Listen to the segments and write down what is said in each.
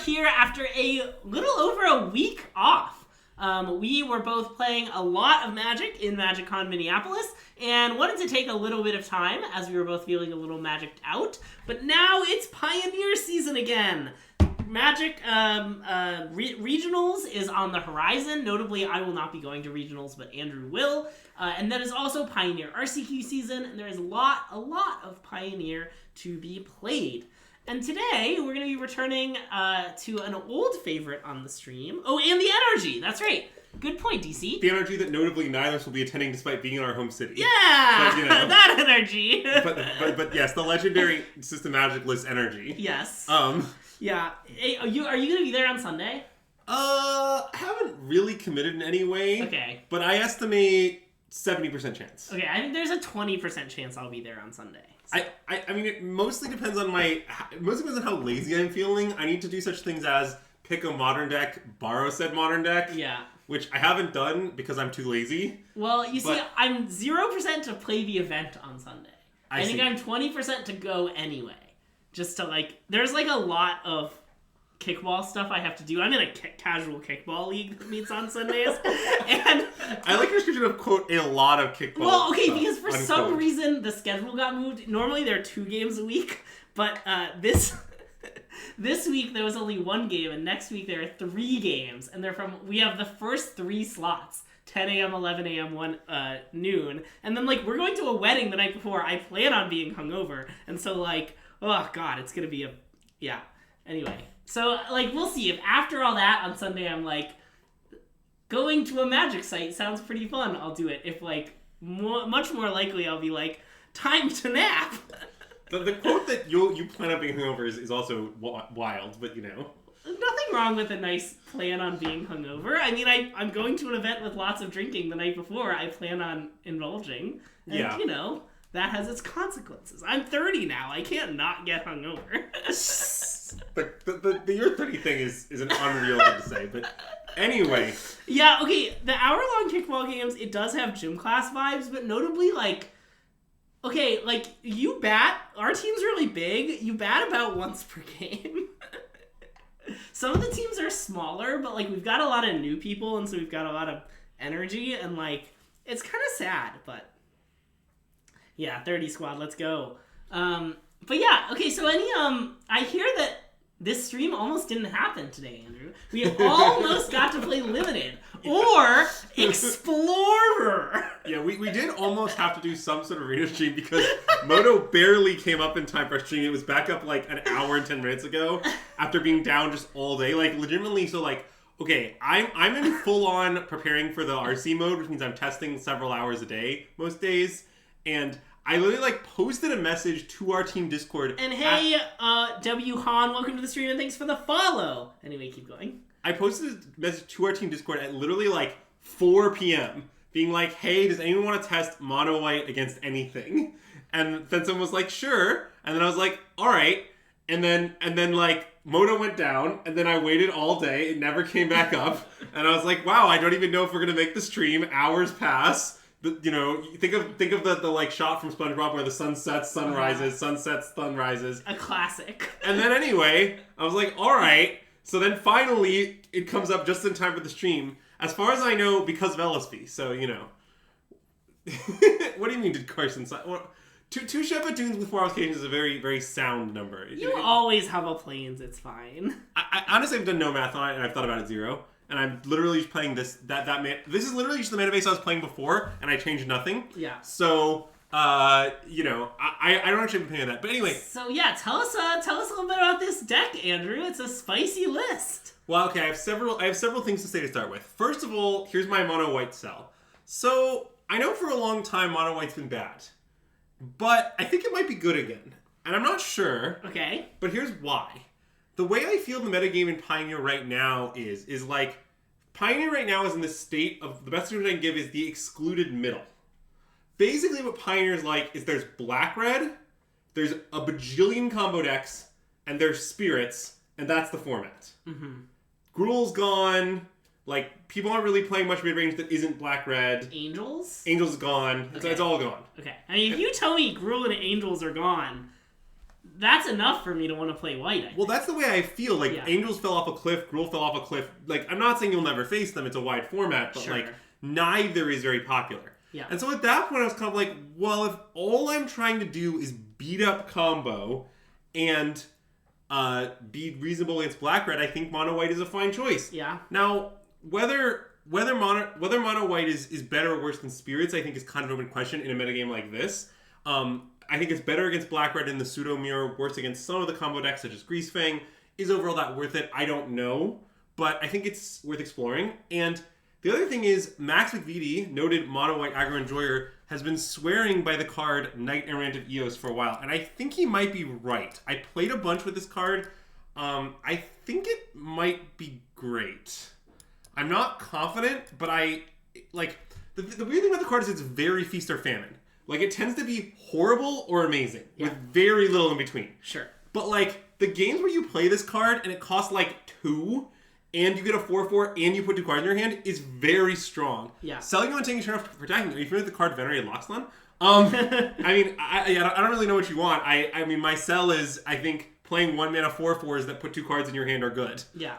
here after a little over a week off. We were both playing a lot of Magic in MagicCon Minneapolis and wanted to take a little bit of time as we were both feeling a little magicked out. But now it's Pioneer season again. Magic Regionals is on the horizon. Notably, I will not be going to Regionals, but Andrew will. And that is also Pioneer RCQ season, and there is a lot of Pioneer to be played. And today, we're going to be returning to an old favorite on the stream. Oh, and the energy. That's right. Good point, DC. The energy that notably neither of us will be attending despite being in our home city. Yeah! But, that energy. but yes, the legendary System Magicless energy. Yes. Yeah. Hey, are you going to be there on Sunday? Haven't really committed in any way. Okay. But I estimate 70% chance. Okay, I think there's a 20% chance I'll be there on Sunday. So. I mean, it mostly depends on how lazy I'm feeling. I need to do such things as pick a modern deck, borrow said modern deck. Yeah. Which I haven't done because I'm too lazy. Well, you see, I'm 0% to play the event on Sunday. I think I'm 20% to go anyway. Just to, there's, a lot of kickball stuff I have to do. I'm in a casual kickball league that meets on Sundays. And I like your description of, quote, a lot of kickball Well, okay, stuff, because for unquote. some reason the schedule got moved. Normally there are 2 games a week, but this week there was only 1 game, and next week there are 3 games, and we have the first 3 slots. 10 a.m., 11 a.m., 1 noon. And then, we're going to a wedding the night before. I plan on being hungover. And so, oh, God, it's going to be yeah. Anyway. So, we'll see. If after all that on Sunday I'm, going to a Magic site sounds pretty fun, I'll do it. If, much more likely I'll be time to nap. The quote that you plan on being hungover is also wild, but, Nothing wrong with a nice plan on being hungover. I mean, I'm going to an event with lots of drinking the night before. I plan on indulging. And, yeah. That has its consequences. I'm 30 now. I can't not get hungover. The year 30 thing is an unreal thing to say, but anyway. Yeah, okay, the hour-long kickball games, it does have gym class vibes, but notably, you bat, our team's really big, you bat about once per game. Some of the teams are smaller, but, we've got a lot of new people, and so we've got a lot of energy, and, it's kind of sad, but yeah, 30 squad, let's go. But yeah, okay, so I hear that this stream almost didn't happen today, Andrew. We almost got to play Limited or Explorer. Yeah, we did almost have to do some sort of arena stream because Moto barely came up in time for our stream. It was back up an hour and 10 minutes ago after being down just all day. Legitimately, so okay, I'm in full on preparing for the RC mode, which means I'm testing several hours a day most days, and I literally posted a message to our team Discord. And hey, W Han, welcome to the stream and thanks for the follow. Anyway, keep going. I posted a message to our team Discord at literally 4 p.m. being hey, does anyone want to test mono white against anything? And then someone was sure. And then I was all right. And then Moto went down, and then I waited all day. It never came back up. And I was wow, I don't even know if we're gonna make the stream. Hours pass. Think of the shot from SpongeBob where the sun sets, sun rises, sun sets, sun rises. A classic. And then anyway, I was all right. So then finally, it comes up just in time for the stream. As far as I know, because of LSP. So, What do you mean did Carson sign? Two Shepard tunes with 4 occasions is a very, very sound number. You always have a planes, it's fine. I honestly have done no math on it, and I've thought about it 0. And I'm literally just playing this is literally just the mana base I was playing before, and I changed nothing. Yeah. So, I don't actually have an opinion on that. But anyway. So yeah, tell us a little bit about this deck, Andrew. It's a spicy list. Well, okay, I have several things to say to start with. First of all, here's my mono white sell. So, I know for a long time mono white's been bad. But I think it might be good again. And I'm not sure. Okay. But here's why. The way I feel the metagame in Pioneer right now is Pioneer right now is in the state of, the best description I can give is the excluded middle. Basically what Pioneer is is there's black-red, there's a bajillion combo decks, and there's spirits, and that's the format. Mm-hmm. Gruul's gone, people aren't really playing much mid-range that isn't black-red. Angels? Angels is gone. Okay. It's all gone. Okay. I mean, if you tell me Gruul and Angels are gone, that's enough for me to want to play white. Well, that's the way I feel. Like, Yeah. Angels fell off a cliff, Gruul fell off a cliff. Like, I'm not saying you'll never face them. It's a wide format, but, Sure. like, neither is very popular. Yeah. And so at that point, I was kind of like, well, if all I'm trying to do is beat up combo and be reasonable against black-red, I think mono-white is a fine choice. Yeah. Now, whether mono white is better or worse than spirits, I think is kind of an open question in a metagame like this. I think it's better against black red in the pseudo mirror, worse against some of the combo decks such as Greasefang. Is overall that worth it? I don't know, but I think it's worth exploring. And the other thing is, Max McVitie, noted mono white aggro enjoyer, has been swearing by the card Knight-Errant of Eos for a while, and I think he might be right. I played a bunch with this card. I think it might be great. I'm not confident, but I like the weird thing about the card is it's very feast or famine. Like, it tends to be horrible or amazing with very little in between. Sure. But like the games where you play this card and it costs like 2 and you get a 4/4 and you put 2 cards in your hand is very strong. Yeah. Selling you and taking a turn off for attacking. Are you familiar with the card Venerated Loxlan? I mean, I don't really know what you want. I mean, my sell is, I think, playing 1 mana 4/4s that put 2 cards in your hand are good. Yeah.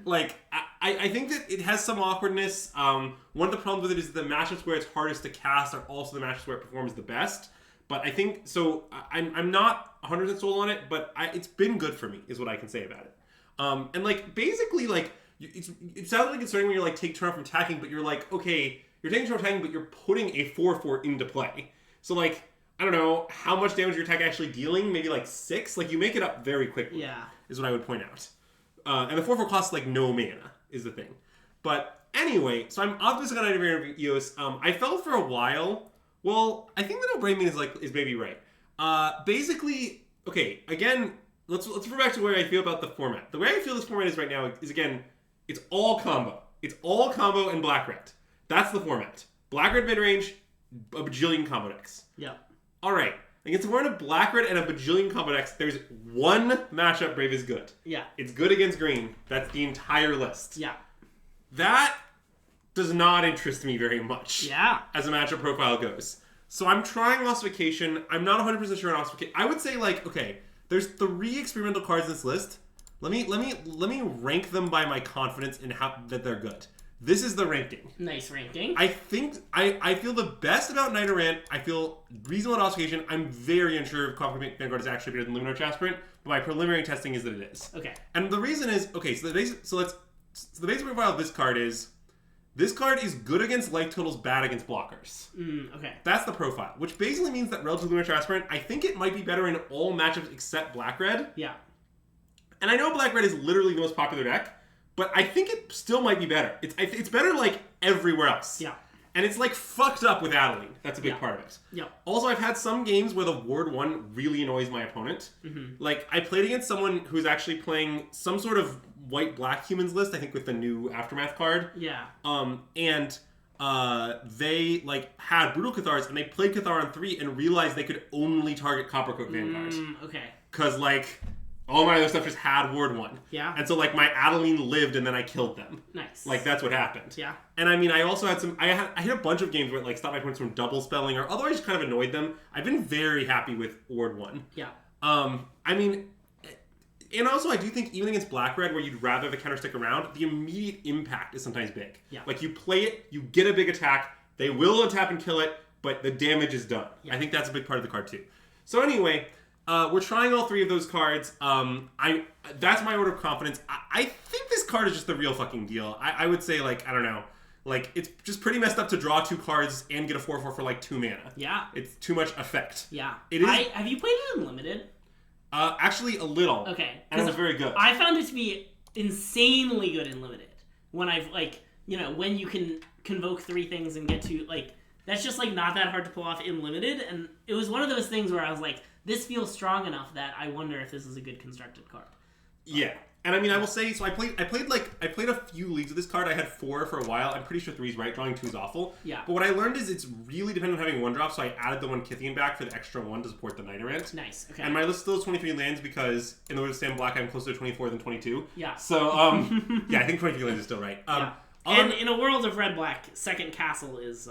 Like, I think that it has some awkwardness. One of the problems with it is that the matchups where it's hardest to cast are also the matchups where it performs the best. But I think, so I'm not 100% sold on it, but it's been good for me, is what I can say about it. And like, basically, like, it sounds like concerning when you're like, take turn off from attacking, but you're like, okay, you're taking turn off attacking, but you're putting a 4/4 into play. So like, I don't know, how much damage your attack actually dealing? Maybe like 6? Like, you make it up very quickly. Yeah. Is what I would point out. And the 4/4 costs like no mana, is the thing. But anyway, so I'm optimistic on Knight-Errant of Eos. I felt for a while, well, I think the no-brain is maybe right. Basically, okay, again, let's refer back to where I feel about the format. The way I feel this format is right now is, again, it's all combo. It's all combo and black-red. That's the format. Black-red mid-range, a bajillion combo decks. Yeah. Alright. Against a format of black-red and a bajillion combo decks, there's one matchup Brave is good. Yeah. It's good against green. That's the entire list. Yeah. That does not interest me very much. Yeah. As a matchup profile goes. So I'm trying Ossification. I'm not 100% sure on Ossification. I would say, like, okay, there's 3 experimental cards in this list. Let me rank them by my confidence in how that they're good. This is the ranking. Nice ranking. I think I feel the best about Knight-Errant. I feel reasonable at Ossification. I'm very unsure if Coppercoat Vanguard is actually better than Luminarch Aspirant, but my preliminary testing is that it is. Okay. And the reason is, okay, so the basic profile of this card is good against life totals, bad against blockers. Okay. That's the profile, which basically means that relative to Luminarch Aspirant, I think it might be better in all matchups except black-red. Yeah. And I know black-red is literally the most popular deck, but I think it still might be better. It's better, like, everywhere else. Yeah. And it's, like, fucked up with Adeline. That's a big part of it. Yeah. Also, I've had some games where the Ward 1 really annoys my opponent. Mm-hmm. Like, I played against someone who's actually playing some sort of white-black humans list, I think with the new Aftermath card. Yeah. And they, like, had Brutal Cathars, and they played Cathar on 3 and realized they could only target Coppercoat Vanguard. Okay. Because, like, all my other stuff just had Ward 1. Yeah. And so, like, my Adeline lived and then I killed them. Nice. Like, that's what happened. Yeah. And I mean, I also had I hit a bunch of games where it, like, stopped my opponents from double spelling or otherwise just kind of annoyed them. I've been very happy with Ward 1. Yeah. I mean, and also I do think even against black-red where you'd rather the counter stick around, the immediate impact is sometimes big. Yeah. Like, you play it, you get a big attack, they will untap and kill it, but the damage is done. Yeah. I think that's a big part of the card too. So anyway, we're trying all 3 of those cards. That's my order of confidence. I think this card is just the real fucking deal. I would say, like, I don't know. Like, it's just pretty messed up to draw 2 cards and get a 4/4 for, like, 2 mana. Yeah. It's too much effect. Yeah. It is. Have you played it in Limited? Actually, a little. Okay. And it was very good. I found it to be insanely good in Limited. When I've, like, you know, when you can convoke 3 things and get to, like, that's just, like, not that hard to pull off in Limited. And it was one of those things where I was like, this feels strong enough that I wonder if this is a good constructed card. Yeah. And I mean, I will say, so I played a few leagues with this card. I had 4 for a while. I'm pretty sure 3 is right. Drawing 2 is awful. Yeah. But what I learned is it's really dependent on having 1-drop, so I added the 1 Kithian back for the extra 1 to support the Knight-Errant. Nice. Okay. And my list still is 23 lands because in order to stay in black, I'm closer to 24 than 22. Yeah. So, yeah, I think 23 lands is still right. Yeah. And in a world of red-black, second castle is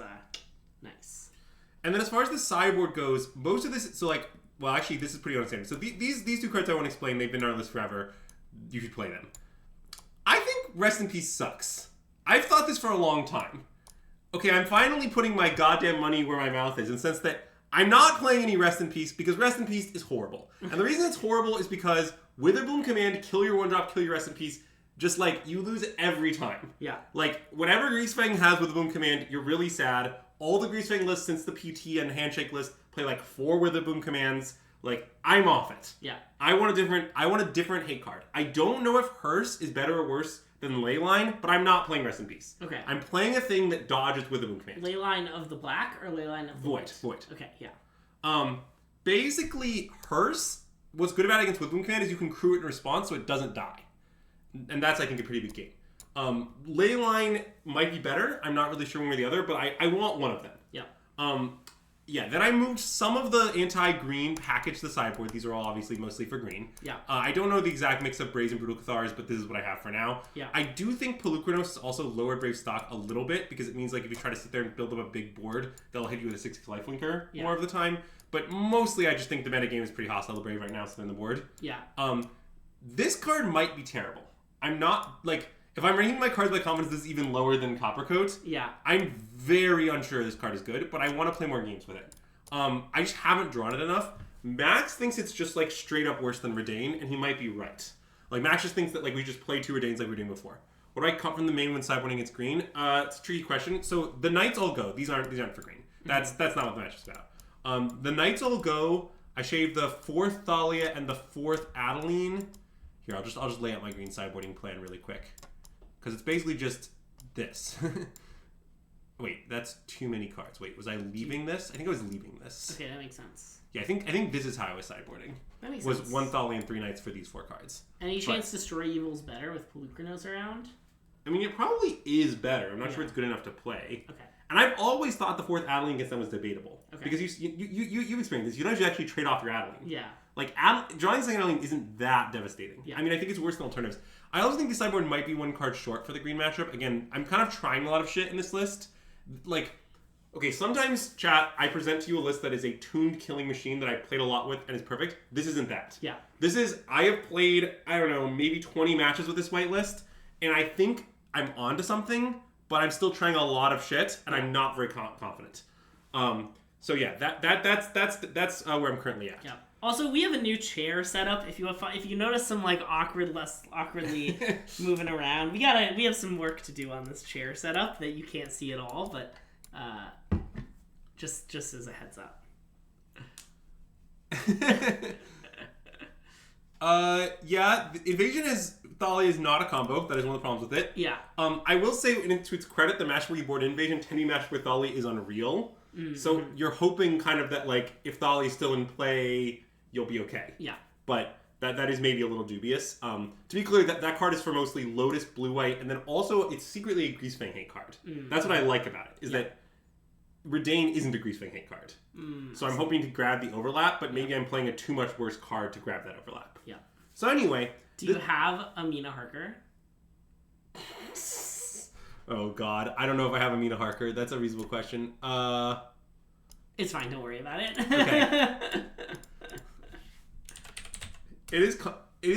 nice. And then as far as the sideboard goes, most of this, so like, Well, actually, this is pretty understandable. So these two cards I want to explain, they've been on our list forever. You should play them. I think Rest in Peace sucks. I've thought this for a long time. Okay, I'm finally putting my goddamn money where my mouth is in the sense that I'm not playing any Rest in Peace because Rest in Peace is horrible. And the reason it's horrible is because Witherbloom Command, kill your 1-drop, kill your Rest in Peace, just like, you lose every time. Yeah. Like, whenever Greasefang has Witherbloom Command, you're really sad. All the Greasefang lists since the PT and Handshake list play like 4 Witherbloom Commands. Like, I'm off it. Yeah. I want a different hate card. I don't know if Hearse is better or worse than Leyline, but I'm not playing Rest in Peace. Okay. I'm playing a thing that dodges Witherbloom Command. Leyline of the black or Leyline of the white? Void. Okay, yeah. Basically, Hearse, what's good about it against Witherbloom Command is you can crew it in response so it doesn't die. And that's, I think, a pretty big game. Leyline might be better. I'm not really sure one or the other, but I want one of them. Yeah. Yeah, then I moved some of the anti-green package to the sideboard. These are all obviously mostly for green. Yeah. I don't know the exact mix of Braves and Brutal Cathars, but this is what I have for now. Yeah. I do think Pelucranos is also lowered Brave stock a little bit because it means like if you try to sit there and build up a big board, they'll hit you with a 6 lifelinker more of the time. But mostly I just think the metagame is pretty hostile to Brave right now, so they're in the board. Yeah. This card might be terrible. I'm not, like, if I'm ranking my cards by confidence, this is even lower than Coppercoat. Yeah. I'm very unsure this card is good, but I want to play more games with it. I just haven't drawn it enough. Max thinks it's just, like, straight up worse than Redain, and he might be right. Like, Max just thinks that, like, we just play 2 Redains like we were doing before. What do I cut from the main when sideboarding against green? It's a tricky question. So, the Knights all go. These aren't for green. That's not what the match is about. The Knights all go. I shave the 4th Thalia and the 4th Adeline. Here, I'll just lay out my green sideboarding plan really quick. Because it's basically just this. Wait, that's too many cards. Wait, was I leaving this? I think I was leaving this. Okay, that makes sense. Yeah, I think this is how I was sideboarding. That makes sense. Was 1 Thalia and 3 Knights for these 4 cards. Any chance Destroy Evil's better with Pelucranos around? I mean, it probably is better. I'm not sure it's good enough to play. Okay. And I've always thought the 4th Adeline against them was debatable. Okay. Because you've experienced this. You don't actually trade off your Adeline. Yeah. Like, drawing the second Adeline isn't that devastating. Yeah. I mean, I think it's worse than alternatives. I also think the sideboard might be 1 card short for the green matchup. Again, I'm kind of trying a lot of shit in this list. Like, okay, sometimes, chat, I present to you a list that is a tuned killing machine that I played a lot with and is perfect. This isn't that. Yeah. This is, I have played, I don't know, maybe 20 matches with this white list, and I think I'm onto something, but I'm still trying a lot of shit, and I'm not very confident. So yeah, that's where I'm currently at. Yeah. Also, we have a new chair set up. If you notice some like awkwardly moving around, we have some work to do on this chair setup that you can't see at all, but just as a heads up. Yeah, Invasion is Thalia is not a combo. That is one of the problems with it. Yeah. I will say, to its credit, the match where you board Invasion, 10 match with Thalia is unreal. Mm-hmm. So you're hoping kind of that, like, if Thalia is still in play, you'll be okay. Yeah. But that is maybe a little dubious. To be clear, that card is for mostly Lotus, blue-white, and then also it's secretly a Greasefang hate card. Mm-hmm. That's what I like about it, is that Redain isn't a Greasefang hate card. So I'm hoping to grab the overlap, but maybe I'm playing a too much worse card to grab that overlap. Yeah. So anyway... Do you have a Mina Harker? Oh god, I don't know if I have a Mina Harker. That's a reasonable question. It's fine, don't worry about it. Okay. It is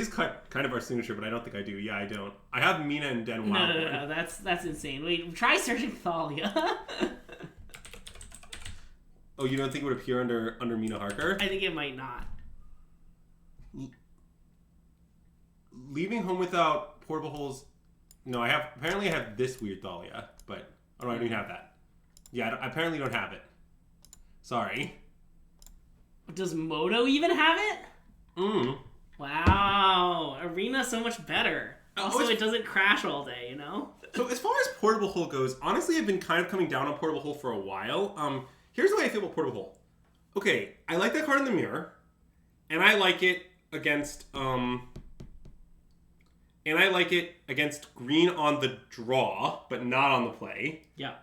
kind of our signature, but I don't think I do. Yeah, I don't. I have Mina and Den Wild. No, that's insane. Wait, try searching Thalia. Oh, you don't think it would appear under Mina Harker? I think it might not. Leaving home without portable holes. No, apparently I have this weird Thalia, but I don't even have that. Yeah, I apparently don't have it. Sorry. Does Moto even have it? Wow, Arena's so much better. Also, it doesn't crash all day, you know? So as far as Portable Hole goes, honestly, I've been kind of coming down on Portable Hole for a while. Here's the way I feel about Portable Hole. Okay, I like that card in the mirror, and I like it against green on the draw, but not on the play. Yeah.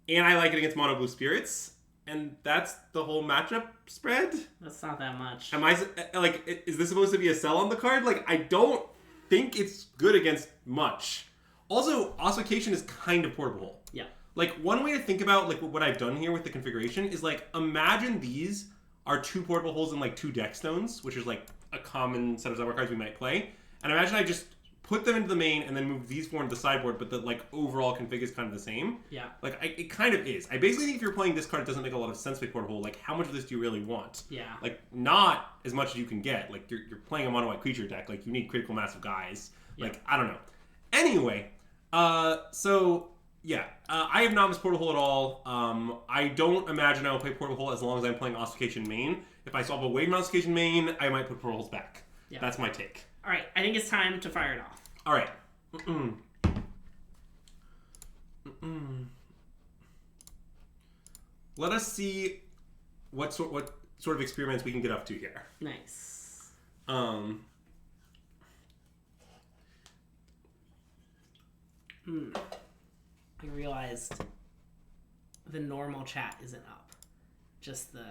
And I like it against Mono Blue Spirits. And that's the whole matchup spread? That's not that much. Am I, like, is this supposed to be a sell on the card? Like, I don't think it's good against much. Also, Ossification is kind of Portable Hole. Yeah. Like, one way to think about, like, what I've done here with the configuration is, like, imagine these are 2 portable holes and like 2 deck stones, which is like a common set of Zumwalt cards we might play. And imagine I just put them into the main and then move these 4 into the sideboard, but the like overall config is kind of the same. Yeah. Like it kind of is. I basically think if you're playing this card, it doesn't make a lot of sense to play portable hole. Like how much of this do you really want? Yeah. Like not as much as you can get. Like you're playing a mono white creature deck. Like you need critical mass of guys. Yeah. Like I don't know. Anyway, so yeah, I have not missed portable hole at all. I don't imagine I will play portable hole as long as I'm playing ossification main. If I solve a wave ossification main, I might put portable holes back. Yeah. That's my take. All right, I think it's time to fire it off. All right. Let us see what sort of experiments we can get up to here. Nice. I realized the normal chat isn't up. Just the...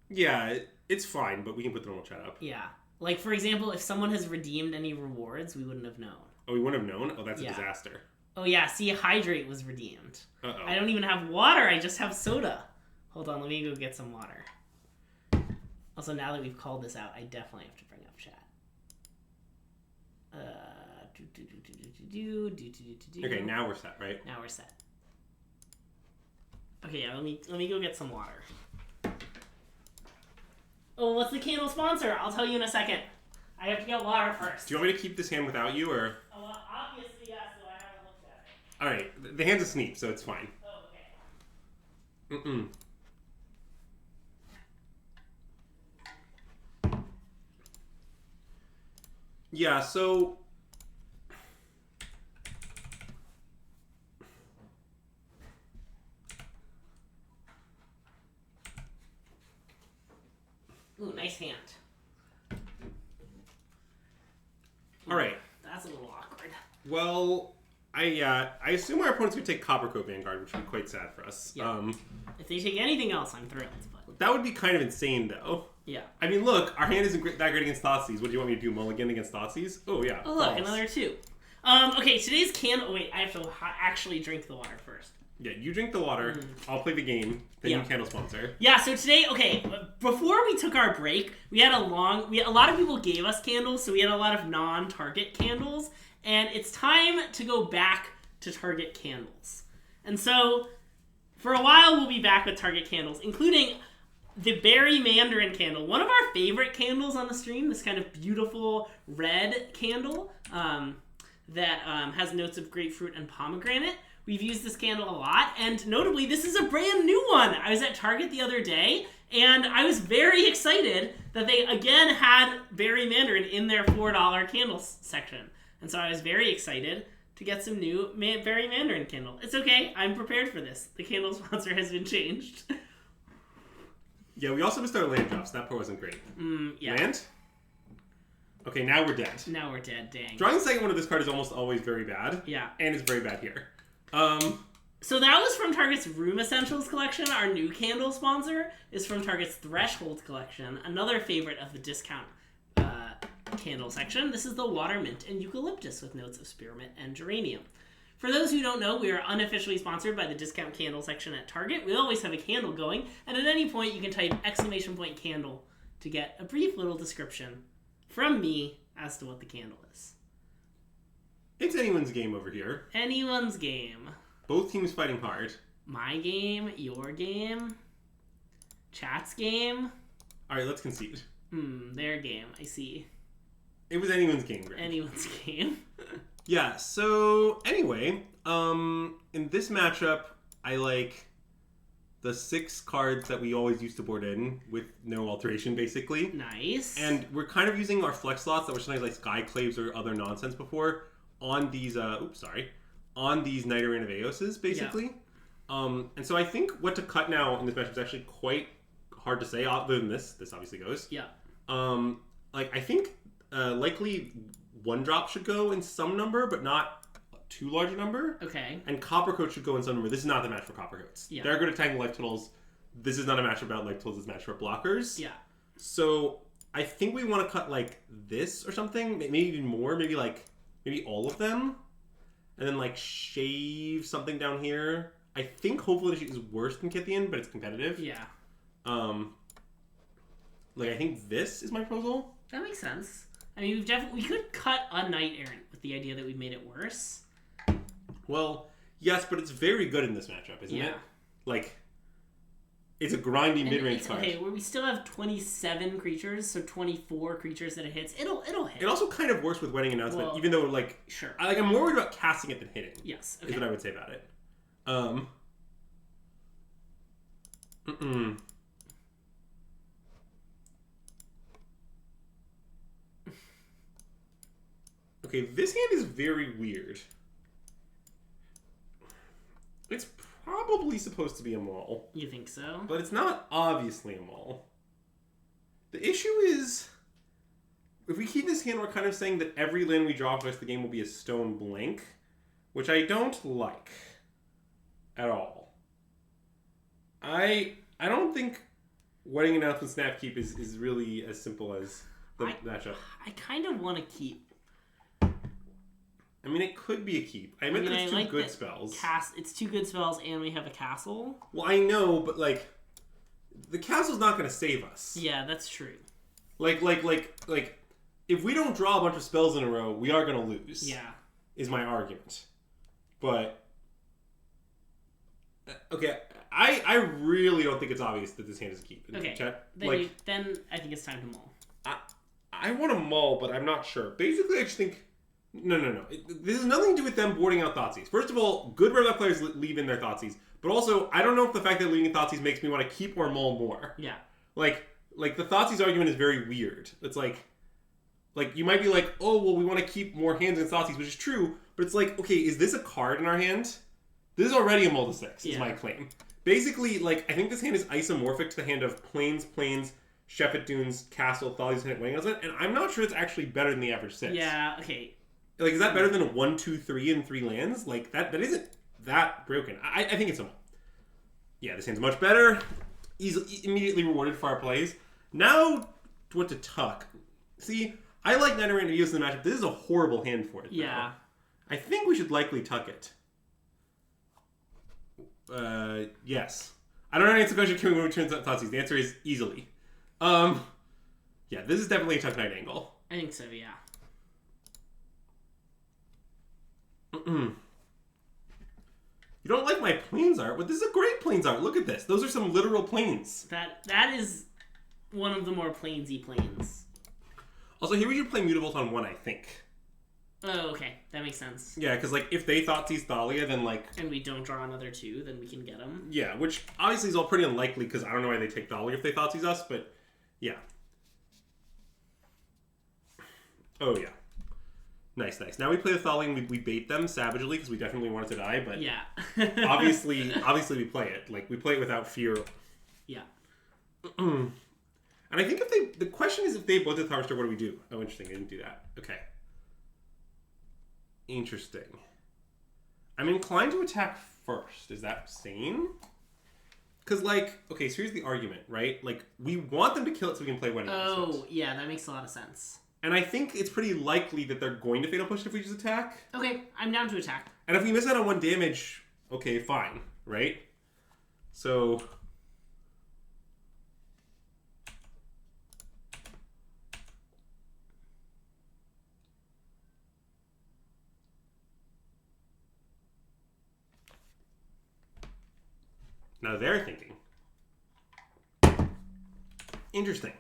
Yeah, it's fine, but we can put the normal chat up. Yeah. Like, for example, if someone has redeemed any rewards, we wouldn't have known. Oh, we wouldn't have known? Oh, that's a disaster. Oh, yeah. See, Hydrate was redeemed. Uh-oh. I don't even have water. I just have soda. Hold on. Let me go get some water. Also, now that we've called this out, I definitely have to bring up chat. Okay, now we're set, right? Now we're set. Okay, yeah. Let me go get some water. Oh, what's the candle sponsor? I'll tell you in a second. I have to get water first. Do you want me to keep this hand without you, or? Oh, well, obviously, yes, so I haven't looked at it. Alright, the hand's asleep, so it's fine. Oh, okay. Yeah, so... Ooh, nice hand. All right. That's a little awkward. Well, I assume our opponent's going to take Coppercoat Vanguard, which would be quite sad for us. Yeah. If they take anything else, I'm thrilled. But that would be kind of insane, though. yeah. I mean, look, our hand isn't that great against Thoughtseize. What do you want me to do, mulligan against Thoughtseize? Oh, yeah. Oh, look, false. another 2. Okay, today's candle... Wait, I have to actually drink the water first. Yeah, you drink the water. I'll play the game. Then you candle sponsor. Yeah, so today, okay, before we took our break, we had a lot of people gave us candles, so we had a lot of non-target candles, and it's time to go back to target candles. And so, for a while, we'll be back with target candles, including the Berry Mandarin candle, one of our favorite candles on the stream, this kind of beautiful red candle that has notes of grapefruit and pomegranate. We've used this candle a lot, and notably, this is a brand new one. I was at Target the other day, and I was very excited that they again had Berry Mandarin in their $4 candles section. And so I was very excited to get some new Berry Mandarin candle. It's okay, I'm prepared for this. The candle sponsor has been changed. Yeah, we also missed our land drops. That part wasn't great. Yeah. Land? Okay, now we're dead. Now we're dead, dang. Drawing the second one of this card is almost always very bad. Yeah. And it's very bad here. So that was from Target's Room Essentials collection. Our new candle sponsor is from Target's Threshold collection, another favorite of the discount candle section. This is the Water Mint and Eucalyptus with notes of spearmint and geranium. For those who don't know, we are unofficially sponsored by the discount candle section at Target. We always have a candle going, and at any point you can type !candle to get a brief little description from me as to what the candle is. It's anyone's game over here. Anyone's game. Both teams fighting hard. My game, your game, chat's game. All right, let's concede. Their game, I see. It was anyone's game, Greg. Anyone's game. Yeah, so anyway, in this matchup, I like the 6 cards that we always used to board in with no alteration, basically. Nice. And we're kind of using our flex slots that were sometimes like Skyclaves or other nonsense before on these, on these Knight-Errant of Eoses, basically. Yeah. And so I think what to cut now in this matchup is actually quite hard to say, other than this. This obviously goes. Yeah. I think likely 1-drop should go in some number, but not too large a number. Okay. And Coppercoat should go in some number. This is not the match for Coppercoats. Yeah. They're good at tagging life totals. This is not a match about life totals. It's a match for blockers. Yeah. So I think we want to cut like this or something. Maybe even more. Maybe all of them. And then like shave something down here. I think hopefully this is worse than Kithian, but it's competitive. Yeah. Like, I think this is my proposal. That makes sense. I mean, we could cut a Knight-Errant with the idea that we made it worse. Well, yes, but it's very good in this matchup, isn't it? Like, it's a grindy mid-range card. Okay, where we still have 27 creatures, so 24 creatures that it hits. It'll hit. It also kind of works with Wedding Announcement, even though, like... Sure. I'm more worried about casting it than hitting. Yes, okay. Is what I would say about it. Okay, this hand is very weird. It's probably supposed to be a mall. You think so? But it's not obviously a mall. The issue is, if we keep this hand, we're kind of saying that every land we draw for the rest of the game will be a stone blank, which I don't like at all. I don't think Wedding Announcement Snapkeep is really as simple as the matchup. I kind of want to keep. I mean, it could be a keep. I meant that it's two good spells. It's two good spells, and we have a castle. Well, I know, but, like, the castle's not going to save us. Yeah, that's true. Like, if we don't draw a bunch of spells in a row, we are going to lose. Yeah. Is my argument. But, okay, I really don't think it's obvious that this hand is a keep. Okay, Chat? then I think it's time to mull. I want to mull, but I'm not sure. Basically, I just think... No. This has nothing to do with them boarding out Thoughtseize. First of all, good Red Black players leave in their Thoughtseize. But also, I don't know if the fact that leaving Thoughtseize makes me want to keep or mull more. Yeah. Like the Thoughtseize argument is very weird. It's like you might be like, oh, well, we want to keep more hands in Thoughtseize, which is true. But it's like, okay, is this a card in our hand? This is already a mull to 6, is my claim. Basically, like, I think this hand is isomorphic to the hand of Plains, Shephet Dunes, Castle, Thoughtseize, and Wedding Announcement, and I'm not sure it's actually better than the average 6. Yeah, okay. Like, is that better than a 1, 2, 3 and 3 lands? Like, that isn't that broken. I think it's a... Yeah, this hand's much better. Immediately rewarded for our plays. Now, what to tuck? See, I like Knight-Errant to use in the matchup. This is a horrible hand for it, though. Yeah. I think we should likely tuck it. Yes. I don't know how to answer the question, can we return Thoughtseize? The answer is easily. Yeah, this is definitely a tuck Knight angle. I think so, yeah. You don't like my planes art? But this is a great planes art. Look at this. Those are some literal planes. That is one of the more planesy planes. Also, here we should play Mutavault on 1, I think. Oh, okay. That makes sense. Yeah, because, like, if they Thoughtseize Thalia, then, like... And we don't draw another 2, then we can get them. Yeah, which obviously is all pretty unlikely, because I don't know why they take Thalia if they Thoughtseize us, but, yeah. Oh, yeah. Nice. Now we play the Thalia and we bait them savagely, because we definitely want it to die, but... Yeah. obviously we play it. Like, we play it without fear. Yeah. And I think if they... The question is if they both did Harvester, what do we do? Oh, interesting. They didn't do that. Okay. Interesting. I'm inclined to attack first. Is that sane? Because, like... Okay, so here's the argument, right? Like, we want them to kill it so we can play Wedding Announcement. Oh, yeah, that makes a lot of sense. And I think it's pretty likely that they're going to Fatal Push if we just attack. Okay, I'm down to attack. And if we miss out on 1 damage, okay, fine, right? So... Now they're thinking. Interesting.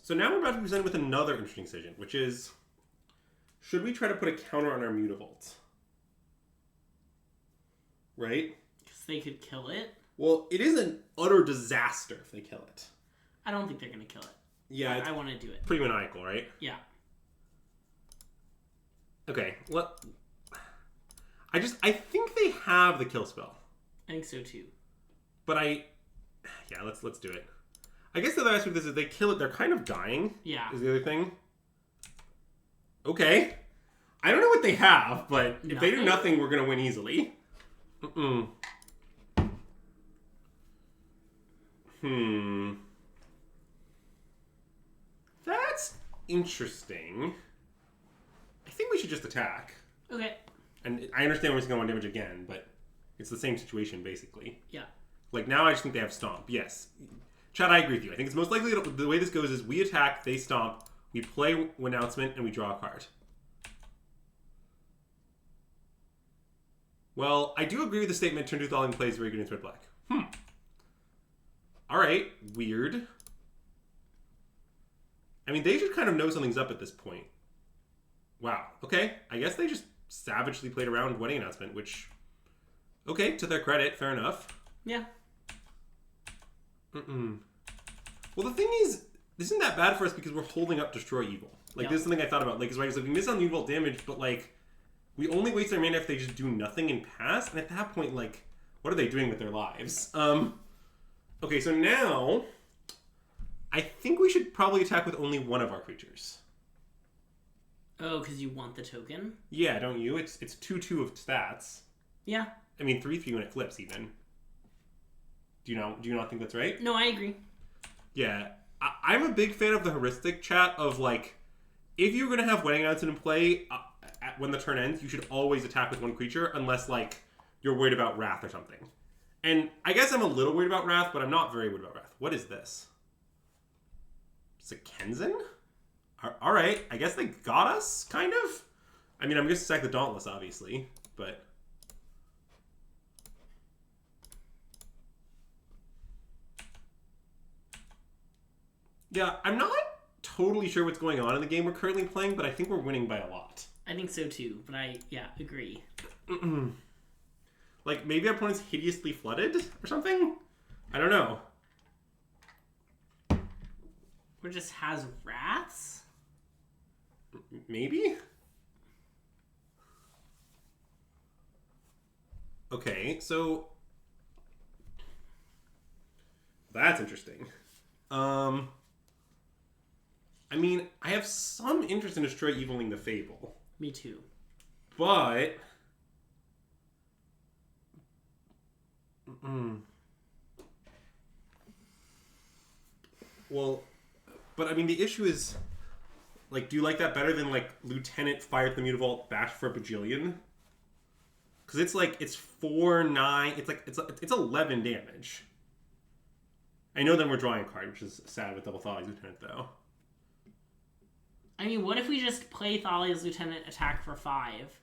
So now we're about to be presented with another interesting decision, which is, should we try to put a counter on our Mutavault? Right? Because they could kill it? Well, it is an utter disaster if they kill it. I don't think they're going to kill it. Yeah, I want to do it. Pretty maniacal, right? Yeah. Okay, I think they have the kill spell. I think so too. But yeah, let's do it. I guess the other aspect of this is they kill it, they're kind of dying. Yeah. Is the other thing. Okay. I don't know what they have, but if they do nothing, we're going to win easily. That's interesting. I think we should just attack. Okay. And I understand we're just going to 1 damage again, but it's the same situation, basically. Yeah. Like, now I just think they have Stomp. Yes. Chad, I agree with you. I think it's most likely the way this goes is we attack, they stomp, we play announcement, and we draw a card. Well, I do agree with the statement turn 2 Thawing plays very good against red-black. Alright, weird. I mean, they should kind of know something's up at this point. Wow, okay. I guess they just savagely played around wedding announcement, which... Okay, to their credit, fair enough. Yeah. Well, the thing is, this isn't that bad for us because we're holding up Destroy Evil. Like, this is something I thought about. Like, is like, we miss on Evil damage, but, like, we only waste our mana if they just do nothing and pass. And at that point, like, what are they doing with their lives? Okay, so now, I think we should probably attack with only one of our creatures. Oh, because you want the token? Yeah, don't you? It's 2/2 of stats. Yeah. I mean, 3/3 when it flips, even. Do you not think that's right? No, I agree. Yeah. I'm a big fan of the heuristic chat of, like, if you're going to have Wedding Announcement in play when the turn ends, you should always attack with one creature unless, like, you're worried about Wrath or something. And I guess I'm a little worried about Wrath, but I'm not very worried about Wrath. What is this? It's a Kenzin? Alright, I guess they got us, kind of? I mean, I'm going to sack the Dauntless, obviously, but... Yeah, I'm not totally sure what's going on in the game we're currently playing, but I think we're winning by a lot. I think so too, but I agree. Like, maybe our opponent's hideously flooded or something? I don't know. Or just has wraths? Maybe? Okay, so... That's interesting. I mean, I have some interest in Destroy Eviling the Fable. Me too. But... Well, but I mean, the issue is, like, do you like that better than, like, Lieutenant Fire at the Mutavault Bash for a Bajillion? Because it's, like, it's 4/9, it's 11 damage. I know then we're drawing a card, which is sad with Double Thali's Lieutenant, though. I mean, what if we just play Thalia's Lieutenant attack for 5,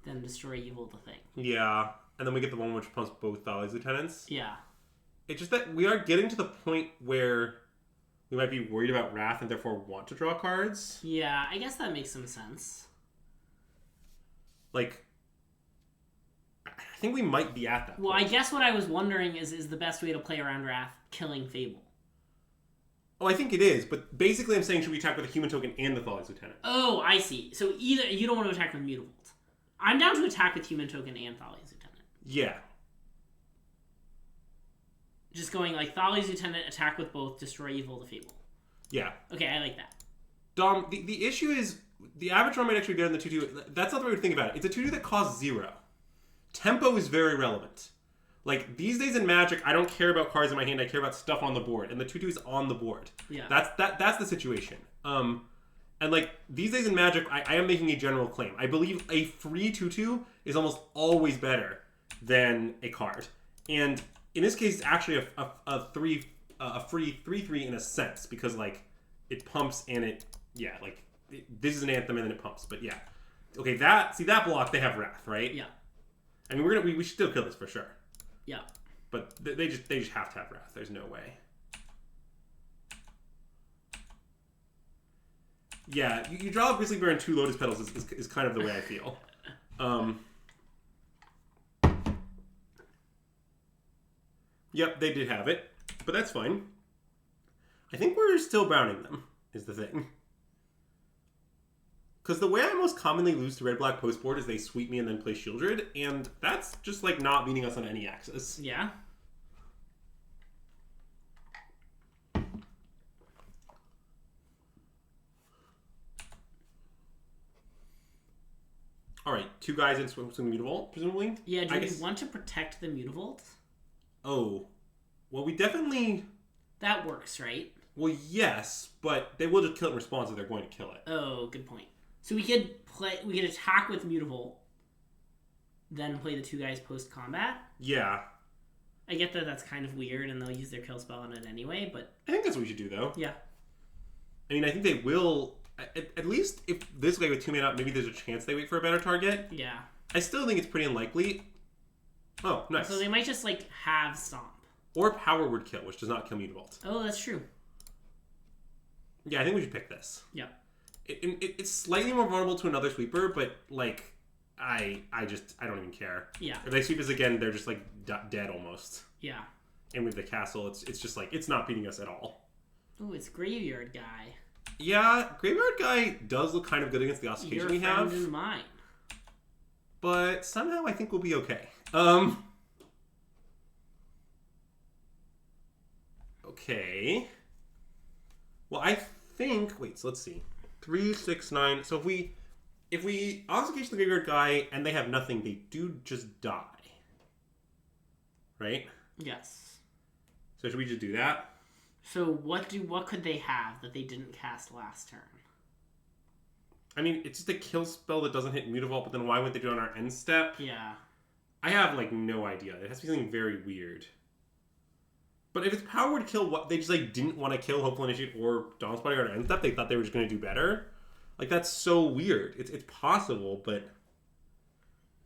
then destroy Evil the Thing? Yeah, and then we get the one which pumps both Thalia's Lieutenants. Yeah. It's just that we are getting to the point where we might be worried about Wrath and therefore want to draw cards. Yeah, I guess that makes some sense. Like, I think we might be at that Well, point. I guess what I was wondering is the best way to play around Wrath killing Fable? Oh, I think it is, but basically I'm saying should we attack with a human token and the Thalia's Lieutenant? Oh, I see. So either you don't want to attack with Mutavault. I'm down to attack with human token and Thalia's Lieutenant. Yeah. Just going like Thalia's Lieutenant, attack with both, destroy Evil the Fable. Yeah. Okay, I like that. Dom, the issue is the average run might actually be better than the 2/2. That's not the way to think about it. It's a 2/2 that costs 0. Tempo is very relevant. Like, these days in Magic, I don't care about cards in my hand, I care about stuff on the board. And the 2/2 is on the board. Yeah. That's the situation. And, like, these days in Magic, I am making a general claim. I believe a free 2/2 is almost always better than a card. And in this case, it's actually a free 3/3 in a sense. Because, like, it pumps and it... Yeah, like, this is an Anthem and then it pumps. But, yeah. Okay, that block, they have Wrath, right? Yeah. I mean, we should still kill this for sure. Yeah. But they just have to have Wrath. There's no way. Yeah, you draw a Grizzly Bear and 2 Lotus Petals is kind of the way I feel. Yep, they did have it. But that's fine. I think we're still browning them, is the thing. Because the way I most commonly lose to red-black postboard is they sweep me and then play Shieldred, and that's just, like, not beating us on any axis. Yeah. Alright, 2 guys in Swing Mutavault, presumably? Yeah, do we want to protect the Mutavault? Oh. Well, we definitely... That works, right? Well, yes, but they will just kill it in response if they're going to kill it. Oh, good point. So we could attack with Mutavault, then play the 2 guys post-combat? Yeah. I get that that's kind of weird, and they'll use their kill spell on it anyway, but... I think that's what we should do, though. Yeah. I mean, I think they will... At least if this way with 2 mana, maybe there's a chance they wait for a better target. Yeah. I still think it's pretty unlikely. Oh, nice. So they might just, like, have Stomp. Or Power Word Kill, which does not kill Mutavault. Oh, that's true. Yeah, I think we should pick this. Yeah. It's slightly more vulnerable to another sweeper, but, like, I don't even care. Yeah. If they sweep us again, they're just, like, dead almost. Yeah. And with the castle, it's just, like, it's not beating us at all. Oh, it's Graveyard Guy. Yeah, Graveyard Guy does look kind of good against the Ossification we have. Your friend and mine. But somehow I think we'll be okay. Okay. Well, I think... Wait, so let's see. 3, 6, 9. So if we Ossification the Graveyard Guy and they have nothing, they do just die. Right? Yes. So should we just do that? So what could they have that they didn't cast last turn? I mean, it's just a kill spell that doesn't hit Mutavault, but then why would they do it on our end step? Yeah. I have, like, no idea. It has to be something very weird. But if it's Power Word Kill, what they just, like, didn't want to kill Hopeful Initiate or Dawn's Bodyguard on end step, they thought they were just going to do better. Like, that's so weird. It's possible, but...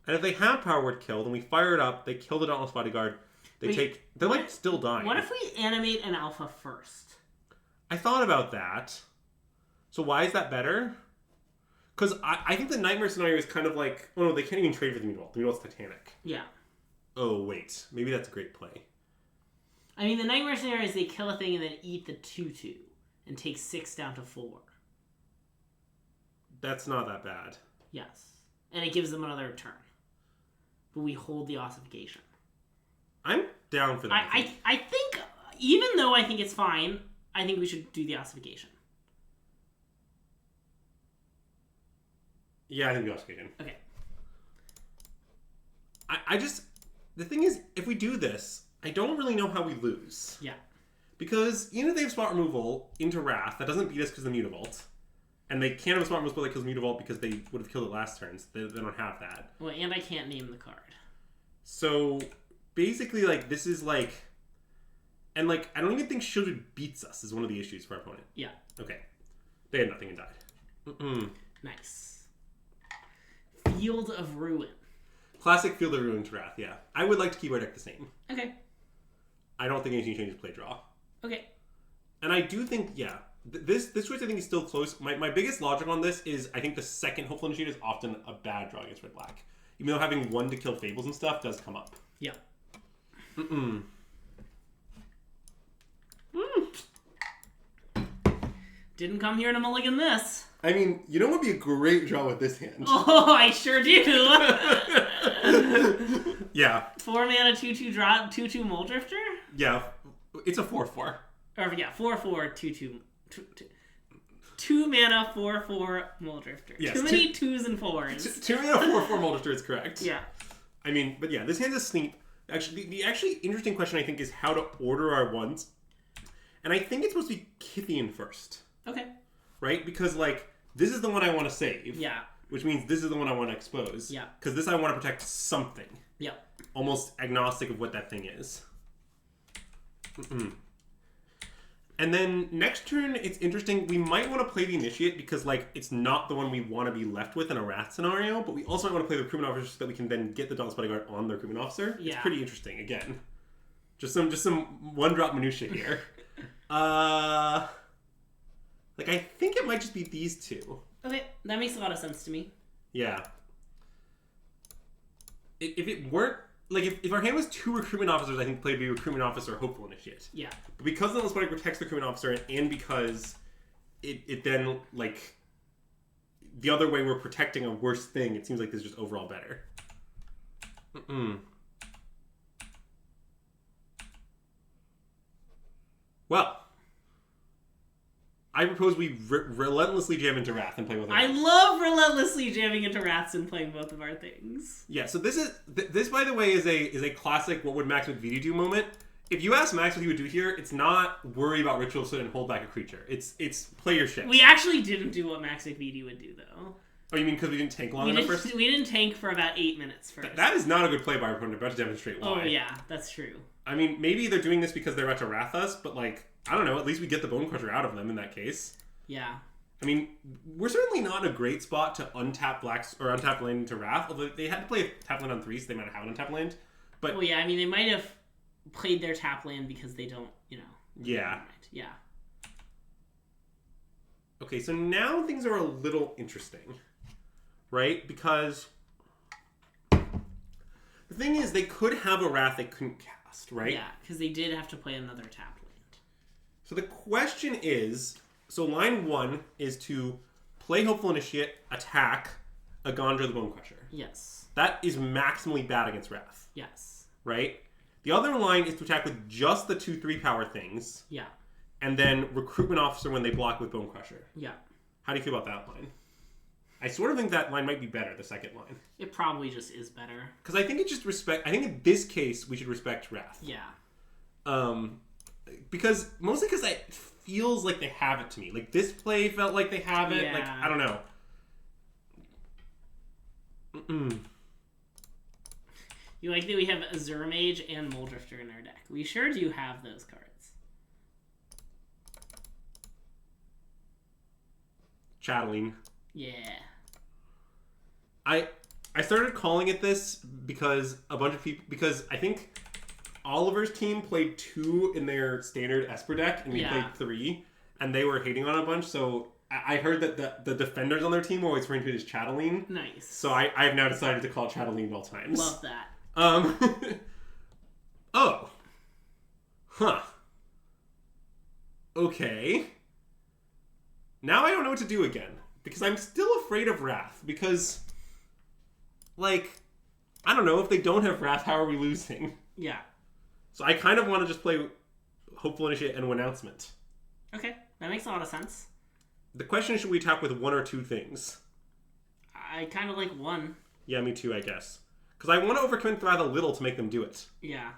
And if they have Power Word Kill, then we fire it up, they kill the Dauntless Bodyguard, they're, like, still dying. What if we animate an alpha first? I thought about that. So why is that better? Because I think the Nightmare scenario is kind of like... Oh, no, they can't even trade for the Mutavault. The Mutavault's Titanic. Yeah. Oh, wait. Maybe that's a great play. I mean, the Nightmare scenario is they kill a thing and then eat the 2/2 and take 6 down to 4. That's not that bad. Yes. And it gives them another turn. But we hold the Ossification. I'm down for that. I think, even though I think it's fine, I think we should do the Ossification. Yeah, I think the Ossification. Okay. I just... The thing is, if we do this, I don't really know how we lose. Yeah. Because even if they have spot removal into Wrath, that doesn't beat us because of the Mutavault. And they can't have a spot removal spell that kills Mutavault because they would have killed it last turn. So they don't have that. Well, and I can't name the card. So, basically, like, this is like... And, like, I don't even think Shielded beats us is one of the issues for our opponent. Yeah. Okay. They had nothing and died. Nice. Field of Ruin. Classic Field of Ruin to Wrath, yeah. I would like to keep our deck the same. Okay. I don't think anything changes play draw. Okay. And I do think, yeah, this choice I think is still close. My biggest logic on this is I think the second Hopeful Initiate is often a bad draw against red-black. Even though having 1 to kill Fables and stuff does come up. Yeah. Didn't come here to mulligan this. I mean, you know what would be a great draw with this hand? Oh, I sure do. Yeah. 4 mana, 2/2 draw, 2/2 Muldrifter? Yeah. It's a 4/4. Or, yeah, 4/4, 2/2. 2 mana, 4/4 Muldrifter. Yes, Too many 2s and 4s. 2 mana, 4/4 Muldrifter is correct. Yeah. I mean, but yeah, this hand's a sneak. Actually, the actually interesting question, I think, is how to order our ones. And I think it's supposed to be Kithian first. Okay. Right? Because, like, this is the one I want to save. Yeah. Which means this is the one I want to expose. Yeah. Because this I want to protect something. Yeah. Almost agnostic of what that thing is. And then next turn, it's interesting. We might want to play the Initiate because, like, it's not the one we want to be left with in a Wrath scenario. But we also might want to play the Recruitment Officer so that we can then get the Dauntless Bodyguard on the Recruitment Officer. Yeah. It's pretty interesting. Again, just some one-drop minutia here. Like, I think it might just be these two. Okay, that makes a lot of sense to me. Yeah. If it weren't... Like, if our hand was 2 Recruitment Officers, I think play would be Recruitment Officer or Hopeful Initiate. Yeah. But because the Dauntless protects the Recruitment Officer, and because it then, like... The other way we're protecting a worse thing, it seems like this is just overall better. Well... I propose we relentlessly jam into Wrath and play both of I love relentlessly jamming into Wraths and playing both of our things. Yeah, so this by the way is a classic what would Max McVitie do moment. If you ask Max what he would do here, it's not worry about Ritual Sit and hold back a creature. It's play your shit. We actually didn't do what Max McVitie would do, though. Oh, you mean because we didn't tank long enough first? We didn't tank for about 8 minutes first. That is not a good play by our opponent. About to demonstrate why. Oh, yeah. That's true. I mean, maybe they're doing this because they're about to wrath us, but, like, I don't know. At least we get the Bone Crusher out of them in that case. Yeah. I mean, we're certainly not in a great spot to untap land into Wrath, although they had to play a tap land on 3, so they might have an untap land. But well, yeah, I mean, they might have played their tap land because they don't, Yeah. Yeah. Okay, so now things are a little interesting, right? Because the thing is, they could have a Wrath they couldn't cast, right? Yeah, because they did have to play another tap land. So the question is... So line 1 is to play Hopeful Initiate, attack a Gondra the Bone Crusher. Yes. That is maximally bad against Wrath. Yes. Right? The other line is to attack with just the 2/3 power things. Yeah. And then Recruitment Officer when they block with Bone Crusher. Yeah. How do you feel about that line? I sort of think that line might be better, the second line. It probably just is better. Because I think it just I think in this case, we should respect Wrath. Yeah. Mostly because it feels like they have it to me. Like, this play felt like they have it. Yeah. Like, I don't know. You like that we have Azure Mage and Moldrifter in our deck. We sure do have those cards. Chatteling. Yeah. I started calling it this because because I think Oliver's team played 2 in their standard Esper deck, and we played 3, and they were hating on a bunch, so I heard that the defenders on their team were always referring to it as Chatteling. Nice. So I've now decided to call it Chatteling at all times. Love that. Oh. Huh. Okay. Now I don't know what to do again, because I'm still afraid of Wrath, because, like, I don't know, if they don't have Wrath, how are we losing? Yeah. So I kind of want to just play Hopeful Initiate and Announcement. Okay, that makes a lot of sense. The question is, should we attack with 1 or 2 things? I kind of like 1. Yeah, me too, I guess. Because I want to overcommit Thrath a little to make them do it. Yeah.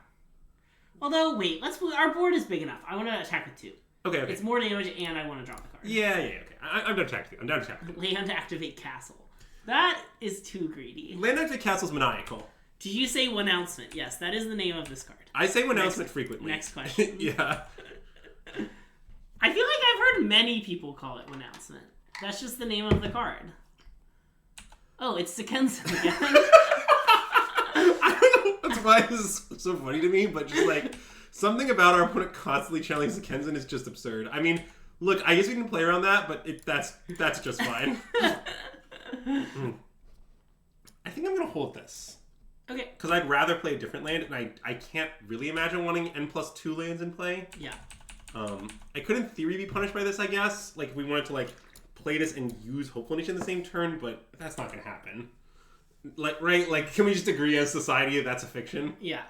Although, wait, our board is big enough. I want to attack with 2. Okay. It's more damage, and I want to draw the card. Yeah, okay. I'm down to attack with 2. I'm down to attack with 2. Land Activate Castle. That is too greedy. Land Activate Castle's maniacal. Did you say Announcement? Yes, that is the name of this card. I say Announcement frequently. Next question. Yeah. I feel like I've heard many people call it Announcement. That's just the name of the card. Oh, it's Sekensen again. I don't know that's why this is so funny to me, but just like something about our opponent constantly channeling Sekensen is just absurd. I mean, look, I guess we can play around that, but that's just fine. I think I'm gonna hold this. Okay. Because I'd rather play a different land, and I can't really imagine wanting N+2 lands in play. Yeah. I could in theory be punished by this, I guess. Like, if we wanted to, like, play this and use Hopeful Initiate in the same turn, but that's not going to happen. Like, right? Like, can we just agree as society that that's a fiction? Yeah.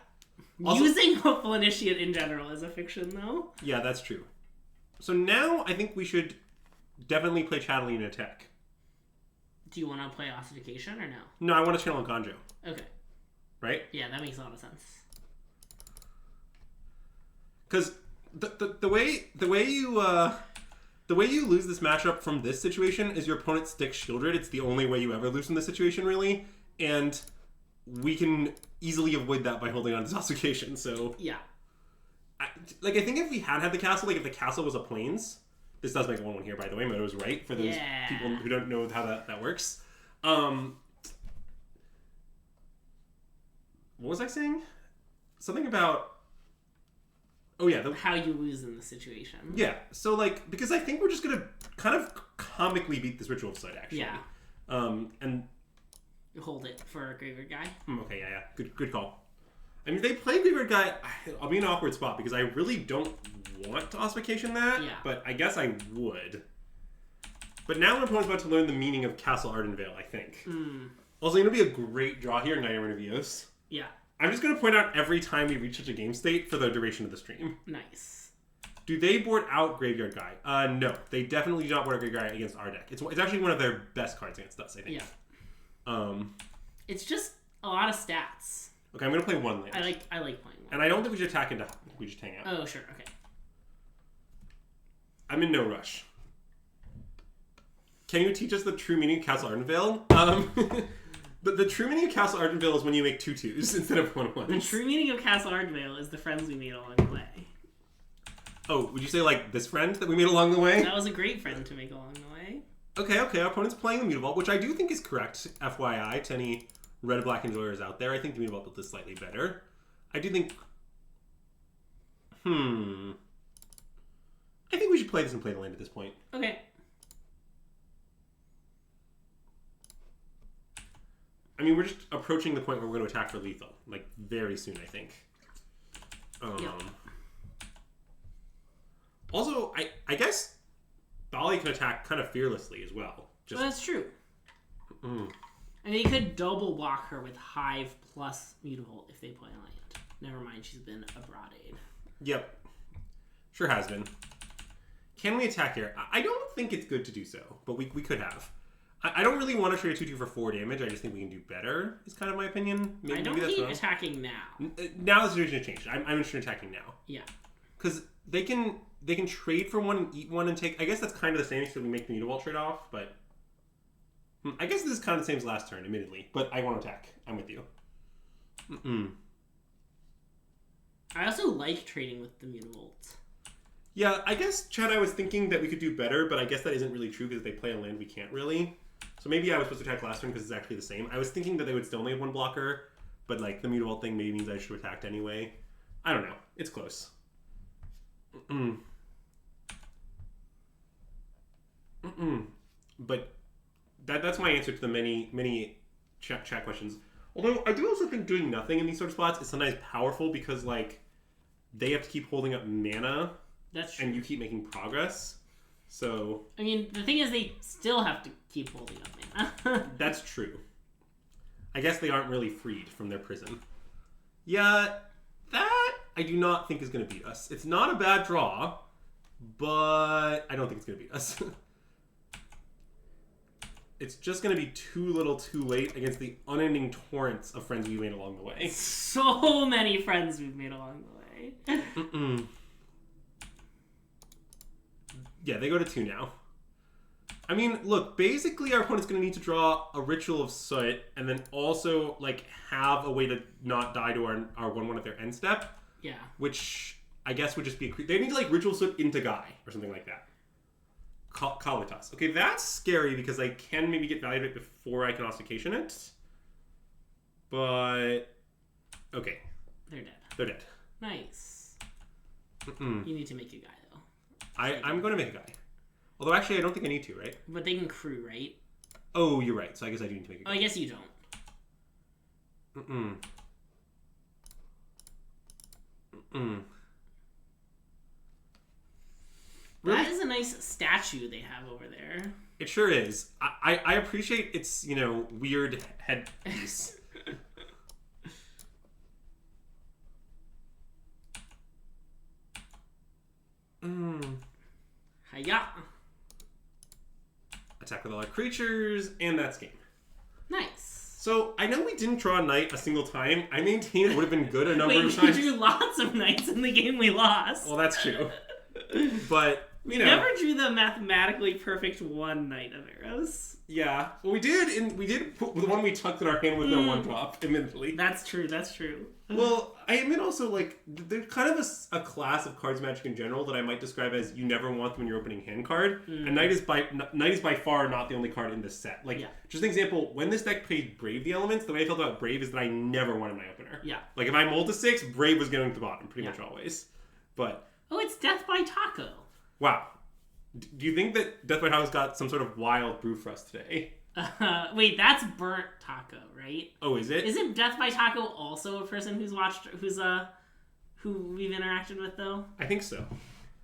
Also, using Hopeful Initiate in general is a fiction, though. Yeah, that's true. So now I think we should definitely play Chatteling and attack. Do you want to play Ossification or no? No, I want to channel Gonjo. Okay. Right? Yeah, that makes a lot of sense. Because the way you lose this matchup from this situation is your opponent sticks Shieldred. It's the only way you ever lose in this situation, really, and we can easily avoid that by holding on to Ossification. So yeah, I think if we had the castle, like if the castle was a Plains, this does make a 1/1 here, by the way. Moto was right for those people who don't know how that works. What was I saying? Something about... Oh, yeah. How you lose in the situation. Yeah. So, like, because I think we're just going to kind of comically beat this Ritual of Sight, actually. Yeah. And... You hold it for a Graveyard Guy. Okay, yeah. Good call. I mean, if they play Graveyard Guy, I'll be in an awkward spot because I really don't want to Ossification that. Yeah. But I guess I would. But now my opponent's about to learn the meaning of Castle Ardenvale, I think. Also, it's going to be a great draw here, Knight-Errant of Eos. Yeah. I'm just going to point out every time we reach such a game state for the duration of the stream. Nice. Do they board out Graveyard Guy? No. They definitely do not board out Graveyard Guy against our deck. It's actually one of their best cards against us, I think. Yeah. It's just a lot of stats. Okay, I'm going to play 1 land. I like playing 1. And I don't think we should attack into... We just hang out. Oh, sure. Okay. I'm in no rush. Can you teach us the true meaning of Castle Ardenvale? The true meaning of Castle Ardenvale is when you make 2-2s instead of 1-1s. The true meaning of Castle Ardenvale is the friends we made along the way. Oh, would you say like this friend that we made along the way? That was a great friend to make along the way. Okay. Our opponent's playing the Mutavault, which I do think is correct, FYI, to any red-black enjoyers out there. I think the Mutavault built is slightly better. I do think... I think we should play this and play the land at this point. Okay. I mean, we're just approaching the point where we're going to attack for lethal. Like, very soon, I think. Yep. Also, I guess Bali can attack kind of fearlessly as well. Well, that's true. Mm. And they could double block her with Hive plus Mutavault if they play land. Never mind, she's been a broad aid. Yep. Sure has been. Can we attack here? I don't think it's good to do so, but we could have. I don't really want to trade a 2-2 for 4 damage. I just think we can do better, is kind of my opinion. I don't hate attacking now. Now the situation has changed. I'm interested in attacking now. Yeah. Because they can trade for one and eat one and take... I guess that's kind of the same, so we make the Mutavault trade-off, but... I guess this is kind of the same as last turn, admittedly. But I want to attack. I'm with you. I also like trading with the Mutavault. Yeah, I guess, Chad, I was thinking that we could do better, but I guess that isn't really true because if they play a land, we can't really. So maybe I was supposed to attack last turn because it's actually the same. I was thinking that they would still only have one blocker, but like the Mutavault thing maybe means I should have attacked anyway. I don't know. It's close. But that's my answer to the many chat questions. Although I do also think doing nothing in these sort of spots is sometimes powerful because like they have to keep holding up mana. That's true. And you keep making progress. So I mean, the thing is they still have to keep holding up mana. That's true. I guess they aren't really freed from their prison. Yeah, that I do not think is going to beat us. It's not a bad draw, but I don't think it's going to beat us. It's just going to be too little too late against the unending torrents of friends we made along the way. So many friends we've made along the way. Yeah, they go to 2 now. I mean, look, basically our opponent's going to need to draw a Ritual of Soot and then also, like, have a way to not die to our 1-1 at their end step. Yeah. Which I guess would just be they need to, like, Ritual Soot into Guy or something like that. Kalitas. Okay, that's scary because I can maybe get value of it before I can Ossification it. But... Okay. They're dead. They're dead. Nice. You need to make a Guy, though. I'm going to make a Guy. Although, actually, I don't think I need to, right? But they can crew, right? Oh, you're right. So I guess I do need to make a Guy. Oh, I guess you don't. Really? That is a nice statue they have over there. It sure is. I appreciate its, weird headpiece. Hiya! Attack with all our creatures, and that's game. Nice. So, I know we didn't draw a knight a single time. I maintain it would have been good a number of times. We drew lots of knights in the game we lost. Well, that's true. But, we never drew the mathematically perfect one Knight of Arrows. Yeah. Well, we did put the one we tucked in our hand with no 1-drop, admittedly. That's true. Well, I admit also, like, there's kind of a class of cards Magic in general that I might describe as you never want them in your opening hand card. And Knight is by far not the only card in this set. Like, just an example, when this deck played Brave the Elements, the way I felt about Brave is that I never wanted my opener. Yeah. Like, if I mulled to 6, Brave was going to the bottom, pretty much always. But... Oh, it's Death by Taco. Wow. Do you think that Death by Taco's got some sort of wild brew for us today? Wait, that's Burnt Taco, right? Oh, is it? Isn't Death by Taco also a person who we've interacted with, though? I think so.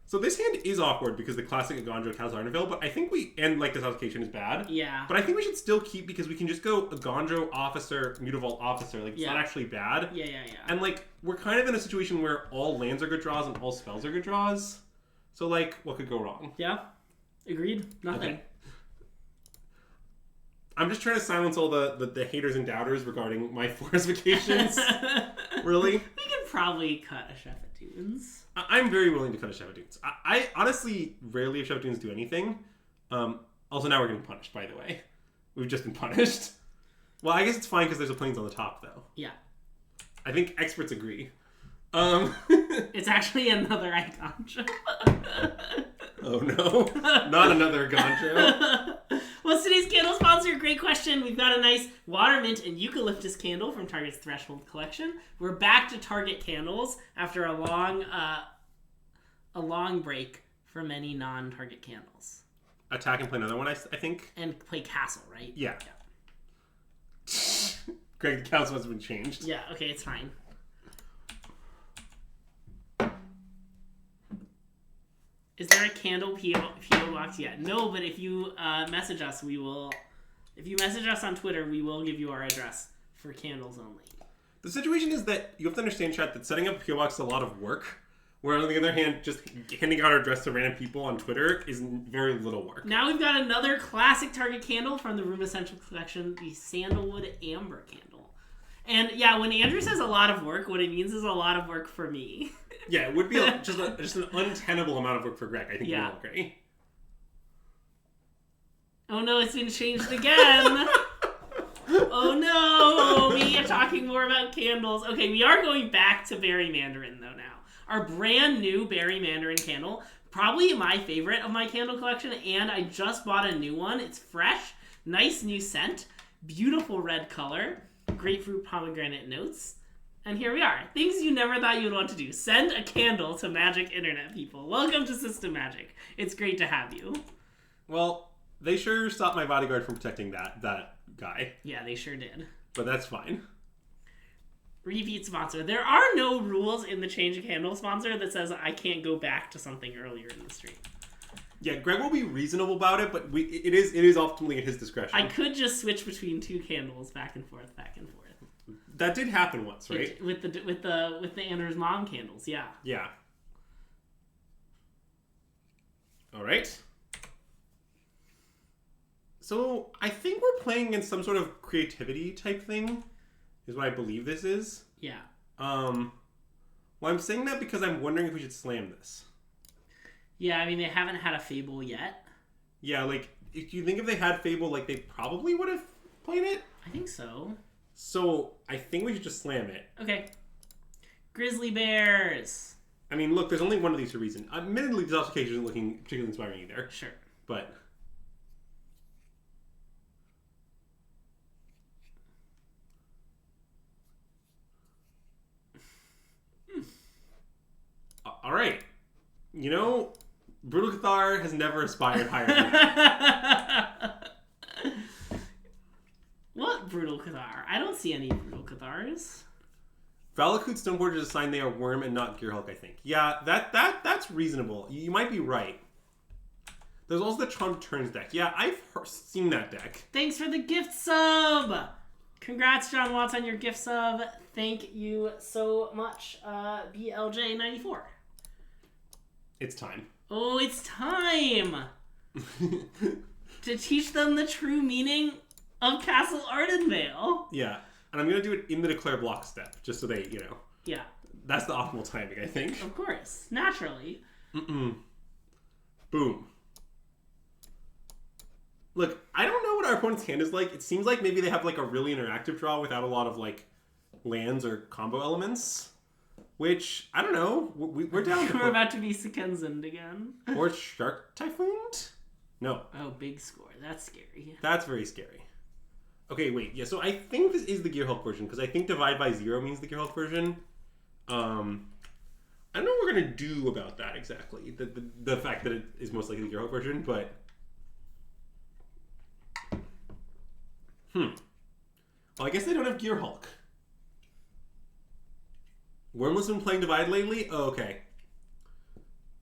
So this hand is awkward because the classic Agandro Castle Ardenvale, but I think this allocation is bad. Yeah. But I think we should still keep because we can just go Agandro Officer, Mutavault Officer. Like, it's not actually bad. Yeah. And, like, we're kind of in a situation where all lands are good draws and all spells are good draws. So, like, what could go wrong? Yeah. Agreed. Nothing. Okay. I'm just trying to silence all the haters and doubters regarding my fortifications. Really? We could probably cut a Chef at Dunes. I'm very willing to cut a Chef at Dunes. I honestly rarely have Chef at Dunes do anything. Also, now we're getting punished, by the way. We've just been punished. Well, I guess it's fine because there's a planes on the top, though. Yeah. I think experts agree. It's actually another icon. Oh no. Not another Goncho. What's today's candle sponsor? Great question. We've got a nice water mint and eucalyptus candle from Target's Threshold collection. We're back to Target candles after a long break for many non-Target candles. Attack and play another one, I think. And play Castle, right? Yeah. Greg, the council has been changed. Yeah, okay, it's fine. Is there a candle PO box yet? No, but if you message us, we will... If you message us on Twitter, we will give you our address for candles only. The situation is that you have to understand, chat, that setting up a PO box is a lot of work. Where on the other hand, just handing out our address to random people on Twitter is very little work. Now we've got another classic Target candle from the Room Essential collection, the Sandalwood Amber candle. And yeah, when Andrew says a lot of work, what it means is a lot of work for me. Yeah, it would be just an untenable amount of work for Greg. I think yeah. We'll agree. Oh no, it's been changed again. Oh no, we are talking more about candles. Okay, we are going back to Berry Mandarin though now. Our brand new Berry Mandarin candle, probably my favorite of my candle collection, and I just bought a new one. It's fresh, nice new scent, beautiful red color, grapefruit pomegranate notes, and here we are. Things you never thought you'd want to do. Send a candle to Magic Internet people. Welcome to System Magic. It's great to have you. Well, they sure stopped my bodyguard from protecting that guy. Yeah, they sure did. But that's fine. Repeat sponsor. There are no rules in the change a candle sponsor that says I can't go back to something earlier in the stream. Yeah, Greg will be reasonable about it, but it is ultimately at his discretion. I could just switch between two candles back and forth. That did happen once, right? With the Anders mom candles, yeah. Yeah. All right. So I think we're playing in some sort of creativity type thing. Is what I believe this is. Yeah. Well, I'm saying that because I'm wondering if we should slam this. Yeah, I mean, they haven't had a Fable yet. Yeah, like, if you think if they had Fable, like, they probably would have played it? I think so. So, I think we should just slam it. Okay. Grizzly Bears. I mean, look, there's only one of these for a reason. Admittedly, this application isn't looking particularly inspiring either. Sure. But... All right. You know, Brutal Cathar has never aspired higher than that. What Brutal Cathar? I don't see any Brutal Cathars. Valakut Stoneforge is a sign they are Worm and not Gearhulk, I think. Yeah, that's reasonable. You might be right. There's also the Charmed Turns deck. Yeah, I've seen that deck. Thanks for the gift sub! Congrats, John Watts, on your gift sub. Thank you so much, BLJ94. It's time. Oh, it's time to teach them the true meaning of Castle Ardenvale. Yeah, and I'm going to do it in the declare block step, just so they, Yeah. That's the optimal timing, I think. Of course. Naturally. Boom. Look, I don't know what our opponent's hand is like. It seems like maybe they have, like, a really interactive draw without a lot of, like, lands or combo elements. Which, I don't know. We're down to... We're about to be Sekenzand again. Or Shark Typhoon? No. Oh, big score. That's scary. That's very scary. Okay, wait. Yeah, so I think this is the Gearhulk version, because I think Divide by Zero means the Gearhulk version. I don't know what we're going to do about that exactly. The fact that it is most likely the Gearhulk version, but... Well, I guess they don't have Gearhulk. Wormless been playing Divide lately? Oh, okay.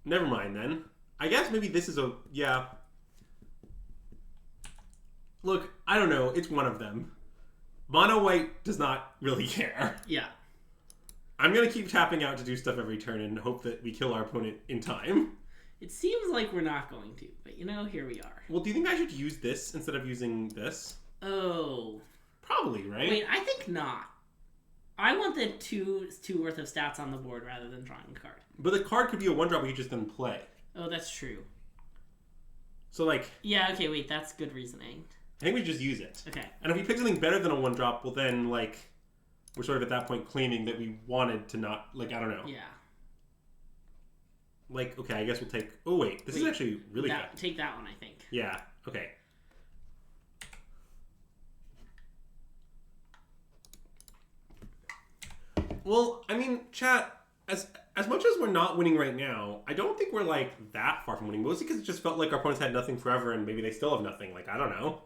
Never mind, then. I guess maybe this is a... Yeah. Look, I don't know. It's one of them. Mono White does not really care. Yeah. I'm going to keep tapping out to do stuff every turn and hope that we kill our opponent in time. It seems like we're not going to, but here we are. Well, do you think I should use this instead of using this? Oh. Probably, right? Wait, I think not. I want the two worth of stats on the board rather than drawing a card. But the card could be a 1-drop we could just then play. Oh, that's true. So, like... Yeah, okay, wait, that's good reasoning. I think we just use it. Okay. And if we pick something better than a 1-drop, well then, like, we're sort of at that point claiming that we wanted to not, like, I don't know. Yeah. Like, okay, I guess we'll take... Oh, wait. This is actually really good. Take that one, I think. Yeah. Okay. Well, I mean, chat, as much as we're not winning right now, I don't think we're, like, that far from winning. Mostly because it just felt like our opponents had nothing forever, and maybe they still have nothing. Like, I don't know.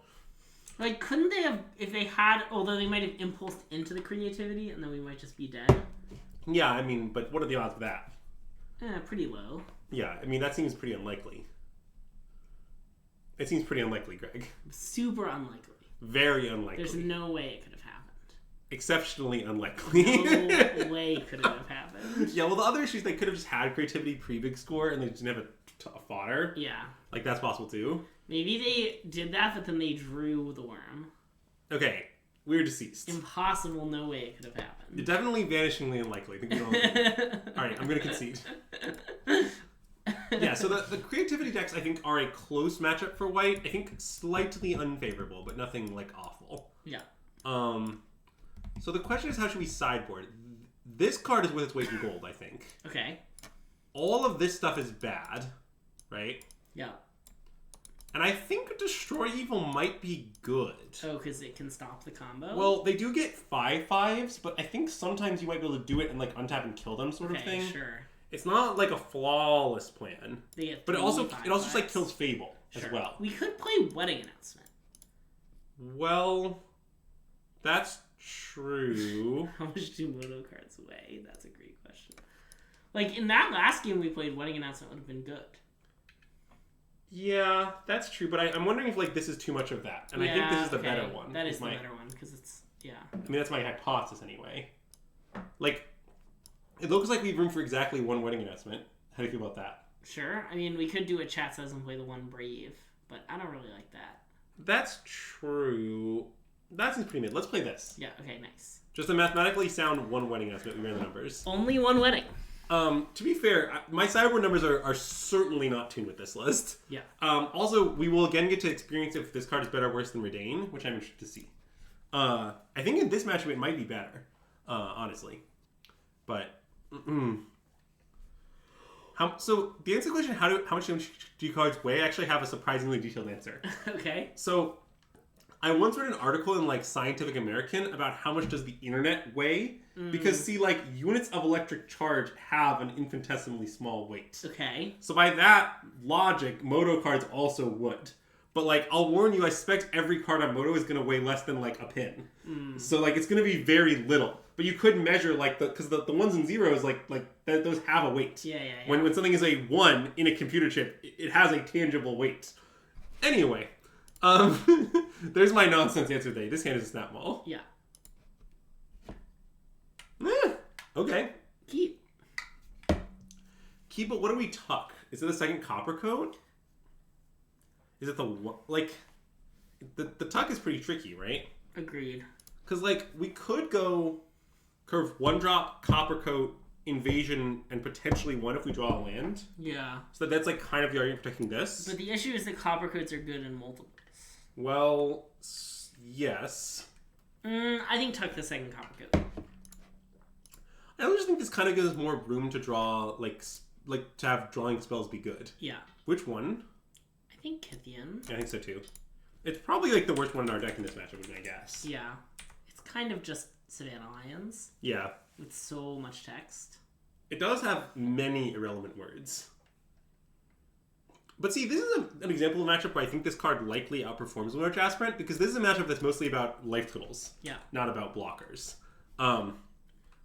Like, couldn't they have... If they had... Although they might have impulsed into the creativity, and then we might just be dead. Yeah, I mean, but what are the odds of that? Pretty low. Yeah, I mean, that seems pretty unlikely. It seems pretty unlikely, Greg. Super unlikely. Very unlikely. There's no way it could have happened. Exceptionally unlikely. No way could it have happened. Yeah, well, the other issue is they could have just had creativity pre-big score and they just didn't have a fodder. Yeah. Like, that's possible, too. Maybe they did that, but then they drew the worm. Okay, we're deceased. Impossible, no way it could have happened. Definitely vanishingly unlikely. I think we all agree. Alright, I'm going to concede. Yeah, so the creativity decks, I think, are a close matchup for white. I think slightly unfavorable, but nothing, like, awful. Yeah. So the question is, how should we sideboard? This card is worth its weight in gold, I think. Okay. All of this stuff is bad, right? Yeah. And I think Destroy Evil might be good. Oh, because it can stop the combo? Well, they do get 5/5s, but I think sometimes you might be able to do it and, like, untap and kill them sort of thing. Sure. It's not, like, a flawless plan. They get but it also 5/5s. just, like, kills Fable as well. We could play Wedding Announcement. Well, that's true. How much do mono cards weigh? That's a great question. Like, in that last game we played, Wedding Announcement would have been good. Yeah, that's true, but I'm wondering if, like, this is too much of that. And I think this is the better one. That is the better one, because it's, yeah. I mean, that's my hypothesis anyway. Like, it looks like we have room for exactly one Wedding Announcement. How do you feel about that? Sure. I mean, we could do a chat says and play the one Brave, but I don't really like that. That's true. That seems pretty mid. Let's play this. Yeah, okay, nice. Just a mathematically sound one Wedding Announcement. We ran the numbers. Only one wedding. To be fair, my sideboard numbers are certainly not tuned with this list. Yeah. Also, we will again get to experience if this card is better or worse than Redain, which I'm interested to see. I think in this matchup it might be better, honestly. But, so the answer to the question, how much do cards weigh? I actually have a surprisingly detailed answer. Okay. So, I once read an article in, like, Scientific American about how much does the internet weigh. Because, see, like, units of electric charge have an infinitesimally small weight. Okay. So by that logic, Moto cards also would. But, like, I'll warn you, I suspect every card on Moto is going to weigh less than, like, a pin. So, like, it's going to be very little. But you could measure, like, because the ones and zeros, like those have a weight. Yeah. When something is a 1 in a computer chip, it has a tangible weight. Anyway, there's my nonsense answer today. This hand is a snap mall. Yeah. Okay. Keep, but what do we tuck? Is it the second Coppercoat? Is it the tuck is pretty tricky, right? Agreed. Because, like, we could go curve 1-drop, Coppercoat, Invasion, and potentially 1 if we draw a land. Yeah. So that's, like, kind of the argument for taking this. But the issue is that Coppercoats are good in multiples. Well, yes. I think tuck the second Coppercoat. I just think this kind of gives us more room to draw, like to have drawing spells be good. Yeah. Which one? I think Kithian. I think so too. It's probably, like, the worst one in our deck in this matchup, would be my guess. Yeah. It's kind of just Savannah Lions. Yeah. With so much text. It does have many irrelevant words. But see, this is an example of a matchup where I think this card likely outperforms Large Aspirant, because this is a matchup that's mostly about life totals. Yeah. Not about blockers.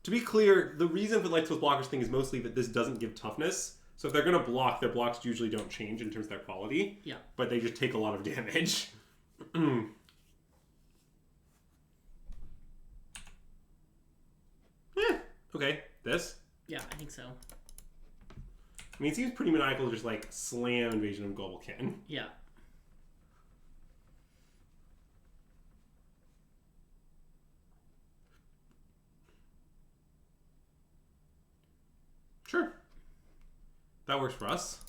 To be clear, the reason for the life totals blockers thing is mostly that this doesn't give toughness. So if they're going to block, their blocks usually don't change in terms of their quality. Yeah. But they just take a lot of damage. Okay. This? Yeah, I think so. I mean, it seems pretty maniacal to just, like, slam Invasion of Gobblekin. Yeah. Sure. That works for us.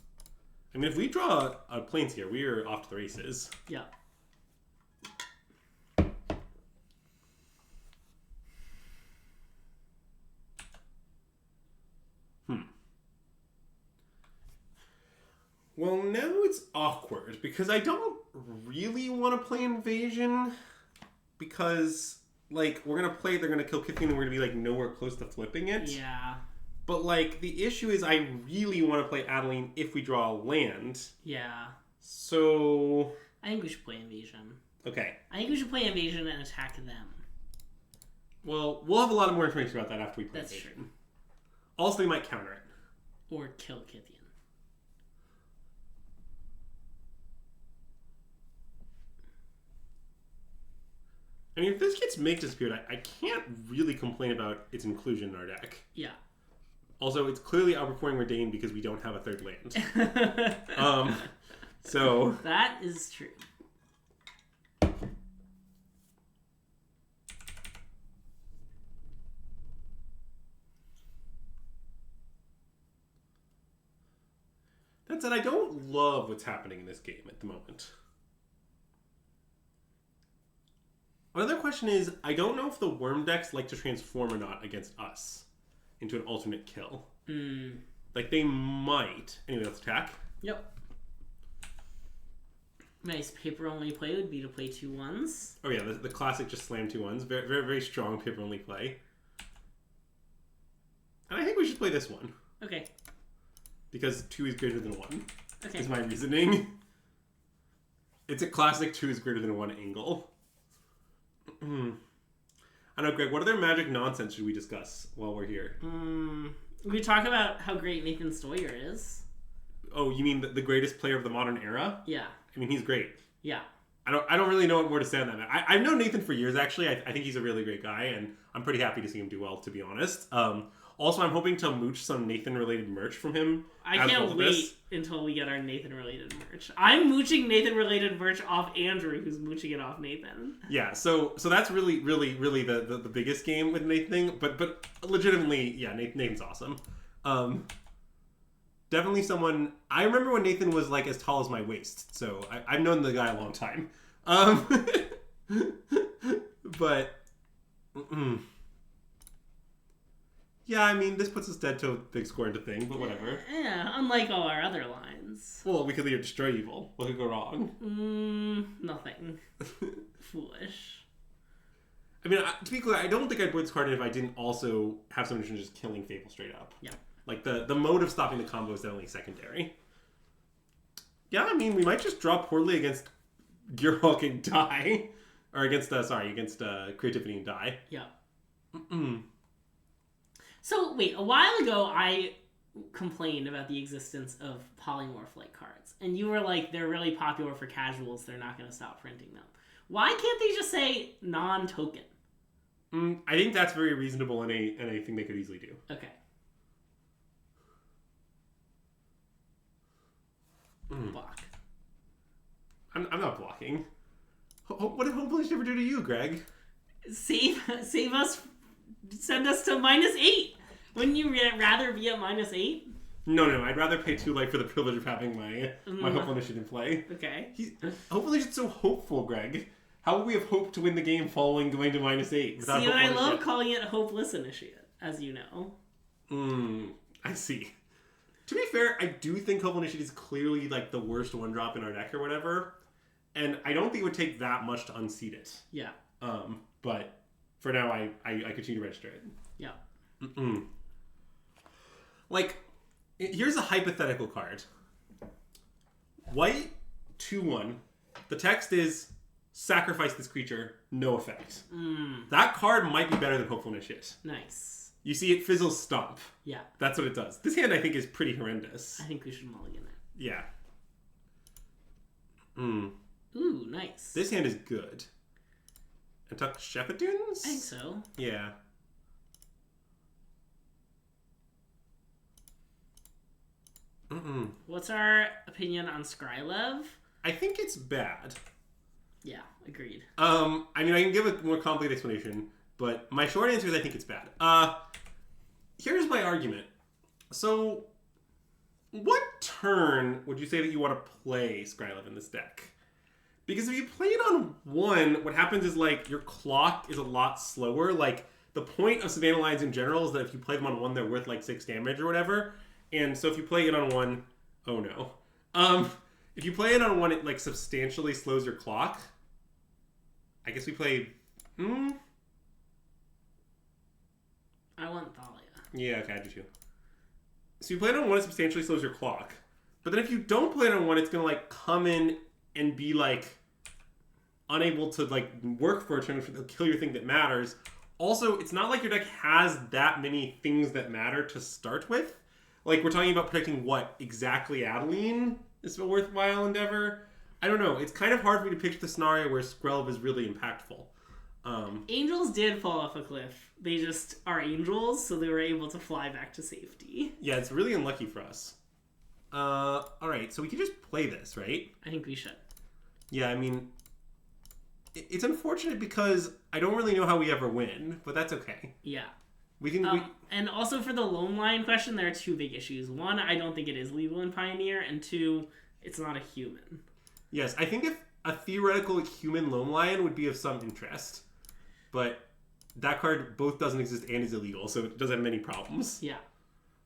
I mean, if we draw planes here, we are off to the races. Yeah. Well, now it's awkward because I don't really want to play Invasion because, like, we're going to play it, they're going to kill Kithian, and we're going to be, like, nowhere close to flipping it. Yeah. But, like, the issue is I really want to play Adeline if we draw a land. Yeah. So... I think we should play Invasion. Okay. I think we should play Invasion and attack them. Well, we'll have a lot more information about that after we play That's Invasion. true. Also, they might counter it. Or kill Kithian. I mean, if this gets Make Disappeared, I can't really complain about its inclusion in our deck. Yeah. Also, it's clearly outperforming Redain because we don't have a third land. So... That is true. That said, I don't love what's happening in this game at the moment. Another question is, I don't know if the worm decks like to transform or not against us into an alternate kill. Like, they might. Anyway, let's attack. Yep. Nice paper-only play would be to play 2 1s. Oh yeah, the classic just slam 2 1s. Very, very, very strong paper-only play. And I think we should play this one. Okay. Because 2 is greater than 1. Okay. Is my reasoning. It's a classic 2 is greater than 1 angle. I know, Greg, what other Magic nonsense should we discuss while we're here? We talk about how great Nathan Stoyer is. Oh, you mean the greatest player of the modern era? Yeah. I mean, he's great. Yeah. I don't really know what more to say on that. I've known Nathan for years, actually. I think he's a really great guy, and I'm pretty happy to see him do well, to be honest. Also, I'm hoping to mooch some Nathan-related merch from him. I can't wait until we get our Nathan-related merch. I'm mooching Nathan-related merch off Andrew, who's mooching it off Nathan. Yeah, so that's really, really, really the biggest game with Nathan. But legitimately, yeah, Nathan's awesome. Definitely someone... I remember when Nathan was, like, as tall as my waist. So I've known the guy a long time. But... Yeah, I mean, this puts us dead to a big score into thing, but whatever. Yeah, unlike all our other lines. Well, we could either destroy evil. What could go wrong? Nothing. Foolish. I mean, to be clear, I don't think I'd put this card in if I didn't also have someone just killing Fable straight up. Yeah. Like, the mode of stopping the combo is definitely secondary. Yeah, I mean, we might just draw poorly against Gearhulk and die. Or against Creativity and die. Yeah. So, wait, a while ago, I complained about the existence of polymorph-like cards. And you were like, they're really popular for casuals, they're not going to stop printing them. Why can't they just say non-token? I think that's very reasonable and a thing they could easily do. Okay. Block. I'm not blocking. What did Hopefully ever do to you, Greg? Save us... Send us to -8. Wouldn't you rather be at -8? No. I'd rather pay 2 life for the privilege of having my Hopeful Initiative play. Okay. Hopefully it's so hopeful, Greg. How would we have hoped to win the game following going to -8? See, and I love calling it Hopeless Initiate, as you know. I see. To be fair, I do think Hopeful Initiate is clearly like the worst 1-drop in our deck or whatever. And I don't think it would take that much to unseat it. Yeah. But... For now, I continue to register it. Yeah. Like, here's a hypothetical card. White, 2/1. The text is, sacrifice this creature, no effect. That card might be better than Hopeful Initiate. Nice. You see, it fizzles Stomp. Yeah. That's what it does. This hand, I think, is pretty horrendous. I think we should mulligan it. Yeah. Ooh, nice. This hand is good. And Tuck Shepherdunes? I think so. Yeah. What's our opinion on Skrylev? I think it's bad. Yeah, agreed. I mean, I can give a more complicated explanation, but my short answer is I think it's bad. Here's my argument. So, what turn would you say that you want to play Skrylov in this deck? Because if you play it on 1, what happens is, like, your clock is a lot slower. Like, the point of Savannah Lions in general is that if you play them on 1, they're worth, like, 6 damage or whatever. And so if you play it on 1... Oh, no. If you play it on 1, it, like, substantially slows your clock. I guess we play... I want Thalia. Yeah, okay, I do too. So you play it on 1, it substantially slows your clock. But then if you don't play it on 1, it's going to, like, come in and be, like, unable to, like, work for a turn, to kill your thing that matters. Also, it's not like your deck has that many things that matter to start with. Like, we're talking about protecting what? Exactly Adeline is a worthwhile endeavor? I don't know. It's kind of hard for me to picture the scenario where Skrelv is really impactful. Angels did fall off a cliff. They just are angels, so they were able to fly back to safety. Yeah, it's really unlucky for us. Alright, so we can just play this, right? I think we should. Yeah, I mean, it's unfortunate because I don't really know how we ever win, but that's okay. Yeah. We can. And also for the Lone Lion question, there are 2 big issues. 1, I don't think it is legal in Pioneer, and 2, it's not a human. Yes, I think if a theoretical human Lone Lion would be of some interest, but that card both doesn't exist and is illegal, so it doesn't have many problems. Yeah.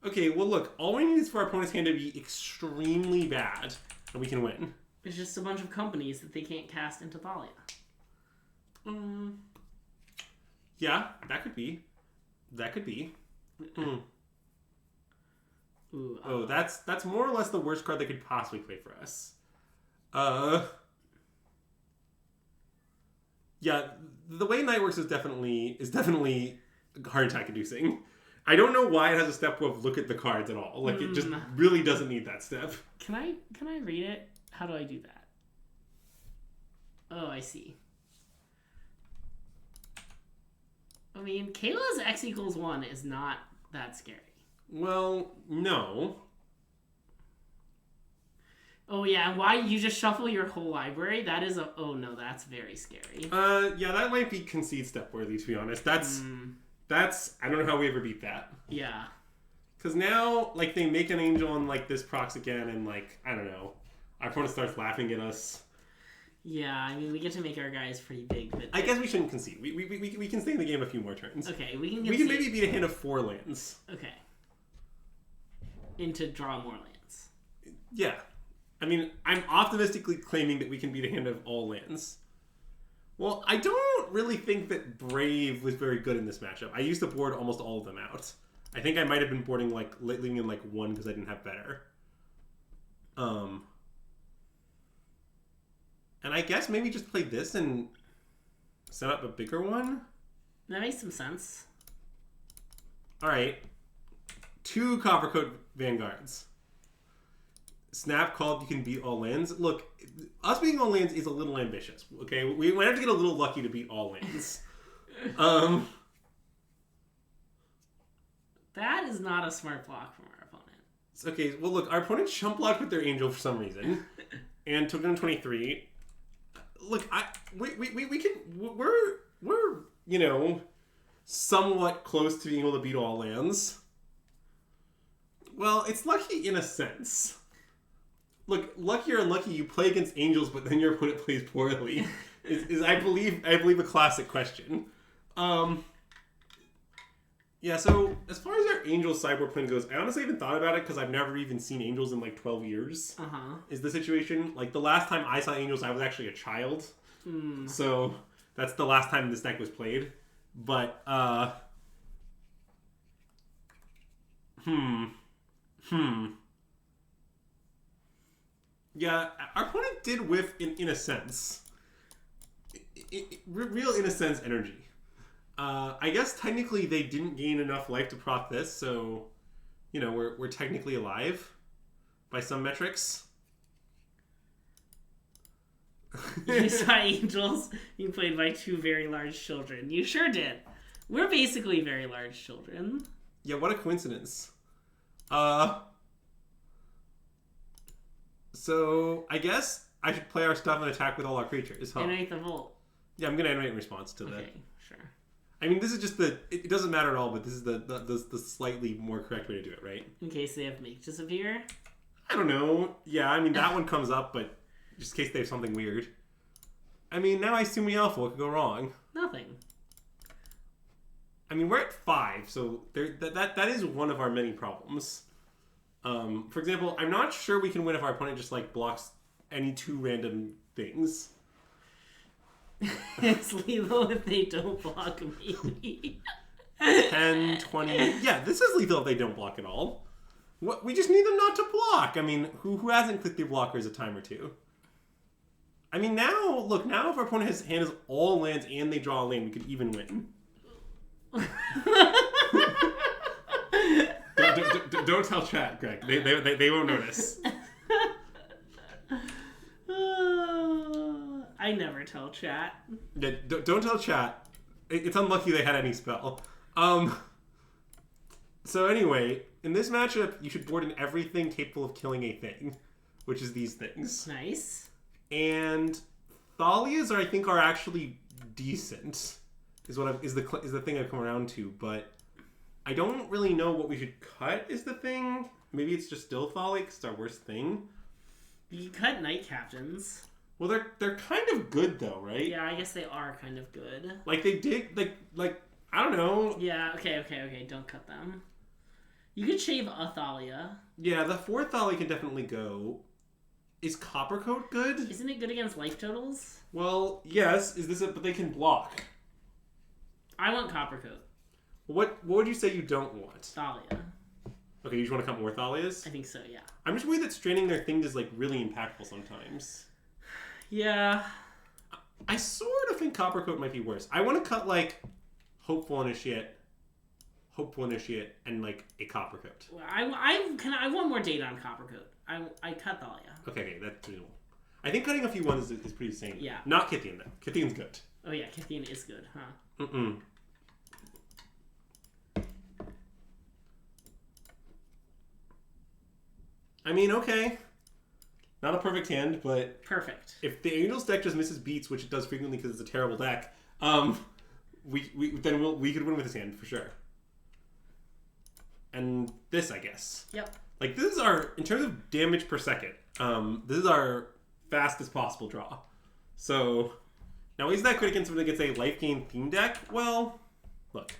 Okay, well look, all we need is for our opponent's hand to be extremely bad, and we can win. It's just a bunch of companies that they can't cast into Thalia. Yeah, that could be. That could be. Ooh, oh, that's more or less the worst card they could possibly play for us. Yeah, the way Night works is definitely heart attack inducing. I don't know why it has a step of look at the cards at all. Like, it just really doesn't need that step. Can I read it? How do I do that? Oh, I see. I mean, Kayla's X equals 1 is not that scary. Well, no. Oh, yeah, and why you just shuffle your whole library? That is a... Oh, no, that's very scary. Yeah, that might be concede step worthy, to be honest. That's... I don't know how we ever beat that. Yeah. Because now, like, they make an angel on, like, this procs again, and, like, I don't know. Our opponent starts laughing at us. Yeah, I mean, we get to make our guys pretty big, but... I guess we shouldn't concede. We can stay in the game a few more turns. Okay, we can concede. We can maybe beat a hand of 4 lands. Okay. And to draw more lands. Yeah. I mean, I'm optimistically claiming that we can beat a hand of all lands. Well, I don't really think that Brave was very good in this matchup. I used to board almost all of them out. I think I might have been boarding, like, leaving in, like, 1 because I didn't have better. And I guess maybe just play this and set up a bigger one? That makes some sense. Alright. 2 Coppercoat Vanguards. Snap called, you can beat all lands. Look, us beating all lands is a little ambitious, okay? We might have to get a little lucky to beat all lands. That is not a smart block from our opponent. Okay, well look, our opponent chump blocked with their angel for some reason. And took down 23. Look, we're, you know, somewhat close to being able to beat all lands. Well, it's lucky in a sense. Look, lucky or unlucky, you play against angels, but then your opponent plays poorly. is I believe a classic question. Yeah, so as far as our angel sideboard plan goes, I honestly haven't thought about it because I've never even seen angels in like 12 years. Is the situation. Like the last time I saw angels, I was actually a child. So that's the last time this deck was played. But, yeah, our opponent did whiff in a sense. Real in a sense energy. I guess technically they didn't gain enough life to proc this, so, you know, we're technically alive by some metrics. You saw angels being played by 2 very large children. You sure did. We're basically very large children. Yeah, what a coincidence. So, I guess I should play our stuff and attack with all our creatures, huh? Animate the Volt. Yeah, I'm going to animate in response to that. Okay, sure. I mean, this is just it doesn't matter at all, but this is the slightly more correct way to do it, right? In case they have make disappear. I don't know. Yeah, I mean, that one comes up, but just in case they have something weird. I mean, now I assume we alpha. What could go wrong? Nothing. I mean, we're at 5, so that is one of our many problems. For example, I'm not sure we can win if our opponent just, like, blocks any 2 random things. It's lethal if they don't block me. 10, 20... Yeah, this is lethal if they don't block at all. What? We just need them not to block. I mean, who hasn't clicked their blockers a time or two? I mean, now, look, now if our opponent has hand is all lands and they draw a lane, we could even win. Don't tell chat, Greg. They won't notice. I never tell chat. Yeah, don't tell chat. It's unlucky they had any spell. So anyway, in this matchup, you should board in everything capable of killing a thing, which is these things. Nice. And Thalias I think are actually decent. Is the thing I've come around to, but I don't really know what we should cut is the thing. Maybe it's just still Thalia because it's our worst thing. You can cut Knight Captains. Well, they're kind of good though, right? Yeah, I guess they are kind of good. Like they did like I don't know. Yeah, okay, don't cut them. You could shave a Thalia. Yeah, the 4th Thalia can definitely go. Is Coppercoat good? Isn't it good against life totals? Well, yes. But they can block. I want Coppercoat. What would you say you don't want? Thalia. Okay, you just want to cut more Thalias? I think so, yeah. I'm just worried that straining their things is like really impactful sometimes. Yeah. I sort of think Coppercoat might be worse. I want to cut like Hopeful Initiate, and like a Coppercoat. I want more data on Coppercoat. I cut Thalia. Okay, that's reasonable. I think cutting a few ones is pretty sane. Yeah. Not Kithian though. Kithian's good. Oh yeah, Kithian is good, huh? Mm-mm. I mean, okay. Not a perfect hand, but... Perfect. If the Angels deck just misses beats, which it does frequently because it's a terrible deck, we could win with this hand, for sure. And this, I guess. Yep. Like, this is our... In terms of damage per second, this is our fastest possible draw. So... Now, is that good against something that gets a life gain theme deck? Well, look.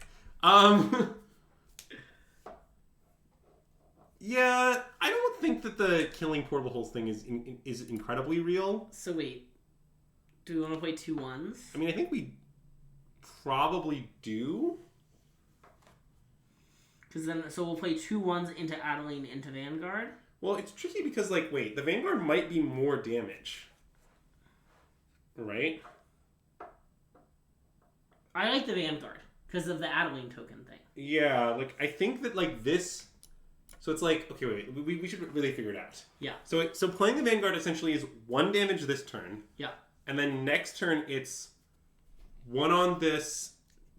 Yeah, I don't think that the killing portable holes thing is incredibly real. So wait, do we want to play 2-1s? I mean, I think we probably do. So we'll play 2-1s into Adeline into Vanguard? Well, it's tricky because, like, wait, the Vanguard might be more damage. Right? I like the Vanguard because of the Adeline token thing. Yeah, like, I think that, like, this... So it's like, okay, wait, we should really figure it out. Yeah. So playing the Vanguard essentially is 1 damage this turn. Yeah. And then next turn it's 1 on this,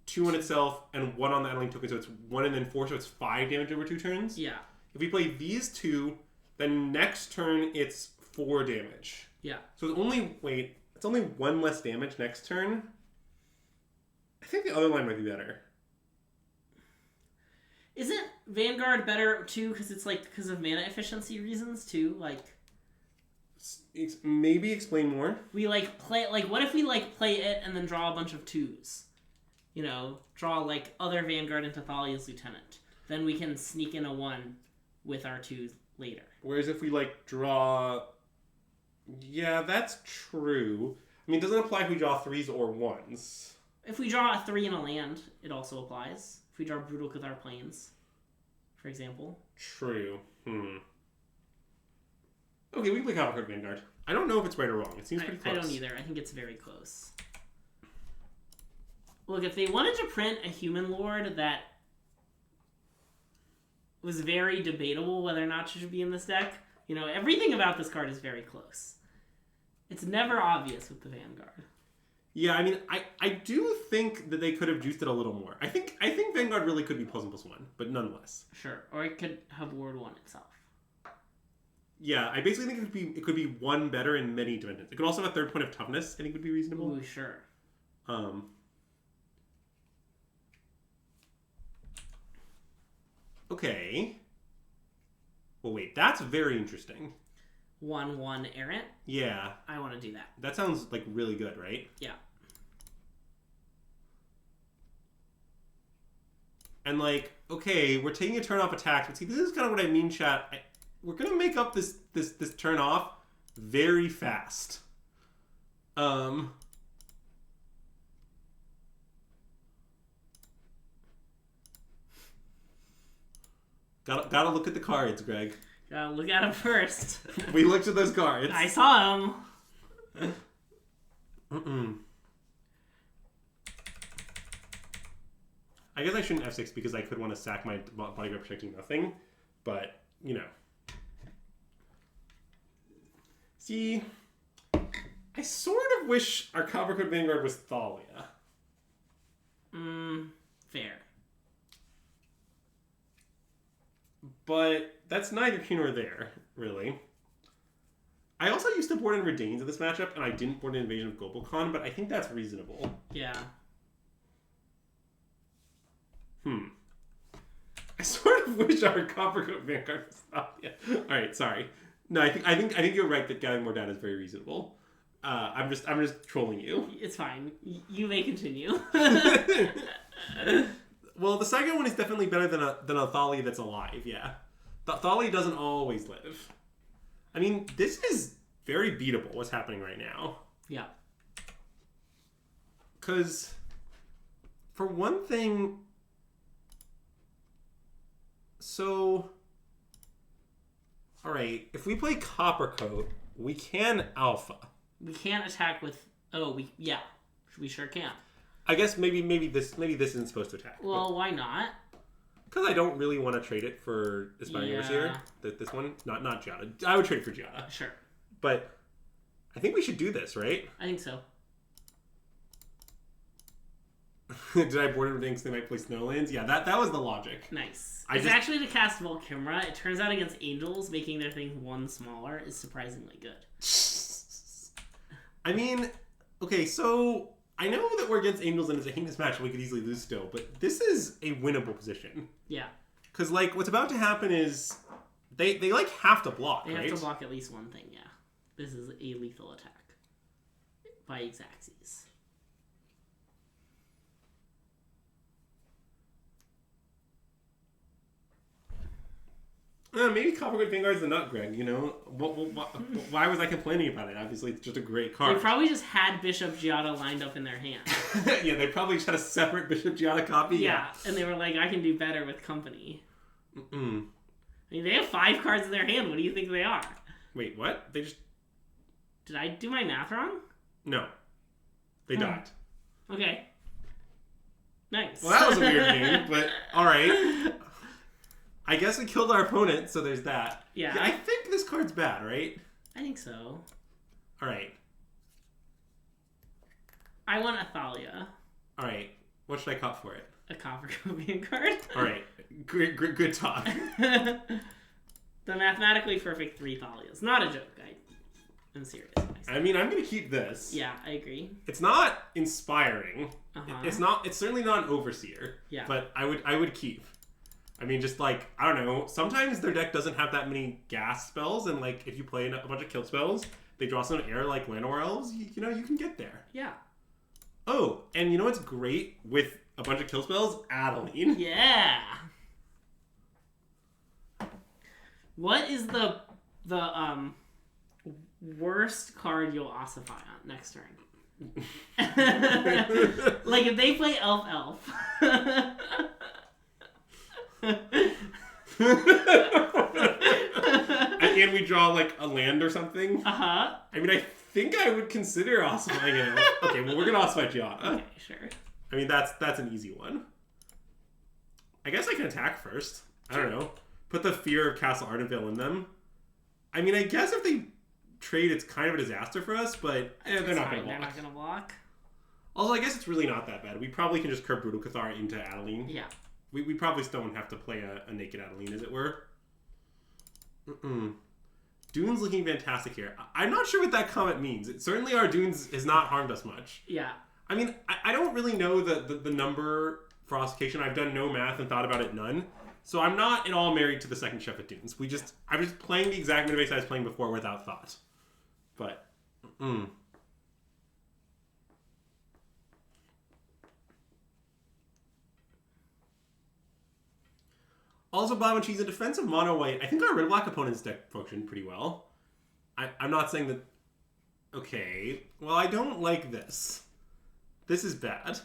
2 on itself, and 1 on the Adeline token. So it's 1 and then 4, so it's 5 damage over 2 turns. Yeah. If we play these 2, then next turn it's 4 damage. Yeah. So it's only 1 less damage next turn. I think the other line might be better. Isn't Vanguard better too because it's like because of mana efficiency reasons too? Like, maybe explain more. We like play like what if we like play it and then draw a bunch of 2s? You know, draw like other Vanguard into Thalia's Lieutenant. Then we can sneak in a 1 with our 2s later. Whereas if we like draw, yeah, that's true. I mean, it doesn't apply if we draw 3s or 1s. If we draw a 3 in a land, it also applies. If we draw Brutal Cathar Plains, for example. True. Okay, we can play Coppercoat Vanguard. I don't know if it's right or wrong. It seems pretty close. I don't either. I think it's very close. Look, if they wanted to print a Human Lord that was very debatable whether or not she should be in this deck, you know, everything about this card is very close. It's never obvious with the Vanguard. Yeah, I mean, I do think that they could have juiced it a little more. I think Vanguard really could be +1/+1, but nonetheless. Sure, or it could have Ward 1 itself. Yeah, I basically think it could be 1 better in many dimensions. It could also have a 3rd point of toughness. I think would be reasonable. Ooh, sure. Okay. Oh, wait. That's very interesting. 1/1 errant. Yeah. I want to do that. That sounds, like, really good, right? Yeah. And, like, okay, we're taking a turn off attacks. But see, this is kind of what I mean, chat. We're going to make up this turn off very fast. Gotta look at the cards, Greg. Gotta look at them first. We looked at those cards. I saw them. I guess I shouldn't F6 because I could want to sack my bodyguard protecting nothing. But, you know. See, I sort of wish our Coppercoat Vanguard was Thalia. Fair. But that's neither here nor there, really. I also used to board in Redanes in this matchup, and I didn't board in Invasion of Gobelcon, but I think that's reasonable. Yeah. I sort of wish our Coppercoat Vanguard was Thalia. Alright, sorry. No, I think you're right that getting more data is very reasonable. I'm just trolling you. It's fine. You may continue. Well, the second one is definitely better than a Thalia that's alive, yeah. Thalia doesn't always live. I mean, this is very beatable, what's happening right now. Yeah. Because, for one thing... So... Alright, if we play Coppercoat, we can Alpha. We can't attack with... Yeah. We sure can. I guess maybe this isn't supposed to attack. Well, why not? Because I don't really want to trade it for Aspiring Overseer. This one, not Giada. I would trade it for Giada. Sure. But I think we should do this, right? I think so. Did I board it thinks they might play Snowlands? Yeah, that was the logic. Nice. It's actually to cast Volcamra. It turns out against Angels, making their thing one smaller is surprisingly good. I mean, okay, so I know that we're against Angels and it's a heinous match and we could easily lose still, but this is a winnable position. Yeah. Because, like, what's about to happen is they like, have to block, right? They have to block at least one thing, yeah. This is a lethal attack. By Xaxes. Maybe Coppercoat Vanguard's the nut, Greg, you know? Why was I complaining about it? Obviously, it's just a great card. They probably just had Bishop Giada lined up in their hand. Yeah, they probably just had a separate Bishop Giada copy. Yeah, and they were like, I can do better with company. I mean, they have 5 cards in their hand. What do you think they are? Wait, what? They just... Did I do my math wrong? No. They died. Okay. Nice. Well, that was a weird game, but alright. I guess we killed our opponent, so there's that. Yeah. I think this card's bad, right? I think so. Alright. I want a Thalia. Alright. What should I cut for it? A Coppercoat Vanguard. Alright. Good talk. The mathematically perfect 3 Thalias. Not a joke. I'm serious. I mean, I'm going to keep this. Yeah, I agree. It's not inspiring. Uh-huh. It's certainly not an Overseer. Yeah. But I would keep. I mean, just like, I don't know, sometimes their deck doesn't have that many gas spells, and like, if you play a bunch of kill spells, they draw some air like Llanowar Elves, you know, you can get there. Yeah. Oh, and you know what's great with a bunch of kill spells? Adeline. Yeah. What is the worst card you'll ossify on next turn? Like, if they play Elf. And we draw like a land or something. Uh-huh. I mean, I think I would consider ossifying it. Okay, well, we're gonna ossify Giada. Okay, sure. I mean, that's an easy one. I guess I can attack first. I don't know. Put the Fear of Castle Ardenvale in them. I mean, I guess if they trade, it's kind of a disaster for us, but they're not gonna block. They're not gonna block. Also, I guess it's really not that bad. We probably can just curve Brutal Cathar into Adeline. Yeah. We probably still don't have to play a naked Adeline, as it were. Dune's looking fantastic here. I'm not sure what that comment means. Certainly our Dunes has not harmed us much. Yeah. I mean, I don't really know the number for ossification. I've done no math and thought about it none. So I'm not at all married to the second Chef at Dunes. I'm just playing the exact metagame I was playing before without thought. But, Also, Bob, when she's a defensive mono-white, I think our red-black opponent's deck functioned pretty well. I'm not saying that... Okay. Well, I don't like this. This is bad.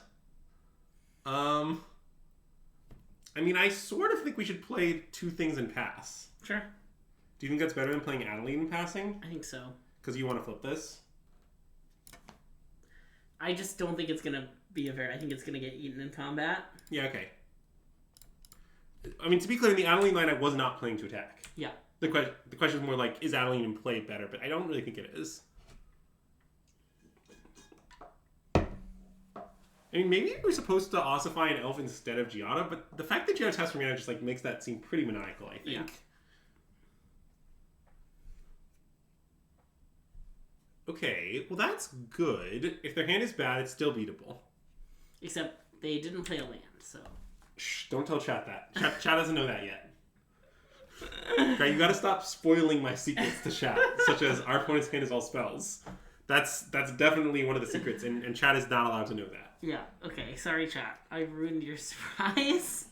I mean, I sort of think we should play 2 things and pass. Sure. Do you think that's better than playing Adeline and passing? I think so. Because you want to flip this? I just don't think it's going to be I think it's going to get eaten in combat. Yeah, okay. I mean, to be clear, in the Adeline line, I was not playing to attack. Yeah. The question is more like, is Adeline in play better? But I don't really think it is. I mean, maybe we're supposed to ossify an elf instead of Giada, but the fact that Giada's has for mana just like makes that seem pretty maniacal, I think. Yeah. Okay, well that's good. If their hand is bad, it's still beatable. Except they didn't play a land, so... Shh, don't tell Chat that. Chat doesn't know that yet. Okay, you gotta stop spoiling my secrets to Chat, such as our opponent's hand is all spells. That's definitely one of the secrets, and Chat is not allowed to know that. Yeah, okay. Sorry, Chat. I ruined your surprise.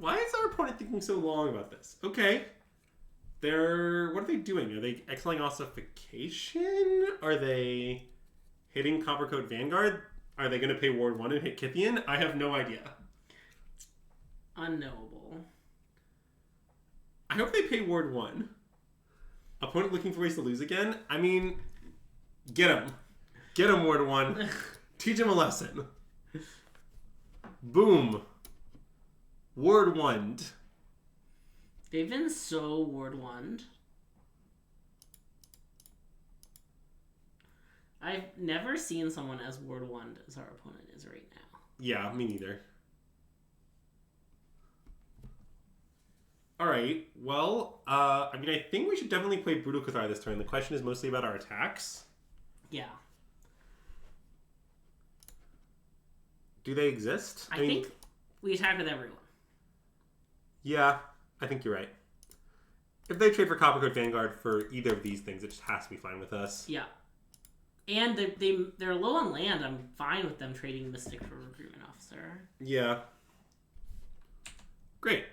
Why is our opponent thinking so long about this? Okay. What are they doing? Are they exiling ossification? Are they hitting Coppercoat Vanguard? Are they going to pay Ward 1 and hit Kithian? I have no idea. Unknowable. I hope they pay Ward 1. Opponent looking for ways to lose again? I mean, get him. Get him, Ward 1. Teach him a lesson. Boom. Ward 1. They've been so Ward 1'd. I've never seen someone as Ward 1'd as our opponent is right now. Yeah, me neither. Alright, well, I mean, I think we should definitely play Brutal Cathar this turn. The question is mostly about our attacks. Yeah. Do they exist? I think we attack with everyone. Yeah, I think you're right. If they trade for Coppercoat Vanguard for either of these things, it just has to be fine with us. Yeah. And they're low on land. I'm fine with them trading Mystic for Recruitment Officer. Yeah. Great.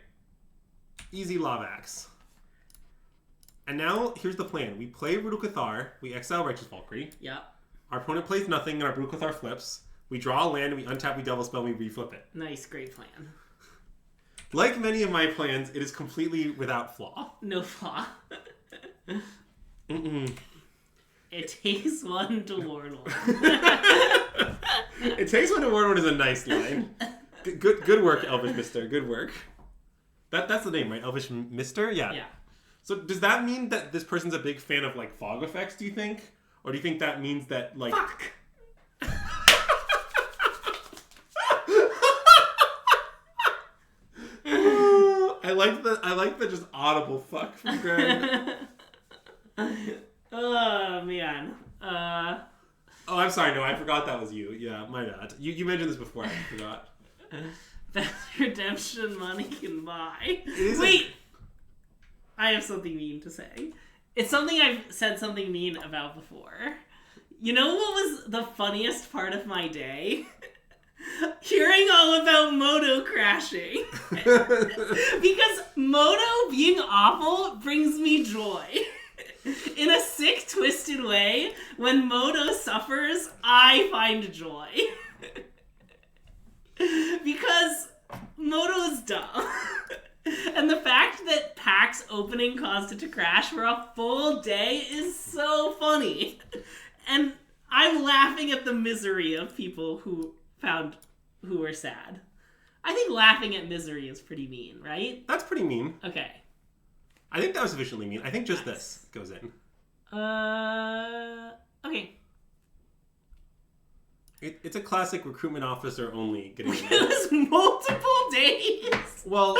Easy Lavax. And now, here's the plan. We play Brutal Cathar, we exile Righteous Valkyrie. Yeah. Our opponent plays nothing, and our Brutal Cathar flips. We draw a land, we untap, we Devil Spell, we reflip it. Nice, great plan. Like many of my plans, it is completely without flaw. No flaw. Mm-mm. It takes one to Lord one. It takes one to Lord one is a nice line. Good work, Elvish Mister. Good work. That's the name, right? Elvish Mister? Yeah. Yeah. So does that mean that this person's a big fan of, like, fog effects, do you think? Or do you think that means that, like... Fuck! I like the just audible fuck from Greg. Oh, man. Oh, I'm sorry. No, I forgot that was you. Yeah, my bad. You mentioned this before. I forgot. That redemption money can buy. Wait! I have something mean to say. It's something I've said something mean about before. You know what was the funniest part of my day? Hearing all about Moto crashing. Because Moto being awful brings me joy. In a sick, twisted way, when Moto suffers, I find joy. Because Moto is dumb. And the fact that PAX opening caused it to crash for a full day is so funny. And I'm laughing at the misery of people who were sad. I think laughing at misery is pretty mean, right? That's pretty mean. Okay. I think that was sufficiently mean. I think just this goes in. Okay. It's a classic recruitment officer only getting It was multiple days. Well,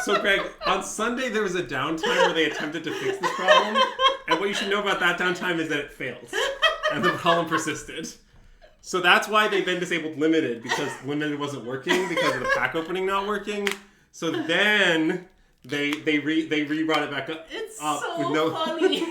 so Greg, on Sunday there was a downtime where they attempted to fix this problem, and what you should know about that downtime is that it failed, and the problem persisted. So that's why they then disabled Limited, because Limited wasn't working because of the pack opening not working. So then they re-brought it back up. It's so funny.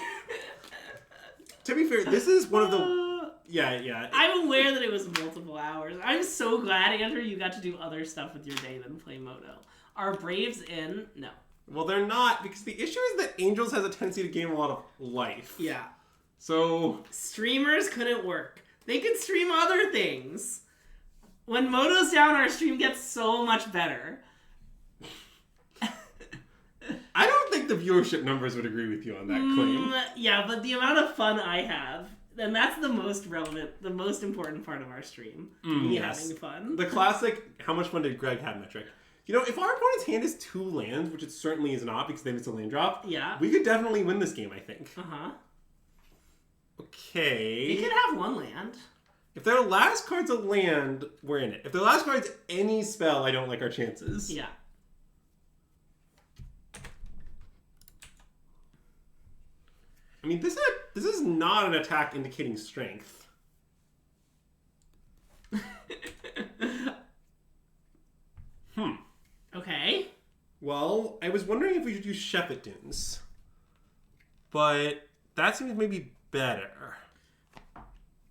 To be fair, this is one of the... Yeah. I'm aware that it was multiple hours. I'm so glad, Andrew, you got to do other stuff with your day than play Moto. Are Braves in? No. Well, they're not, because the issue is that Angels has a tendency to gain a lot of life. Yeah. So... Streamers couldn't work. They could stream other things. When Moto's down, our stream gets so much better. I don't think the viewership numbers would agree with you on that claim. Yeah, but the amount of fun I have... And that's the most relevant, the most important part of our stream. Me having fun. The classic, how much fun did Greg have metric. You know, if our opponent's hand is 2 lands, which it certainly is not because they missed a land drop, we could definitely win this game, I think. Uh-huh. Okay. They could have 1 land. If their last card's a land, we're in it. If their last card's any spell, I don't like our chances. Yeah. I mean, this is not an attack indicating strength. Okay. Well, I was wondering if we should use Shepherd Dunes. But that seems maybe better.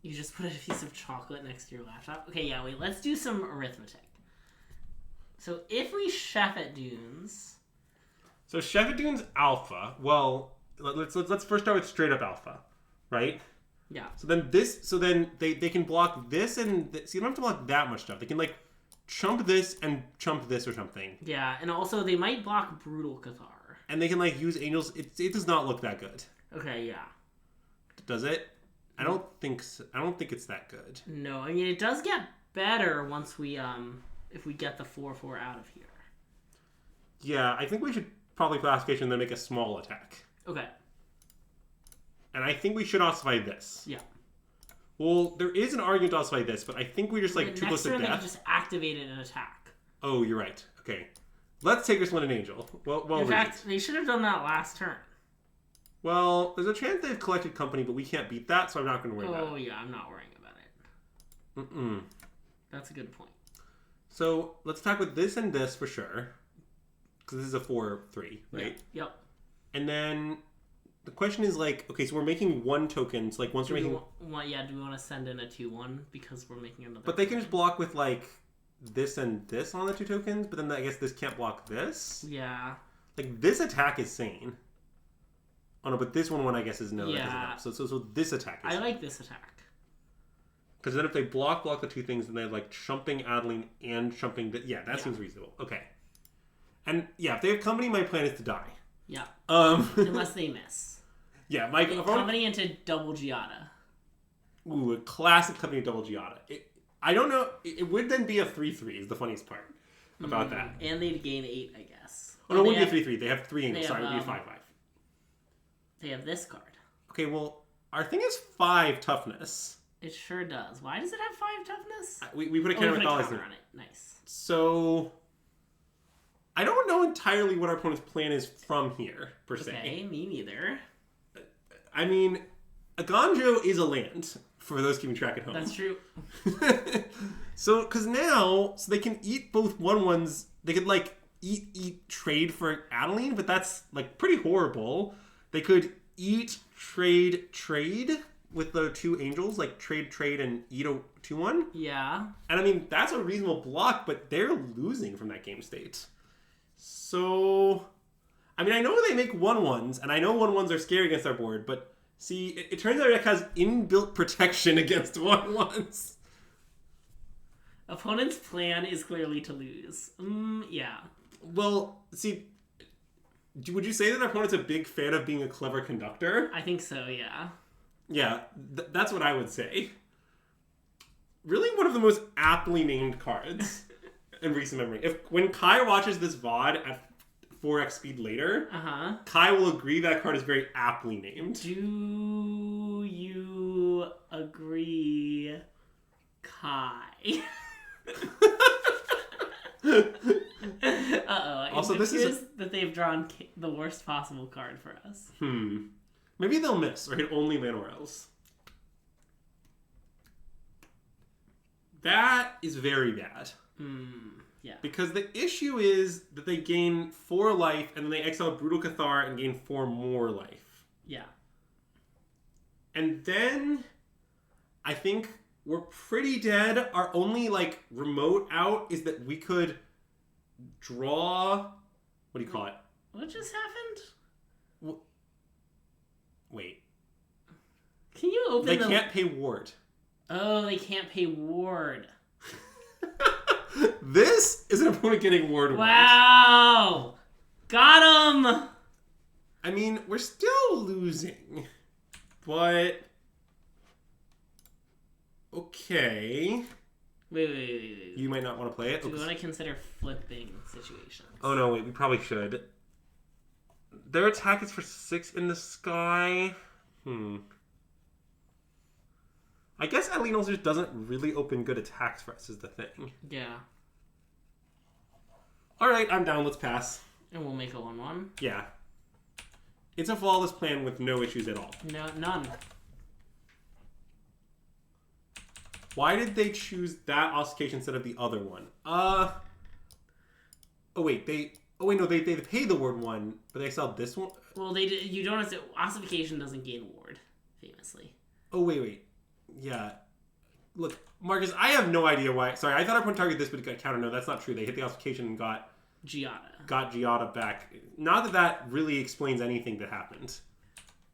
You just put a piece of chocolate next to your laptop? Okay, yeah, wait, let's do some arithmetic. So if we Shepherd Dunes... So Shepherd Dunes Alpha, well... Let's first start with straight up alpha, right? Yeah. So then they can block this and this. So you don't have to block that much stuff. They can like chump this and chump this or something. Yeah, and also they might block Brutal Cathar. And they can like use Angels. It does not look that good. Okay, yeah. Does it? I don't think so. I don't think it's that good. No, I mean it does get better once we if we get the 4/4 out of here. Yeah, I think we should probably classification and then make a small attack. Okay. And I think we should ossify this. Yeah. Well, there is an argument to ossify this, but I think we just like too close to death. Next turn they just activate it and attack. Oh, you're right. Okay. Let's take this one an Angel. Well, in fact, they should have done that last turn. Well, there's a chance they've collected company, but we can't beat that, so I'm not going to worry about it. Oh, yeah, I'm not worrying about it. That's a good point. So, let's attack with this and this for sure. Because this is a 4/3, right? Yep. And then the question is like, okay, so we're making 1 token. So like once we're making... do we want to send in a 2/1 because we're making another... But they can just block with like this and this on the 2 tokens, but then I guess this can't block this? Yeah. Like this attack is sane. Oh no, but this one I guess is no. Yeah. So this attack is I like this attack. Because then if they block the 2 things, then they're like chumping Adeline and chumping... that seems reasonable. Okay. And yeah, if they have company, my plan is to die. Yeah. Unless they miss. Yeah, my company into double Giada. Ooh, a classic company double Giada. I don't know. It would then be a 3/3 is the funniest part about that. And they'd gain 8, I guess. Oh, no, it wouldn't be a 3/3. They have 3 Angels. Sorry, it would be a 5/5. They have this card. Okay, well, our thing is 5 toughness. It sure does. Why does it have 5 toughness? We put a counter with on it. Nice. So... I don't know entirely what our opponent's plan is from here, per se. Okay, me neither. I mean, a Ganjo is a land, for those keeping track at home. That's true. So, because now, they can eat both 1/1s. They could, like, eat, trade for Adeline, but that's, like, pretty horrible. They could eat, trade with the 2 Angels, like, trade, and eat a 2/1. Yeah. And, I mean, that's a reasonable block, but they're losing from that game state. So, I mean, I know they make 1/1s, and I know 1/1s are scary against our board, but see, it turns out it has inbuilt protection against 1/1s. Opponent's plan is clearly to lose. Yeah. Well, see, would you say that our opponent's a big fan of being a clever conductor? I think so, yeah. Yeah, that's what I would say. Really one of the most aptly named cards. In recent memory. When Kai watches this VOD at 4x speed later, Kai will agree that card is very aptly named. Do you agree Hi. Uh-oh. Also, this is that they've drawn the worst possible card for us. Maybe they'll miss or hit only Manorels. That is very bad. Yeah. Because the issue is that they gain 4 life and then they exile Brutal Cathar and gain 4 more life. Yeah. And then I think we're pretty dead. Our only remote out is that we could draw. What do you call it? What just happened? Wait. Can you open They can't pay ward. Oh, they can't pay ward. This is an opponent getting ward. Wow! Got him! I mean, we're still losing. But... Okay. Wait. You might not want to play it. Do we want to consider flipping situations? Oh no, wait, we probably should. Their attack is for 6 in the sky. I guess Adeline also just doesn't really open good attacks for us, is the thing. Yeah. Alright, I'm down, let's pass. And we'll make a 1/1? Yeah. It's a flawless plan with no issues at all. No, none. Why did they choose that ossification instead of the other one? Oh wait, they pay the word one, but they sell this one? Well, you don't have to... Ossification doesn't gain ward, famously. Oh, wait. Yeah. Look, Marcus, I have no idea why. Sorry, I thought I put target this, but it got counter. No, that's not true. They hit the ossification and got Giada back. Not that really explains anything that happened.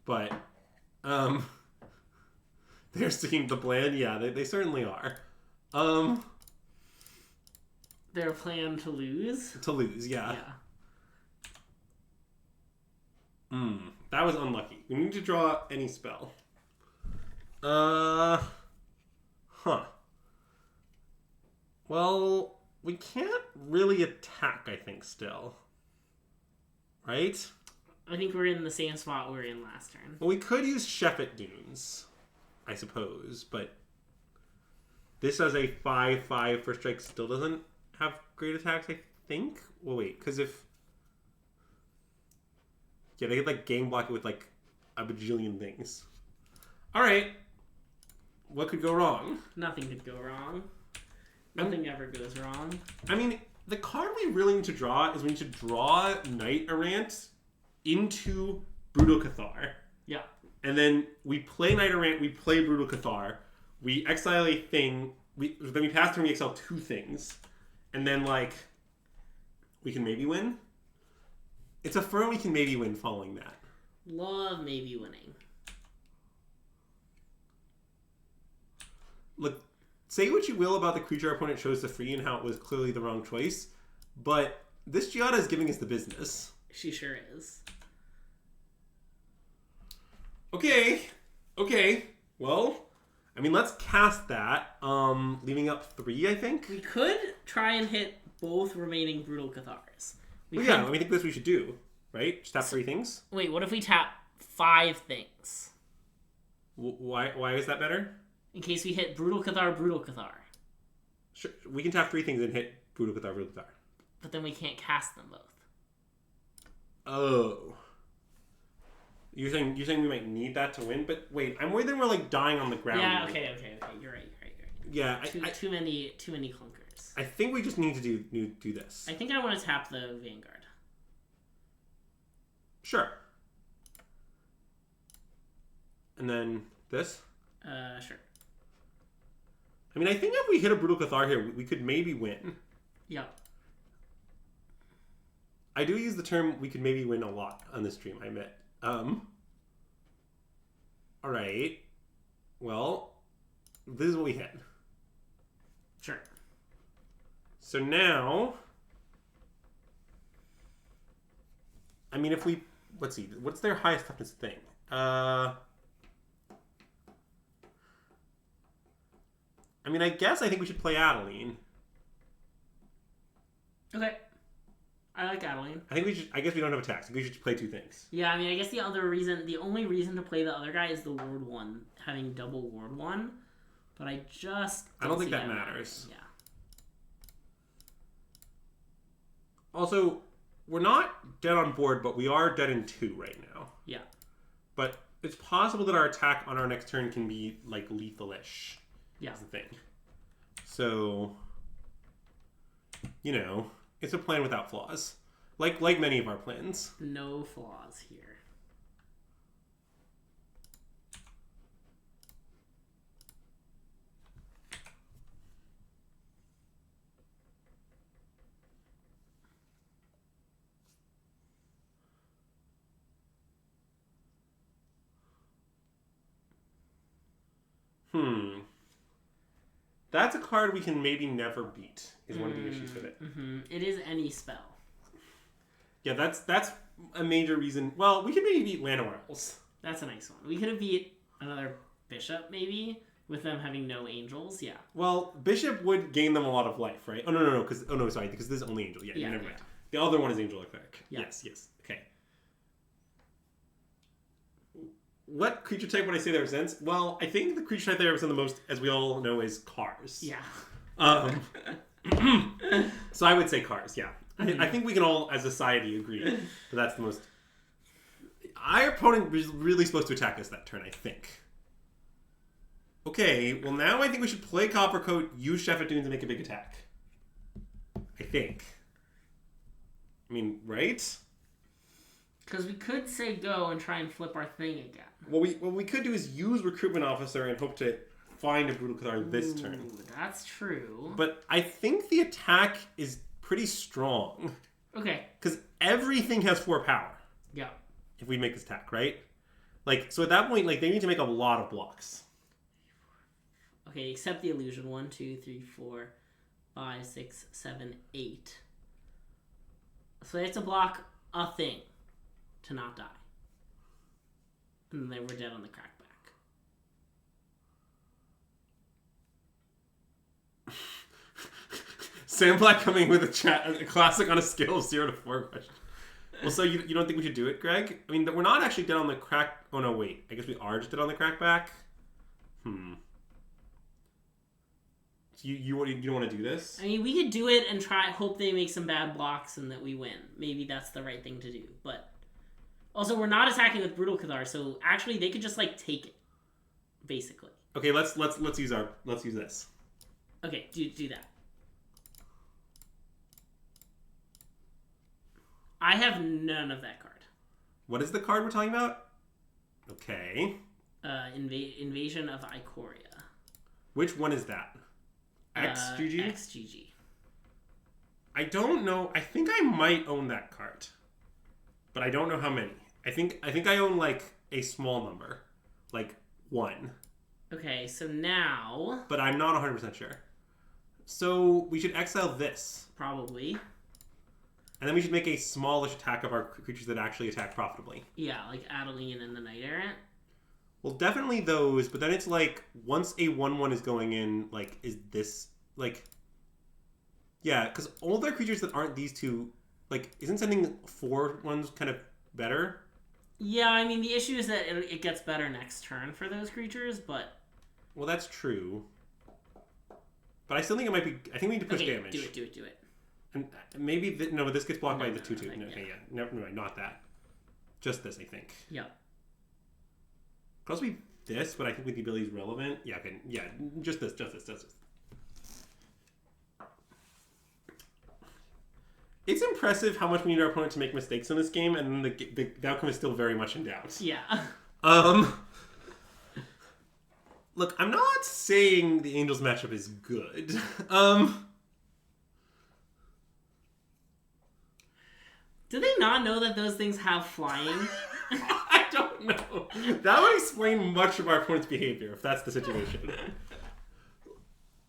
But, they're sticking to the plan. Yeah, they certainly are. Their plan to lose? To lose, yeah. That was unlucky. We need to draw any spell. Well, we can't really attack, I think, still. Right? I think we're in the same spot we were in last turn. Well, we could use Shephet Dunes, I suppose, but this as a 5/5 first strike still doesn't have great attacks, I think? Well, wait, because if... Yeah, they could, game block it with, a bajillion things. Alright. What could go wrong? Nothing could go wrong. Nothing ever goes wrong. I mean, the card we really need to draw is we need to draw Knight-Errant into Brutal Cathar. Yeah. And then we play Knight-Errant, we play Brutal Cathar, we exile a thing, then we pass turn, we exile 2 things. And then, we can maybe win? It's a firm we can maybe win following that. Love maybe winning. Look, say what you will about the creature our opponent chose to free and how it was clearly the wrong choice, but this Giada is giving us the business. She sure is. Okay. Well, I mean, let's cast that, leaving up 3, I think. We could try and hit both remaining Brutal Cathars. Yeah, I think that's what we should do, right? Just tap 3 things? Wait, what if we tap 5 things? Why is that better? In case we hit Brutal Cathar. Sure, we can tap 3 things and hit Brutal Cathar. But then we can't cast them both. Oh. You're saying we might need that to win? But wait, I'm worried that we're dying on the ground. Yeah, okay. You're right. Yeah, too many clunkers. I think we just need to do this. I think I want to tap the Vanguard. Sure. And then this? Sure. I mean, I think if we hit a Brutal Cathar here, we could maybe win. Yeah. I do use the term we could maybe win a lot on this stream, I admit. Alright. Well, this is what we hit. Sure. So now... I mean, if we... Let's see. What's their highest toughness thing? I mean, I think we should play Adeline. Okay. I like Adeline. I guess we don't have attacks. I think we should play 2 things. Yeah, I mean, I guess the only reason to play the other guy is the Ward 1, having double Ward 1. But I just I don't think see that matters. Yeah. Also, we're not dead on board, but we are dead in 2 right now. Yeah. But it's possible that our attack on our next turn can be, like, lethal-ish. Yeah. That's the thing. So, you know, it's a plan without flaws. Like many of our plans. No flaws here. That's a card we can maybe never beat, is one of the issues with it. Mm-hmm. It is any spell. Yeah, that's a major reason. Well, we could maybe beat Llanowar. That's a nice one. We could have beat another bishop, maybe, with them having no angels. Yeah. Well, Bishop would gain them a lot of life, right? Oh, no, because this is only Angel. Yeah, never mind. The other one is Angel or Cleric. Yeah. Yes. Okay. What creature type would I say that represents? Well, I think the creature type that represents the most, as we all know, is cars. Yeah. So I would say cars, yeah. I think we can all, as a society, agree that that's the most... Our opponent was really supposed to attack us that turn, I think. Okay, well now I think we should play Coppercoat, use Chef Dunes to make a big attack. I think. I mean, right? Because we could say go and try and flip our thing again. What we could do is use Recruitment Officer and hope to find a Brutal Cathar this turn. That's true. But I think the attack is pretty strong. Okay. Because everything has 4 power. Yeah. If we make this attack, right? Like, so at that point, like, they need to make a lot of blocks. Okay, except the illusion. 1, 2, 3, 4, 5, 6, 7, 8. So they have to block a thing to not die. And then we're dead on the crackback. Sam Black coming with a classic on a scale of 0 to 4 question. Well, so you don't think we should do it, Greg? I mean, we're not actually dead on the crack... Oh, no, wait. I guess we are just dead on the crackback? So you don't want to do this? I mean, we could do it and hope they make some bad blocks and that we win. Maybe that's the right thing to do, but... Also, we're not attacking with Brutal Cathar, so actually they could just, like, take it. Basically. Okay, let's use this. Okay, do that. I have none of that card. What is the card we're talking about? Okay. Invasion of Ikoria. Which one is that? XGG? XGG. I don't know. I think I might own that card. But I don't know how many. I think I own, like, a small number. Like, 1. Okay, so now... But I'm not 100% sure. So, we should exile this. Probably. And then we should make a smallish attack of our creatures that actually attack profitably. Yeah, like Adeline and the Knight-Errant. Well, definitely those, but then it's like, once a 1/1 is going in, like, is this, like... Yeah, because all their creatures that aren't these two, like, isn't sending 4 ones kind of better? Yeah, I mean, the issue is that it gets better next turn for those creatures, but... Well, that's true. But I still think it might be... I think we need to push damage. Do it. And maybe... No, this gets blocked by the 2/2. No, Okay, yeah. No, not that. Just this, I think. Yeah. Could also be this, but I think with the ability is relevant. Yeah, okay. Yeah, just this. It's impressive how much we need our opponent to make mistakes in this game, and then the outcome is still very much in doubt. Yeah. Look, I'm not saying the Angels matchup is good. Do they not know that those things have flying? I don't know. That would explain much of our opponent's behavior, if that's the situation.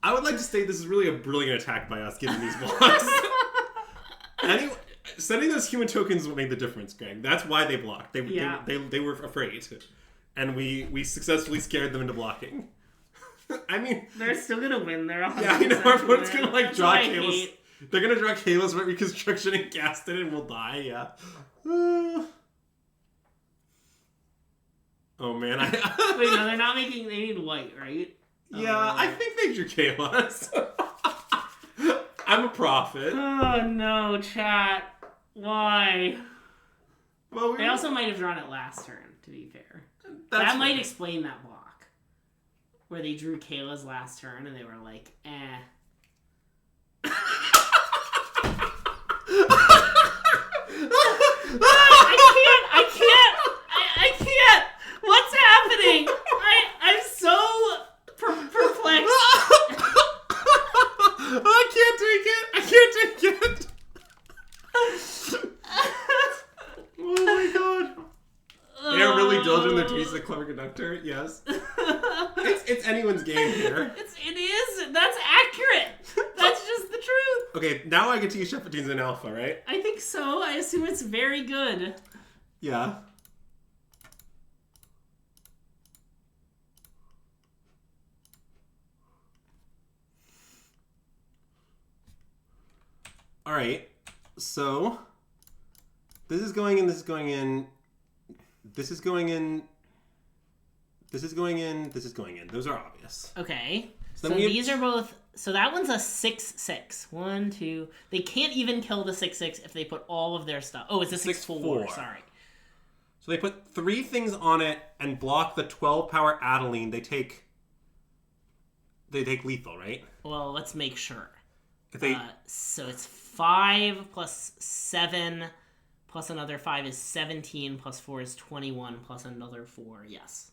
I would like to state this is really a brilliant attack by us, given these blocks. Anyway, sending those human tokens made the difference, Greg. That's why they blocked. They were afraid. And we successfully scared them into blocking. I mean... They're still going to win. They're 100% Yeah, I know. Our opponent's going to, like, draw That's Kalos. They're going to draw Kalos right Reconstruction and cast it, and we'll die, yeah. Oh, man. Wait, no, they're not making... They need white, right? Yeah, I think they drew Kayla's. I'm a prophet. Oh no, chat. Why? Well, They also might have drawn it last turn, to be fair. That's That might explain that block. Where they drew Kayla's last turn and they were like, eh. I can't. What's happening? I'm so perplexed. I can't take it. Oh my god. They are really diligent in their taste as a clever conductor. Yes. It's anyone's game here. It is. That's accurate. That's just the truth. Okay, now I get to use Chef Patines in Alpha, right? I think so. I assume it's very good. Yeah. All right. So this is going in. This is going in. This is going in. This is going in. This is going in. Those are obvious. Okay. So Then these are both. So that one's a 6/6. 1, 2. They can't even kill the 6/6 if they put all of their stuff. Oh, it's a 6/4. Sorry. So they put 3 things on it and block the 12 power Adeline. They take lethal, right? Well, let's make sure. If they So it's 5 plus 7 plus another 5 is 17 plus 4 is 21 plus another 4. Yes.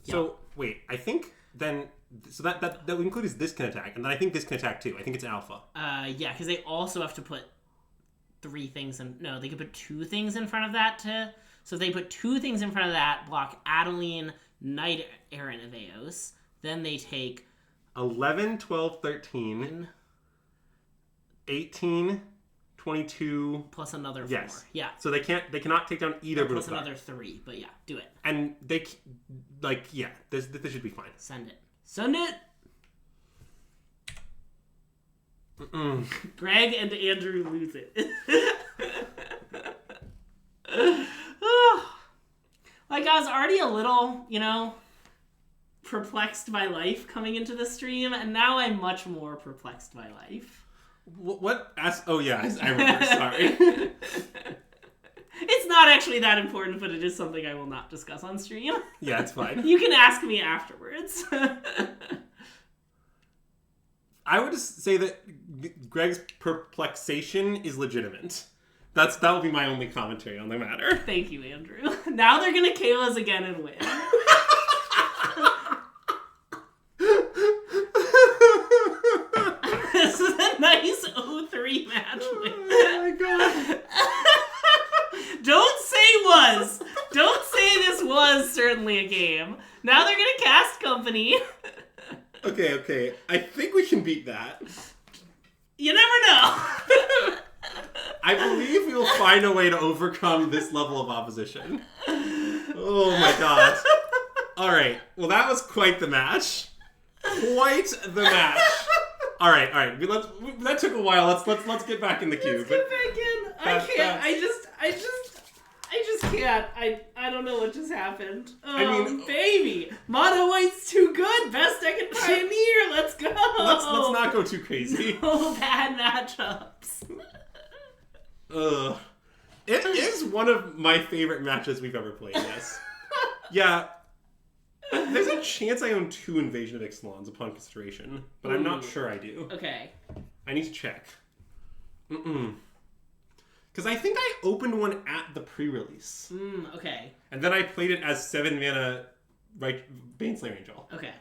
So wait, I think then so that includes this can attack, and then I think this can attack too. I think it's alpha. Yeah, because they also have to put 3 things in. No, they could put 2 things in front of that to. So if they put 2 things in front of that, block Adeline, Knight-Errant of Eos. Then they take 11, 12, 13, 18, 22 plus another 4. Yes. Yeah. So they cannot take down either. Plus another 3, but yeah, do it. And they this should be fine. Send it. Send it. Mm-mm. Greg and Andrew lose it. Like, I was already a little, perplexed by life coming into the stream, and now I'm much more perplexed by life. What? Oh, yeah, I remember. Sorry. It's not actually that important, but it is something I will not discuss on stream. Yeah, it's fine. You can ask me afterwards. I would just say that Greg's perplexation is legitimate. That will be my only commentary on the matter. Thank you, Andrew. Now they're gonna Kayla's again and win. This is a nice 0-3 match win. Oh my god. Don't say this was certainly a game. Now they're gonna cast company. Okay. I think we can beat that. You never know. I believe we will find a way to overcome this level of opposition. Oh my god. Alright, well that was quite the match. Quite the match. Alright. That took a while. Let's get back in the queue. Let's get back in. I can't. I just can't. I don't know what just happened. Baby, Mono White's too good. Best deck in Pioneer. Let's go. Let's not go too crazy. No bad matchups. It is one of my favorite matches we've ever played. Yes. Yeah. There's a chance I own 2 Invasion of Ixtalons upon consideration, but I'm not sure I do. Okay. I need to check. Because I think I opened one at the pre-release. Okay. And then I played it as 7 mana Baneslayer Angel. Okay.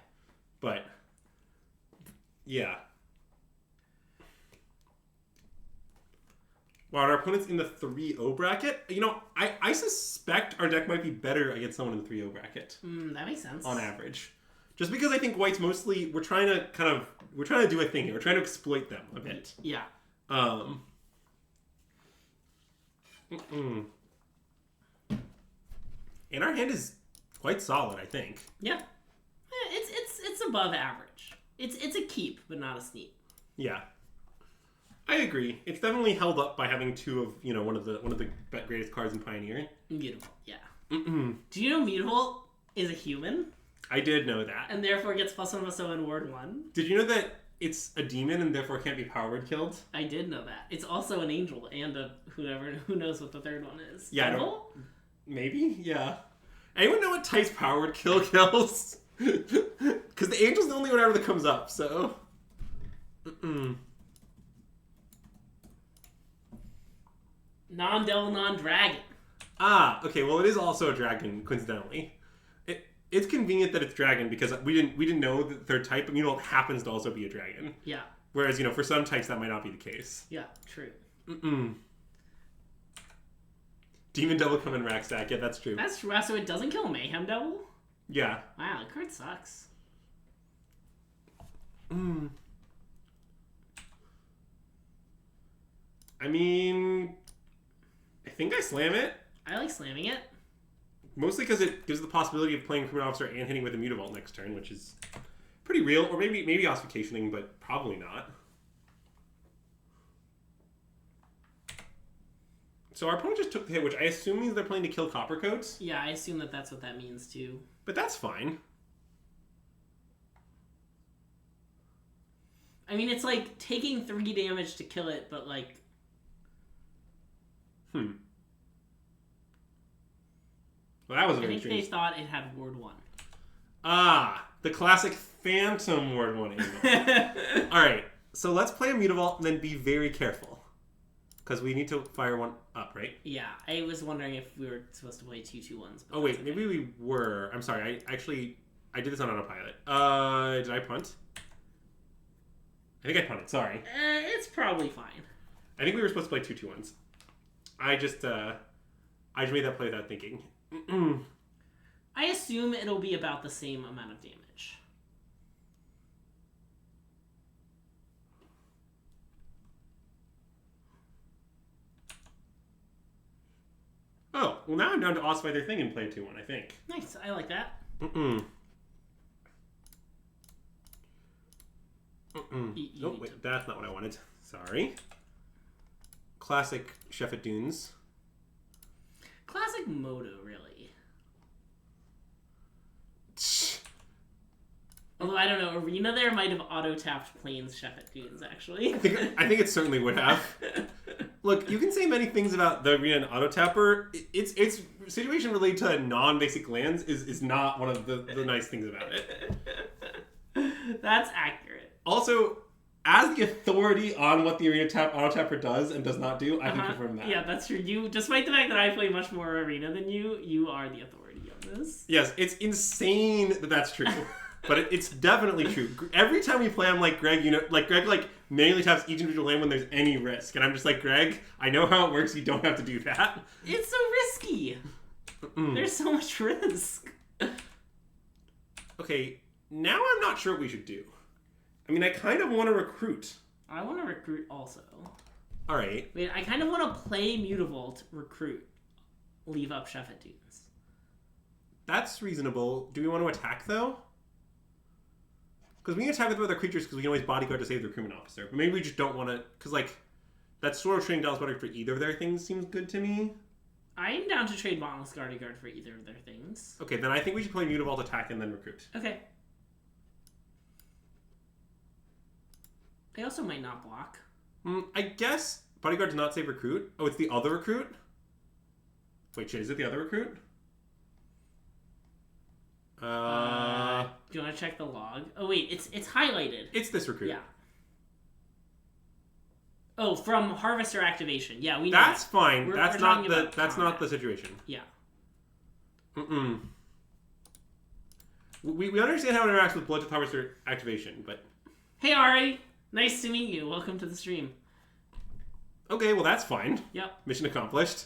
But, yeah. Wow, our opponent's in the 3-0 bracket. I suspect our deck might be better against someone in the 3-0 bracket. That makes sense. On average. Just because I think White's mostly, we're trying to do a thing here. We're trying to exploit them a bit. Yeah. And our hand is quite solid, I think. Yeah. It's above average. It's a keep, but not a sneak. Yeah. I agree. It's definitely held up by having 2 of, one of the greatest cards in Pioneer. Mutable, yeah. Mm-mm. Do you know Mutable is a human? I did know that. And therefore gets +1/+0 in Ward 1. Did you know that it's a demon and therefore can't be power word killed? I did know that. It's also an angel and a who knows what the third one is. Yeah, Devil? Maybe? Yeah. Anyone know what Tice power word kill kills? Because the angel's the only one ever that comes up, so... Non-devil, non-dragon. Ah, okay, well it is also a dragon, coincidentally. It's convenient that it's dragon because we didn't know the third type, but it happens to also be a dragon. Yeah. Whereas, for some types that might not be the case. Yeah, true. Demon Devil come in rack stack, yeah, that's true. That's true. So it doesn't kill Mayhem Devil? Yeah. Wow, the card sucks. I mean, I think I slam it. I like slamming it. Mostly because it gives the possibility of playing Criminal Officer and hitting with a Mutavault next turn, which is pretty real. Or maybe Ossificationing, but probably not. So our opponent just took the hit, which I assume means they're playing to kill Coppercoats. Yeah, I assume that that's what that means too. But that's fine. I mean, it's like taking 3 damage to kill it, but like... Well, that was very I think strange. they thought it had Ward 1. Ah, the classic Phantom Ward 1 angle. Alright, so let's play a Mutavault and then be very careful. Because we need to fire one up, right? Yeah, I was wondering if we were supposed to play 2/2/1s. Oh wait, maybe we were. I'm sorry, I did this on autopilot. Did I punt? I think I punted, sorry. It's probably fine. I think we were supposed to play 2/2/1s. I just made that play without thinking. I assume it'll be about the same amount of damage. Oh, well now I'm down to ossify their thing and play a 2/1, I think. Nice, I like that. Oh, wait, that's not what I wanted. Sorry. Classic Chef at Dunes. Classic Moto, really. Although, I don't know, Arena there might have auto-tapped Plains Chef at Dunes, actually. I think it certainly would have. Look, you can say many things about the Arena and auto-tapper. Its situation related to non-basic lands is not one of the nice things about it. That's accurate. Also, as the authority on what the Arena auto-tapper does and does not do, I can confirm that. Yeah, that's true. You, despite the fact that I play much more Arena than you are the authority on this. Yes, it's insane that that's true. But it's definitely true. Every time we play, I'm like, Greg, Greg manually taps each individual land when there's any risk. And I'm just like, Greg, I know how it works. You don't have to do that. It's so risky. There's so much risk. Okay, now I'm not sure what we should do. I mean, I kind of want to recruit. I want to recruit also. All right. Wait, I kind of want to play Mutavault, recruit, leave up Chef at Dunes. That's reasonable. Do we want to attack, though? Because we can attack with other creatures because we can always bodyguard to save the crewman officer. But maybe we just don't want to... Because, that sort of trading Dallas Bodyguard for either of their things seems good to me. I am down to trade Boundless Bodyguard for either of their things. Okay, then I think we should play Mutavault, attack, and then recruit. Okay. They also might not block. I guess Bodyguard does not save recruit. Oh, it's the other recruit? Wait, shit, is it the other recruit? Do you want to check the log? Oh wait, it's highlighted. It's this recruit. Yeah. Oh, from Harvester activation. Yeah, we know That's that. fine. We're That's not the situation. Yeah. We understand how it interacts with Blood to Harvester activation, but... Hey Ari! Nice to meet you. Welcome to the stream. Okay, well that's fine. Yep. Mission accomplished.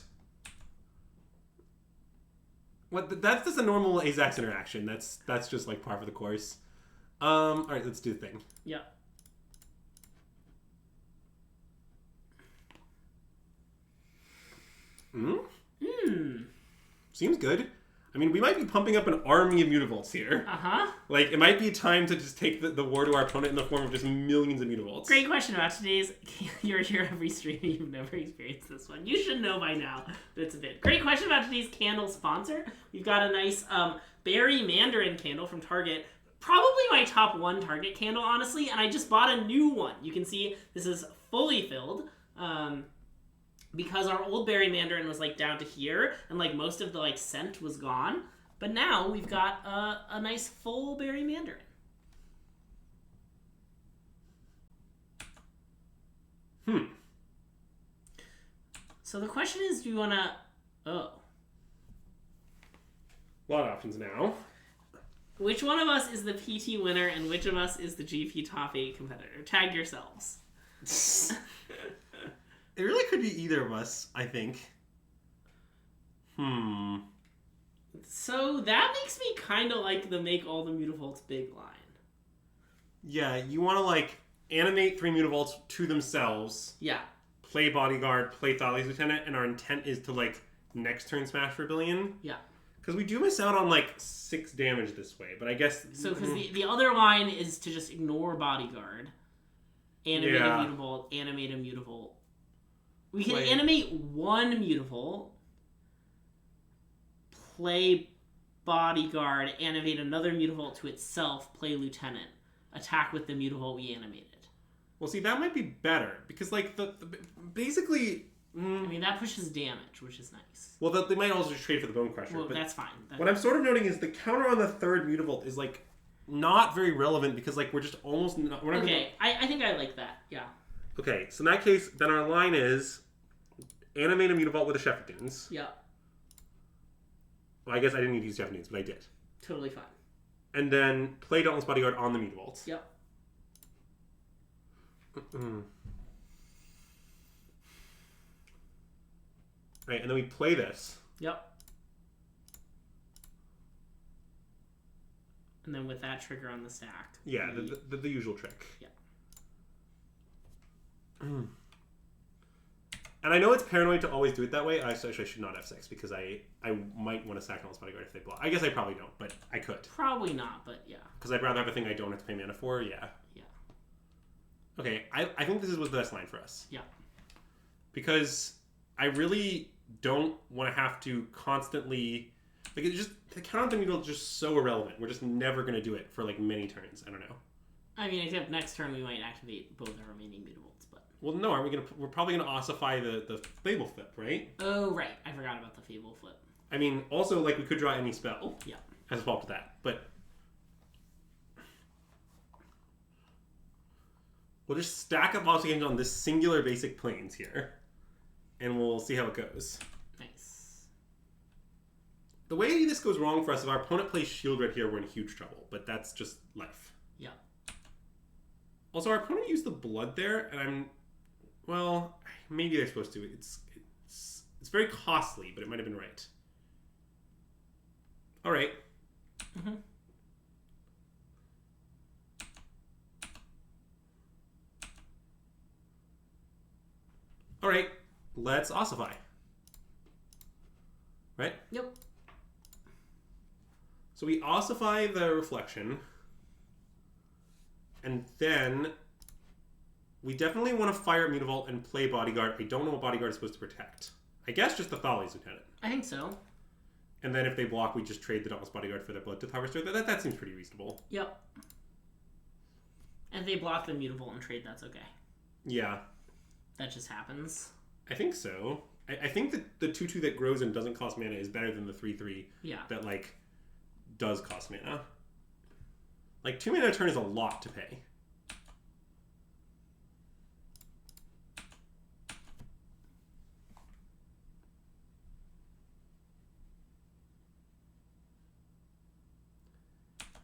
That's just a normal Azax interaction. That's just like par for the course. Alright, let's do the thing. Yep. Seems good. I mean, we might be pumping up an army of Mutavolts here. Uh-huh. Like, it might be time to just take the war to our opponent in the form of just millions of Mutavolts. Great question about today's... You're here every stream and you've never experienced this one. You should know by now, but it's a bit. Great question about today's candle sponsor. We've got a nice berry mandarin candle from Target. Probably my top 1 Target candle, honestly, and I just bought a new one. You can see this is fully filled. Because our old berry mandarin was like down to here and like most of the like scent was gone, but now we've got a nice full berry mandarin. So the question is, do you want to... Oh. A lot of options now. Which one of us is the PT winner and which of us is the GP top 8 competitor? Tag yourselves. It really could be either of us, I think. So that makes me kind of like the make all the Mutavolts big line. Yeah, you want to, like, animate 3 Mutavolts to themselves. Yeah. Play Bodyguard, play Thales Lieutenant, and our intent is to, like, next turn smash for a billion. Yeah. Because we do miss out on, like, 6 damage this way, but I guess... So, because the other line is to just ignore Bodyguard. Animate a Mutavolt, animate a Mutavolt. We can animate 1 Mutavolt, play Bodyguard, animate another Mutavolt to itself, play Lieutenant, attack with the Mutavolt we animated. Well, see, that might be better, because, like, basically... I mean, that pushes damage, which is nice. Well, they might also just trade for the Bone Crusher. Well, but that's fine. What I'm sort of noting is the counter on the 3rd Mutavolt is, like, not very relevant, because, like, we're just almost... I think I like that, yeah. Okay, so in that case, then our line is... Animate a Mutavault with a Shepherd Dunes. Yeah. Well, I guess I didn't need to use Shepherd Dunes, but I did. Totally fine. And then play Dauntless Bodyguard on the Mutavaults. Yep. Right, and then we play this. Yep. And then with that trigger on the stack. Yeah, the usual trick. Yeah. And I know it's paranoid to always do it that way. I should not F6 because I might want to sack Dauntless Bodyguard if they block. I guess I probably don't, but I could. Probably not, but yeah. Because I'd rather have a thing I don't have to pay mana for, yeah. Yeah. Okay, I think this is the best line for us. Yeah. Because I really don't want to have to constantly... Like, it's just... The counter on the is just so irrelevant. We're just never going to do it for, like, many turns. I don't know. I mean, except next turn we might activate both our remaining Mutavolts, but... Well, no, we're probably going to ossify the Fable Flip, right? Oh, right. I forgot about the Fable Flip. I mean, also, like, we could draw any spell. Yeah. As a follow-up to that, but... We'll just stack up Ossification on this singular basic planes here. And we'll see how it goes. Nice. The way this goes wrong for us, if our opponent plays Shield Red here, we're in huge trouble. But that's just life. Yeah. Also, our opponent used the blood there, and well, maybe they're supposed to. It's very costly, but it might have been right. All right. Mm-hmm. All right. Let's ossify. Right? Yep. So we ossify the reflection. And then we definitely want to fire Mutavault and play Bodyguard. I don't know what Bodyguard is supposed to protect. I guess just the Thales Lieutenant. I think so. And then if they block, we just trade the Dauntless Bodyguard for their Blood Tooth Harvester. That seems pretty reasonable. Yep. And if they block the Mutavault and trade, that's okay. Yeah. That just happens. I think so. I think that the 2/2 that grows and doesn't cost mana is better than the 3/3 that, like, does cost mana. Like, 2 mana a turn is a lot to pay.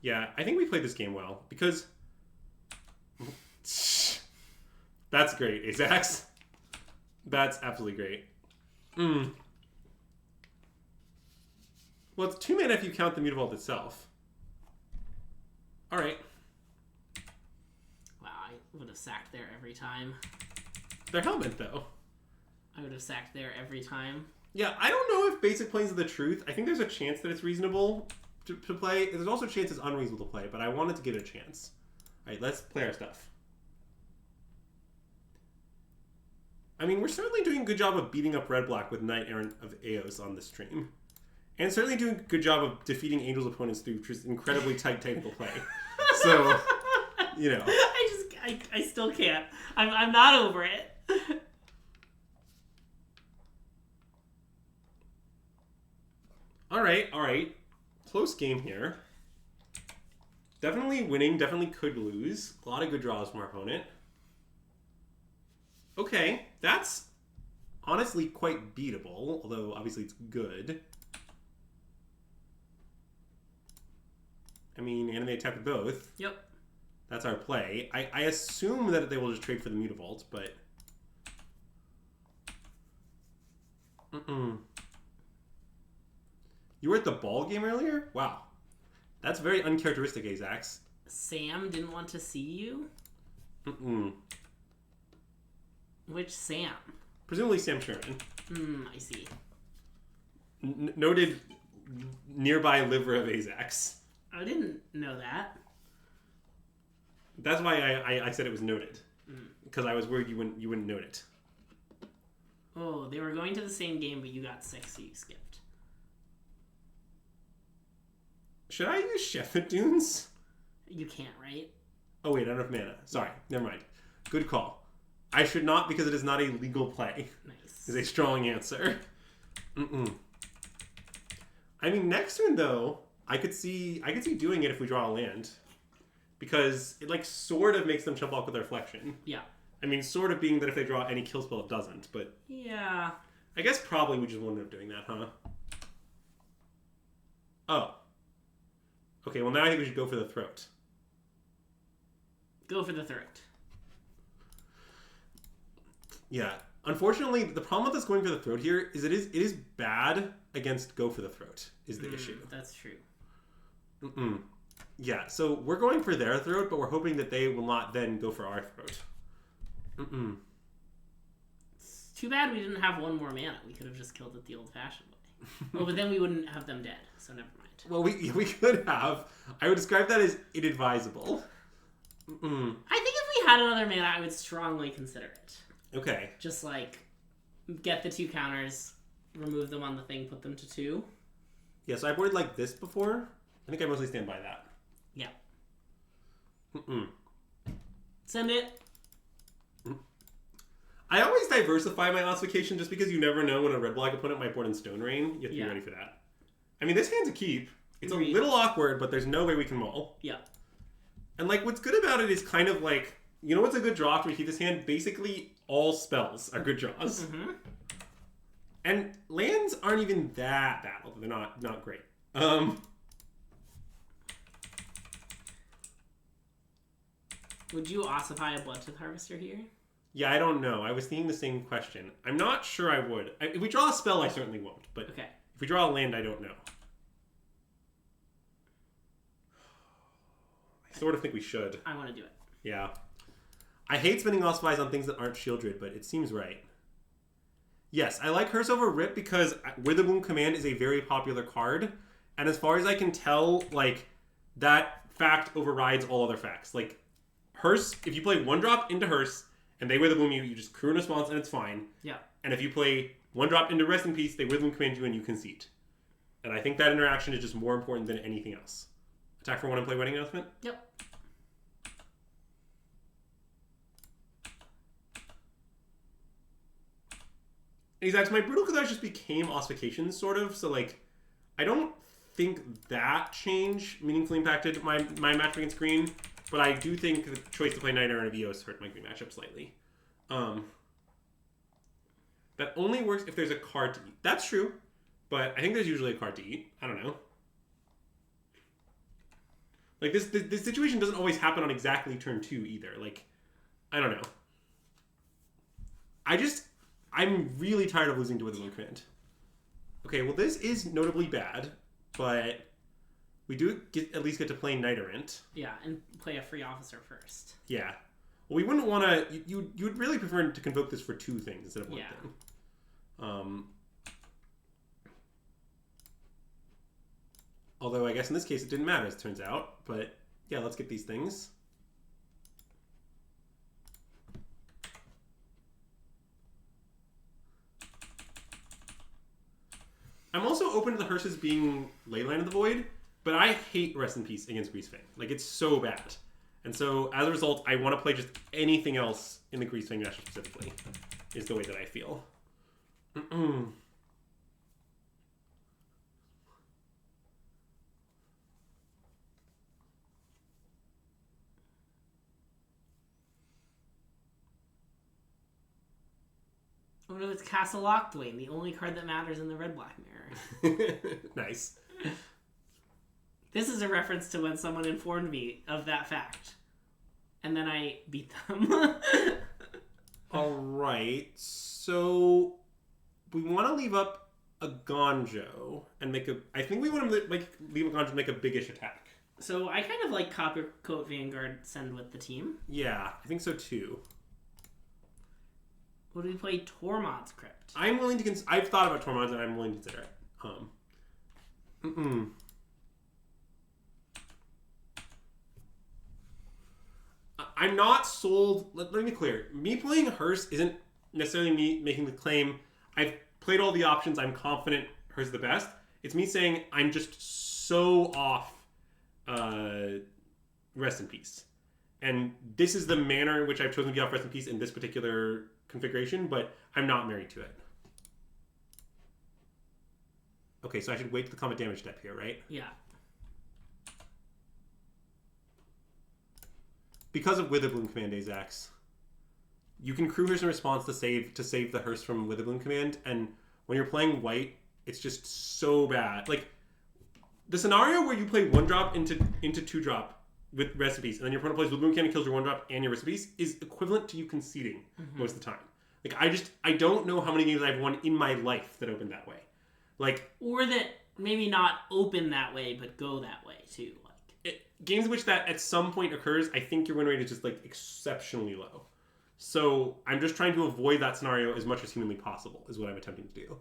Yeah, I think we played this game well, because... That's great, Azax. That's absolutely great. Well, it's 2 mana if you count the Mutavault itself. Alright. Wow, I would have sacked there every time. They're Hellbent, though. I would have sacked there every time. Yeah, I don't know if basic Planes of the Truth. I think there's a chance that it's reasonable to play. There's also a chance it's unreasonable to play, but I wanted to give it a chance. All right, let's play our stuff. I mean, we're certainly doing a good job of beating up Red-Black with Knight-Errant of Eos on this stream. And certainly doing a good job of defeating Angel's opponents through just incredibly tight technical play. So, you know. I still can't. I'm not over it. All right. Close game here. Definitely winning, definitely could lose. A lot of good draws from our opponent. Okay, that's honestly quite beatable, although obviously it's good. I mean, and they attack with both. Yep. That's our play. I assume that they will just trade for the Mutavault, but... You were at the ball game earlier? Wow. That's very uncharacteristic, Azax. Sam didn't want to see you? Which Sam? Presumably Sam Sherman. I see. Noted nearby liver of Azax. I didn't know that. That's why I said it was noted. Because I was worried you wouldn't note it. Oh, they were going to the same game, but you got sick, so you skipped. Should I use Shepherd Dunes? You can't, right? Oh wait, I don't have mana. Sorry, never mind. Good call. I should not because it is not a legal play. Nice. Is a strong answer. I mean, next turn though, I could see doing it if we draw a land, because it like sort of makes them jump off with their reflection. Yeah. I mean, sort of being that if they draw any kill spell, it doesn't. But yeah. I guess probably we just won't end up doing that, huh? Oh. Okay, well now I think we should go for the throat. Go for the throat. Yeah. Unfortunately, the problem with us going for the throat here is it is bad against go for the throat is the issue. That's true. Yeah, so we're going for their throat, but we're hoping that they will not then go for our throat. It's too bad we didn't have one more mana. We could have just killed it the old-fashioned way. Well, but then we wouldn't have them dead, so never mind. Well, we could have. I would describe that as inadvisable. I think if we had another mana, I would strongly consider it. Okay. Just like get the 2 counters, remove them on the thing, put them to 2. Yeah, so I've boarded like this before. I think I mostly stand by that. Yeah. Send it. I always diversify my ossification just because you never know when a red-black opponent might board in Stone Rain. You have to be ready for that. I mean, this hand's a keep. It's a little awkward, but there's no way we can mull. Yeah. And like, what's good about it is kind of like, you know what's a good draw after we keep this hand? Basically, all spells are good draws. And lands aren't even that bad, although they're not great. Would you ossify a Bloodtooth Harvester here? Yeah, I don't know. I was thinking the same question. I'm not sure I would. If we draw a spell, I certainly won't. But okay. If we draw a land, I don't know. I sort of think we should. I want to do it. Yeah. I hate spending Ossifies on things that aren't Shieldred, but it seems right. Yes, I like Hearse over Rip because Witherbloom Command is a very popular card. And as far as I can tell, like, that fact overrides all other facts. Like, Hearse, if you play 1-drop into Hearse, and they Witherbloom you, you just crew in response and it's fine. Yeah. And if you play 1-drop into Rest in Peace, they Witherbloom Command you and you concede. And I think that interaction is just more important than anything else. Attack for 1 and play Wedding Announcement? Yep. Exactly. My Brutal Collage just became Ossifications, sort of. So, like, I don't think that change meaningfully impacted my match against green. But I do think the choice to play Knight-Errant of Eos hurt my green matchup slightly. That only works if there's a card to eat. That's true. But I think there's usually a card to eat. I don't know. Like, this situation doesn't always happen on exactly turn 2 either. Like, I don't know. I'm really tired of losing to Witherbloom Command. Okay, well, this is notably bad, but we do at least get to play Knight-Errant. Yeah, and play a free officer first. Yeah. Well, we wouldn't want to... You would really prefer to convoke this for 2 things instead of 1 thing. guess in this case it didn't matter, as it turns out. But yeah, let's get these things. I'm also open to the hearses being Leyline of the Void, but I hate Rest in Peace against Greasefang. Like, it's so bad. And so, as a result, I want to play just anything else in the Greasefang matchup specifically, is the way that I feel. Oh no, it's Castle Lockdwayne, the only card that matters in the red-black mirror. Nice. This is a reference to when someone informed me of that fact. And then I beat them. Alright, so we want to leave up a Gonjo and make a... I think we want to leave a Gonjo and make a biggish attack. So I kind of like Coppercoat Vanguard send with the team. Yeah, I think so too. Would we play Tormod's Crypt? I'm willing to... I've thought about Tormod's and I'm willing to consider it. I'm not sold... Let me be clear. Me playing Hearse isn't necessarily me making the claim, I've played all the options, I'm confident Hearse is the best. It's me saying I'm just so off Rest in Peace. And this is the manner in which I've chosen to be off Rest in Peace in this particular configuration, but I'm not married to it. Okay, so I should wait to the combat damage step here, right? Yeah. Because of Witherbloom Command, Azax, you can crew Hearse in response to save the Hearse from Witherbloom Command, and when you're playing white, it's just so bad. Like, the scenario where you play 1-drop into 2-drop with Rest in Peace, and then your opponent plays Witherbloom Command and kills your 1-drop and your Rest in Peace is equivalent to you conceding most of the time. Like, I don't know how many games I've won in my life that opened that way. Like, or that maybe not open that way, but go that way too. Games in which that at some point occurs, I think your win rate is just like exceptionally low. So I'm just trying to avoid that scenario as much as humanly possible, is what I'm attempting to do.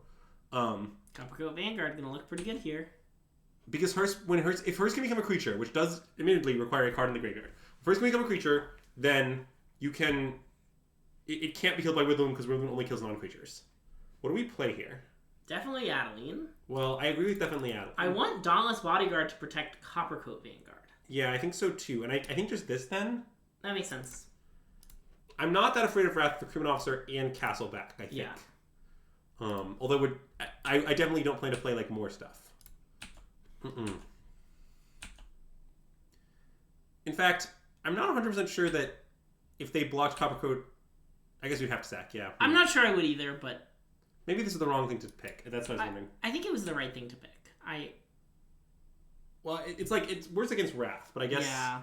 Coppercoat Vanguard gonna look pretty good here. Because if Hearse can become a creature, which does admittedly require a card in the graveyard, if Hearse can become a creature, then you can. It can't be killed by Witherbloom because Witherbloom only kills non-creatures. What do we play here? Definitely Adeline. Well, I agree with definitely Adeline. I want Dauntless Bodyguard to protect Coppercoat Vanguard. Yeah, I think so too. And I think just this then? That makes sense. I'm not that afraid of Wrath for Crewman Officer and Castleback, I think. Yeah. Although I definitely don't plan to play like more stuff. In fact, I'm not 100% sure that if they blocked Coppercoat, I guess we'd have to sack, yeah. I'm not sure I would either, but... Maybe this is the wrong thing to pick. That's what I was wondering. I think it was the right thing to pick. Well, it's like, it's worse against Wrath, but I guess... Yeah.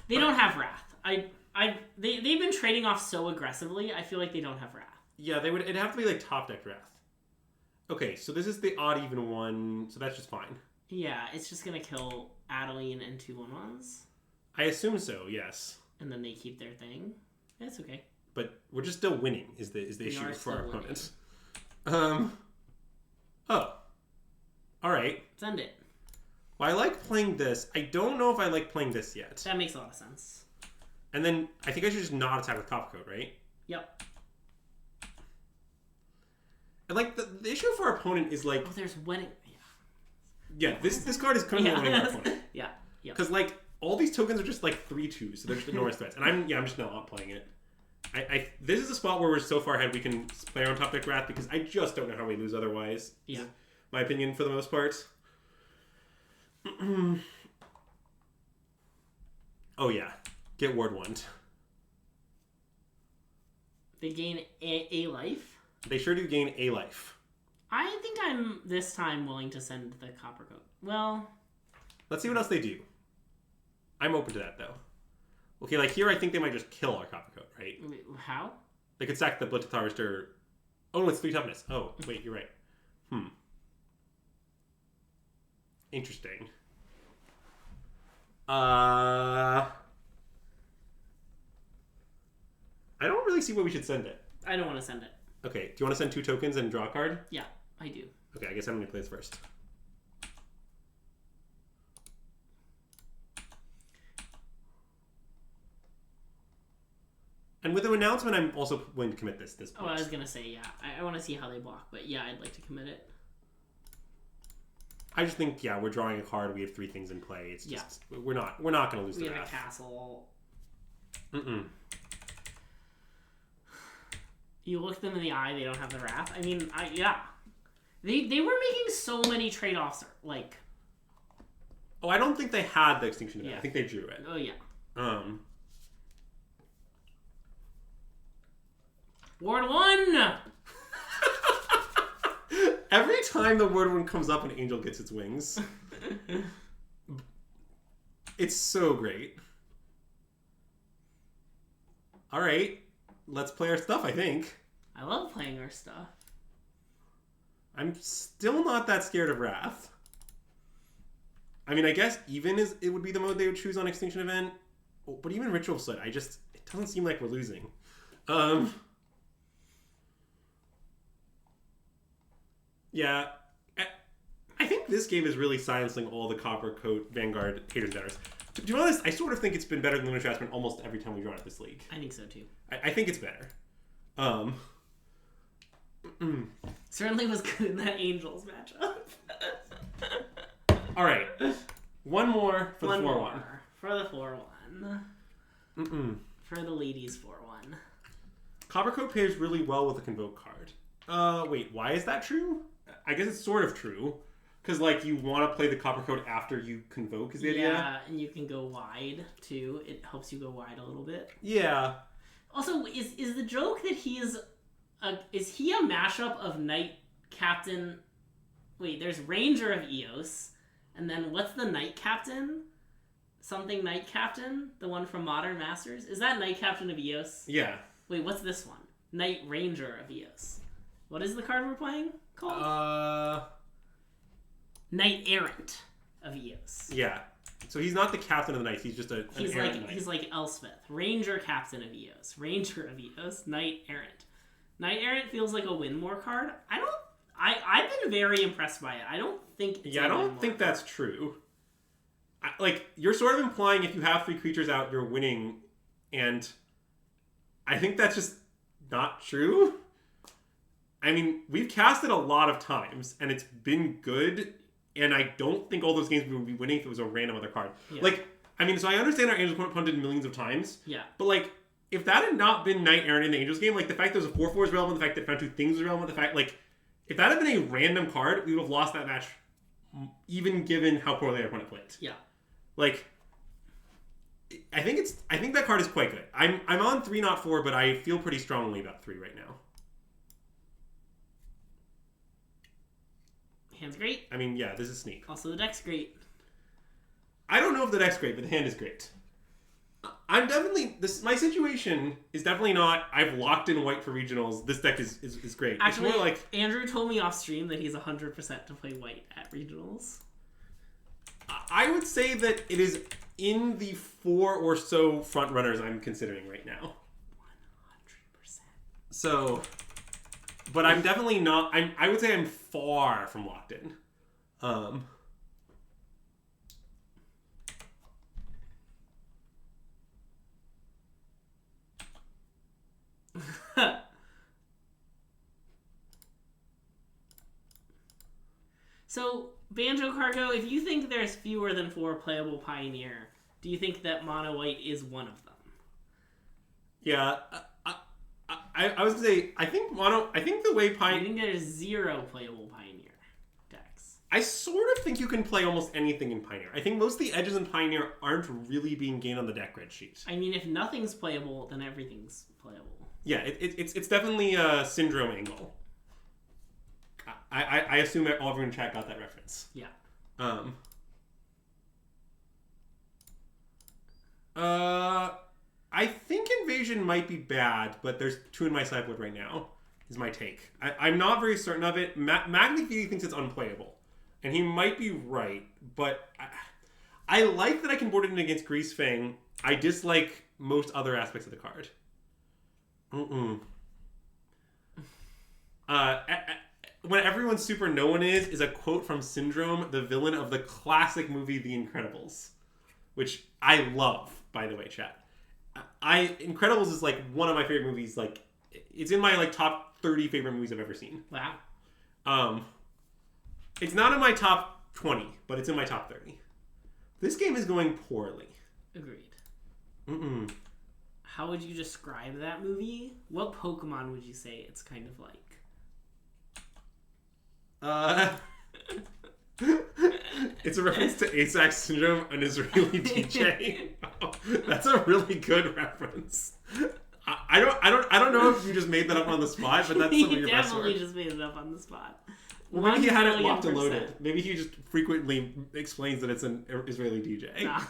They don't have Wrath. They've been trading off so aggressively, I feel like they don't have Wrath. Yeah, it'd have to be like top-decked Wrath. Okay, so this is the odd-even one, so that's just fine. Yeah, it's just gonna kill Adeline and 2 1/1s. I assume so, yes. And then they keep their thing. Yeah, it's okay. But we're just still winning, is the issue for our winning. opponents. Oh. Alright. Send it. Well, I like playing this. I don't know if I like playing this yet. That makes a lot of sense. And then I think I should just not attack with Coppercoat, right? Yep. And like the issue for our opponent is like... Oh, there's Wedding... Yeah, this card is currently winning our opponent. Yeah. Because like all these tokens are just like 3/2s, so they're just enormous threats. And I'm just not playing it. This is a spot where we're so far ahead we can play on top deck Wrath because I just don't know how we lose otherwise. Yeah. My opinion for the most part. Oh yeah, get Ward Wand. They gain a life. They sure do gain a life. I think I'm this time willing to send the Coppercoat. Well, let's see what else they do. I'm open to that though. Okay, like here I think they might just kill our Coppercoat, right? Wait, how? They could sack the Blitz Harvester. Oh, it's 3 toughness. Oh, wait, you're right. Interesting. I don't really see why we should send it. I don't want to send it. Okay, do you want to send 2 tokens and draw a card? Yeah, I do. Okay, I guess I'm going to play this first. And with an announcement, I'm also willing to commit this Oh, point. I was gonna say, yeah. I want to see how they block, but yeah, I'd like to commit it. I just think, yeah, we're drawing a card. We have 3 things in play. It's just we're not going to lose the We have draft. a castle. Mm-mm. You look them in the eye, they don't have the wrath. I mean, yeah. They were making so many trade-offs, like... Oh, I don't think they had the Extinction Event. Yeah. I think they drew it. Oh, yeah. Ward 1! Every time the word 1 comes up, an angel gets its wings. It's so great. All right. Let's play our stuff, I think. I love playing our stuff. I'm still not that scared of Wrath. I mean, I guess even it would be the mode they would choose on Extinction Event. But even Ritual Slit, it doesn't seem like we're losing. Yeah. I think this game is really silencing all the Coppercoat Vanguard haters and doubters. To be honest, I sort of think it's been better than Lunar Jasmine almost every time we draw at this league. I think so, too. I think it's better. Certainly was good in that Angels matchup. All right. One more for the 4-1. More for the 4-1. For the ladies 4-1. Coppercoat pairs really well with a Convoke card. Wait, why is that true? I guess it's sort of true. Because, like, you want to play the Coppercoat after you Convoke is the idea. Yeah, and you can go wide, too. It helps you go wide a little bit. Yeah. Also, is the joke that is he a mashup of Knight Captain... Wait, there's Ranger of Eos, and then what's the Knight Captain? Something Knight Captain? The one from Modern Masters? Is that Knight Captain of Eos? Yeah. Wait, what's this one? Knight Ranger of Eos. What is the card we're playing called? Knight-Errant of Eos. Yeah. So he's not the captain of the Knights. He's just an errant knight. He's like Elspeth. Ranger Captain of Eos. Ranger of Eos. Knight-Errant. Knight-Errant feels like a Winmore card. I've been very impressed by it. I don't think it's I don't think that's true. You're sort of implying if you have 3 creatures out, you're winning, and I think that's just not true. I mean, we've cast it a lot of times, and it's been good, and I don't think all those games we would be winning if it was a random other card. Yeah. So I understand our Angels punted millions of times. Yeah. But, if that had not been Knight-Errant in the Angels game, the fact that it was a 4/4 is relevant, the fact that it found 2 things is relevant, the fact, if that had been a random card, we would have lost that match, even given how poorly our opponent played. Yeah. I think that card is quite good. I'm on 3, not 4, but I feel pretty strongly about 3 right now. Hand's great. I mean, yeah, this is sneak. Also, the deck's great. I don't know if the deck's great, but the hand is great. I'm definitely... My situation is definitely not, I've locked in white for regionals, this deck is great. Actually, it's more Andrew told me off stream that he's 100% to play white at regionals. I would say that it is in the 4 or so front runners I'm considering right now. 100%. So... But I'm definitely not... I would say I'm far from locked in. So, Banjo Cargo, if you think there's fewer than 4 playable Pioneer, do you think that Mono White is one of them? Yeah, I was gonna say I think the way I think there's 0 playable Pioneer decks. I sort of think you can play almost anything in Pioneer. I think most of the edges in Pioneer aren't really being gained on the deck grid sheet. I mean, if nothing's playable, then everything's playable. Yeah, it's definitely a syndrome angle. I assume that all everyone in chat got that reference. Yeah. I think Invasion might be bad, but there's 2 in my sideboard right now, is my take. I'm not very certain of it. MagicCon thinks it's unplayable, and he might be right, but I like that I can board it in against Greasefang. I dislike most other aspects of the card. When everyone's super no one is a quote from Syndrome, the villain of the classic movie The Incredibles, which I love, by the way, chat. Incredibles is like one of my favorite movies. Like, it's in my like top 30 favorite movies I've ever seen. Wow. It's not in my top 20, but it's in my top 30. This game is going poorly. Agreed. Mm-mm. How would you describe that movie? What Pokemon would you say it's kind of like? It's a reference to ASAC Syndrome, an Israeli DJ. Oh, that's a really good reference. I don't know if you just made that up on the spot, but that's some of your best work. He definitely just made it up on the spot. Well, maybe he had it locked and loaded. Maybe he just frequently explains that it's an Israeli DJ. Nah.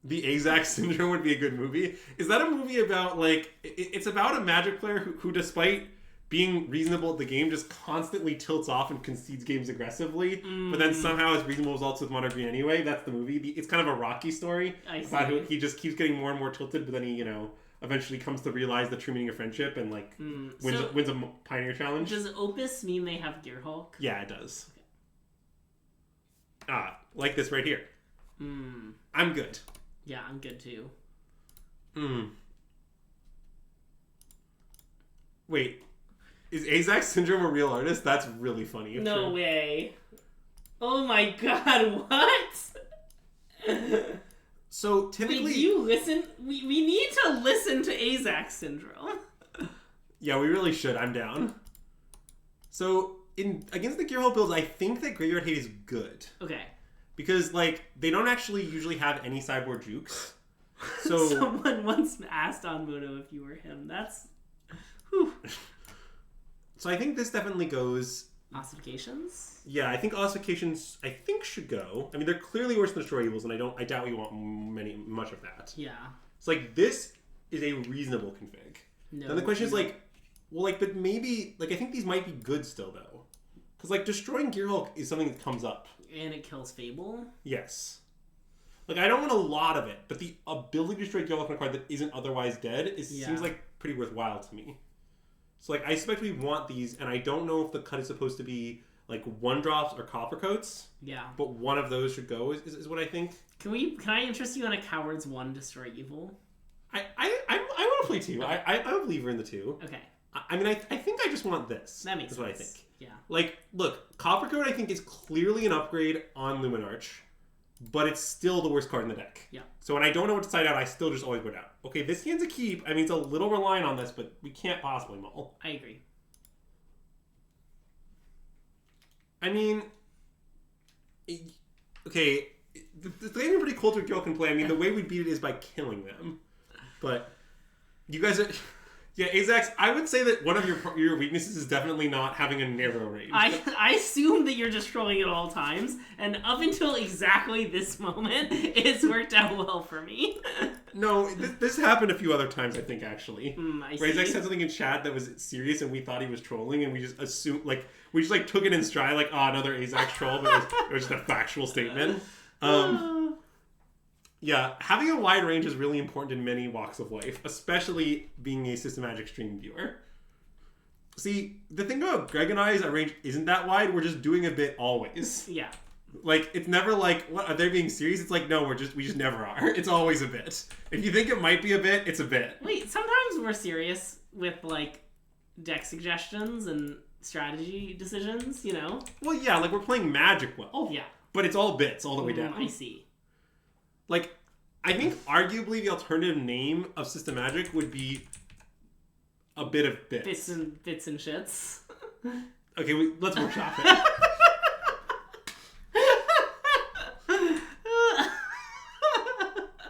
The ASAC Syndrome would be a good movie. Is that a movie about, like... It's about a Magic player who despite being reasonable at the game, just constantly tilts off and concedes games aggressively, but then somehow has reasonable results with Mono Green anyway. That's the movie. It's kind of a Rocky story. About who he just keeps getting more and more tilted, but then he, eventually comes to realize the true meaning of friendship and, like, wins a Pioneer Challenge. Does Opus mean they have Gearhulk? Yeah, it does. Okay. Like this right here. I'm good. Yeah, I'm good too. Wait, is ASAC Syndrome a real artist? That's really funny. No way. Oh my god, what? So typically... Wait, do you listen? We need to listen to ASAC Syndrome. Yeah, we really should. I'm down. So, against the Gearhulk builds, I think that Graveyard Hate is good. Okay. Because, like, they don't actually usually have any sideboard jukes. So someone once asked on Mono if you were him. That's... Whew. So I think this definitely goes... Ossifications? Yeah, I think Ossifications, should go. I mean, they're clearly worse than Destroy Evils, and I doubt we want much of that. Yeah. It's like, this is a reasonable config. No. Then the question is, like, well, like, but maybe... Like, I think these might be good still, though. Because, like, destroying Gearhulk is something that comes up. And it kills Fable? Yes. Like, I don't want a lot of it, but the ability to destroy Gearhulk on a card that isn't otherwise dead seems, like, pretty worthwhile to me. So, like, I suspect we want these, and I don't know if the cut is supposed to be, like, 1-drops or Coppercoats. Yeah. But one of those should go, is what I think. Can I interest you in a Coward's 1 Destroy Evil? I want to play 2. I'm a believer in the 2. Okay. I mean, I think I just want this. That makes sense. What I think. Yeah. Like, look, Coppercoat I think is clearly an upgrade on Luminarch, but it's still the worst card in the deck. Yeah. So when I don't know what to side out, I still just always put it out. Okay, this hand's a keep. I mean, it's a little reliant on this, but we can't possibly mull. I agree. I mean, okay, the thing pretty cool to Gil can play. I mean, the way we beat it is by killing them. But you guys are... Yeah, Azax, I would say that one of your weaknesses is definitely not having a narrow range. I assume that you're destroying at all times, and up until exactly this moment, it's worked out well for me. No, this happened a few other times, I think, actually. I see. Azax said something in chat that was serious, and we thought he was trolling, and we just assumed, like, took it in stride, like, another Azax troll, but it was just a factual statement. Yeah, having a wide range is really important in many walks of life, especially being a Systemagic stream viewer. See, the thing about Greg and I is our range isn't that wide. We're just doing a bit always. Yeah. Like, it's never like, what, are they being serious? It's like, no, we just never are. It's always a bit. If you think it might be a bit, it's a bit. Wait, sometimes we're serious with, like, deck suggestions and strategy decisions, you know? Well, yeah, like, we're playing Magic well. Oh, yeah. But it's all bits all the way down. I see. Like, I think arguably the alternative name of Systemagic would be a bit of bits. Bits and shits. Okay, let's workshop it.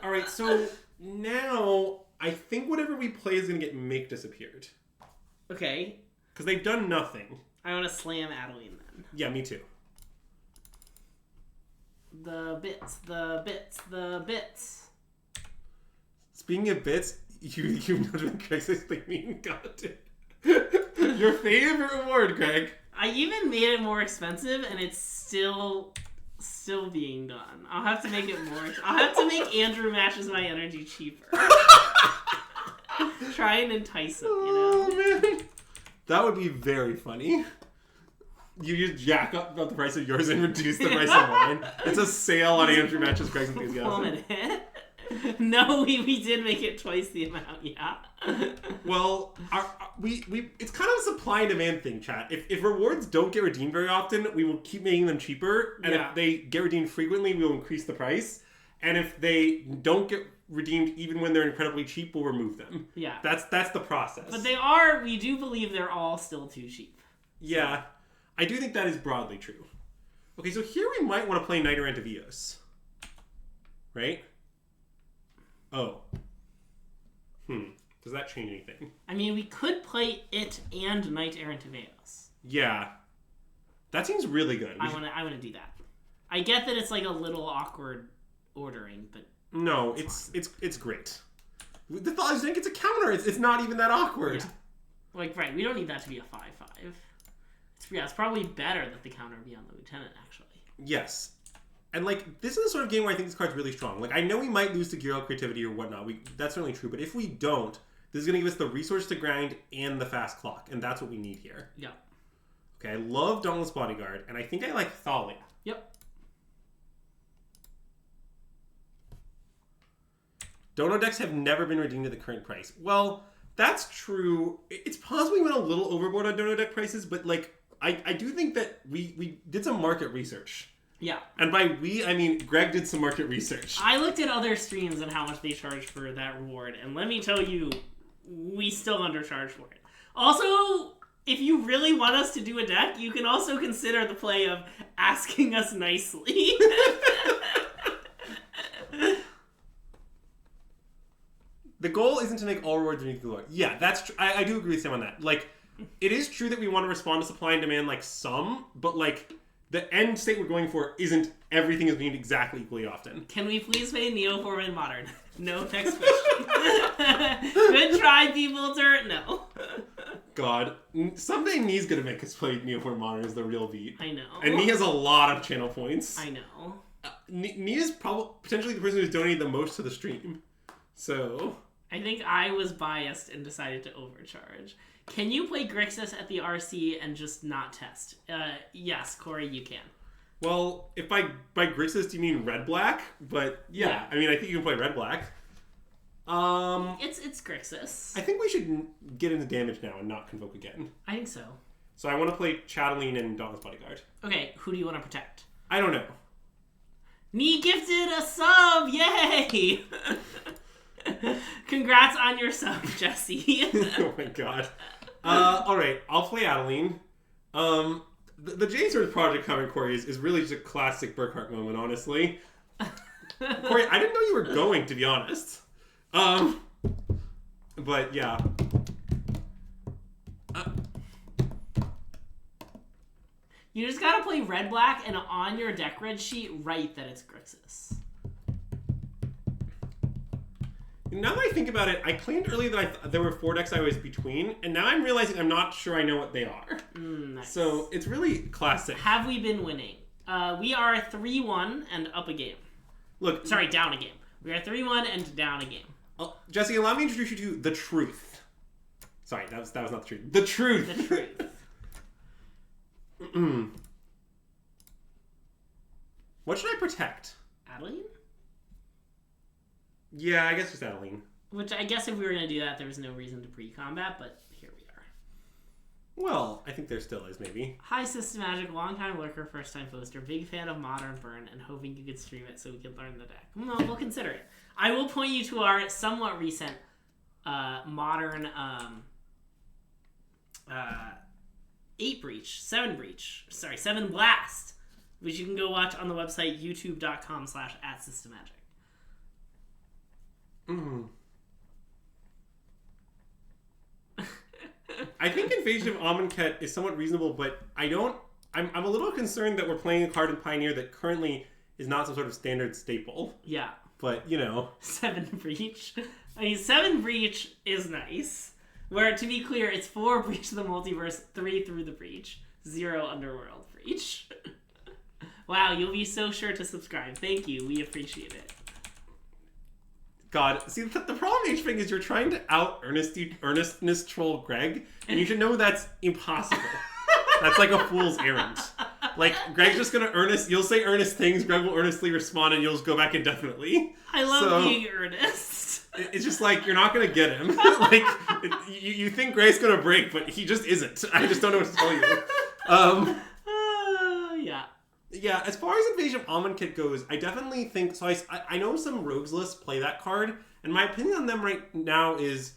Alright, so now I think whatever we play is going to get Make Disappeared. Okay. Because they've done nothing. I want to slam Adeline then. Yeah, me too. The bits. Speaking of bits, you've not been Greg's thing mean. God. Your favorite reward, Greg. I even made it more expensive, and it's still being done. I'll have to make it more. I'll have to make Andrew Matches My Energy cheaper. Try and entice him, you know? Oh, man. That would be very funny. You just jack up the price of yours and reduce the price of mine. It's a sale on Andrew matches Greg's enthusiasm. No, we did make it twice the amount, yeah. Well, it's kind of a supply and demand thing, chat. If rewards don't get redeemed very often, we will keep making them cheaper. And if they get redeemed frequently, we will increase the price. And if they don't get redeemed even when they're incredibly cheap, we'll remove them. Yeah. That's the process. But we do believe they're all still too cheap. Yeah. I do think that is broadly true. Okay, so here we might want to play Knight-Errant of Eos. Right? Oh. Does that change anything? I mean, we could play it and Knight-Errant of Eos. Yeah. That seems really good. I want to do that. I get that it's like a little awkward ordering, but no, it's great. The thought is, it's a counter. It's not even that awkward. Yeah. Like, right, we don't need that to be a 5/5. It's probably better that the counter be on the lieutenant, actually. Yes. And, like, this is the sort of game where I think this card's really strong. Like, I know we might lose to Gear Creativity or whatnot. That's certainly true. But if we don't, this is going to give us the resource to grind and the fast clock. And that's what we need here. Yeah. Okay, I love Dauntless Bodyguard. And I think I like Thalia. Yep. Dono decks have never been redeemed at the current price. Well, that's true. It's possible we went a little overboard on Dono deck prices, but, like, I do think that we did some market research. Yeah. And by we, I mean Greg did some market research. I looked at other streams and how much they charge for that reward, and let me tell you, we still undercharge for it. Also, if you really want us to do a deck, you can also consider the play of asking us nicely. The goal isn't to make all rewards unique to the Lord. Yeah, that's true. I do agree with Sam on that. Like, it is true that we want to respond to supply and demand like some, but like the end state we're going for isn't everything is needed exactly equally often. Can we please play Neoform and Modern? No next question. Good try, people. No. God, someday Nee's gonna make us play Neoform Modern as the real beat. I know. And Nee has a lot of channel points. I know. Nee is probably potentially the person who's donated the most to the stream. So I think I was biased and decided to overcharge. Can you play Grixis at the RC and just not test? Yes, Corey, you can. Well, if by Grixis do you mean red-black? But yeah, I mean, I think you can play red-black. It's Grixis. I think we should get into damage now and not Convoke again. I think so. So I want to play Chatelaine and Dauntless Bodyguard. Okay, who do you want to protect? I don't know. Nee gifted a sub! Yay! Congrats on your sub, Jesse. Oh my god. Alright, I'll play Adeline. The J-Sword project comment, Corey, is really just a classic Burkhart moment, honestly. Corey, I didn't know you were going, to be honest. But yeah. You just gotta play red-black and on your deck red sheet write that it's Grixis. Now that I think about it, I claimed earlier that there were 4 decks I was between, and now I'm realizing I'm not sure I know what they are. Nice. So it's really classic. Have we been winning? We are 3-1 and up a game. Look, sorry, down a game. We are 3-1 and down a game. Jesse, allow me to introduce you to the truth. Sorry, that was not the truth. The truth. The truth. What should I protect? Adeline? Yeah, I guess just Adeline. Which I guess if we were going to do that, there was no reason to pre-combat, but here we are. Well, I think there still is, maybe. Hi, System Magic, long-time lurker, first-time poster, big fan of Modern Burn, and hoping you could stream it so we could learn the deck. Well, we'll consider it. I will point you to our somewhat recent Modern 7 Blast, which you can go watch on the website youtube.com/@systemagic. I think Invasion of Amonkhet is somewhat reasonable, but I'm a little concerned that we're playing a card in Pioneer that currently is not some sort of standard staple. Yeah. But, you know. 7 Breach. I mean, 7 Breach is nice. Where, to be clear, it's 4 Breach of the Multiverse, 3 Through the Breach, 0 Underworld Breach. Wow, you'll be so sure to subscribe. Thank you. We appreciate it. God, see, the problem, H-Fing, is you're trying to out-earnestness troll Greg, and you should know that's impossible. That's like a fool's errand. Like, Greg's just gonna you'll say earnest things, Greg will earnestly respond, and you'll just go back indefinitely. I love being earnest. It's just like, you're not gonna get him. Like, you think Greg's gonna break, but he just isn't. I just don't know what to tell you. Yeah. Yeah, as far as Invasion of Amonkhet goes, I definitely think... So I know some rogues lists play that card, and my opinion on them right now is...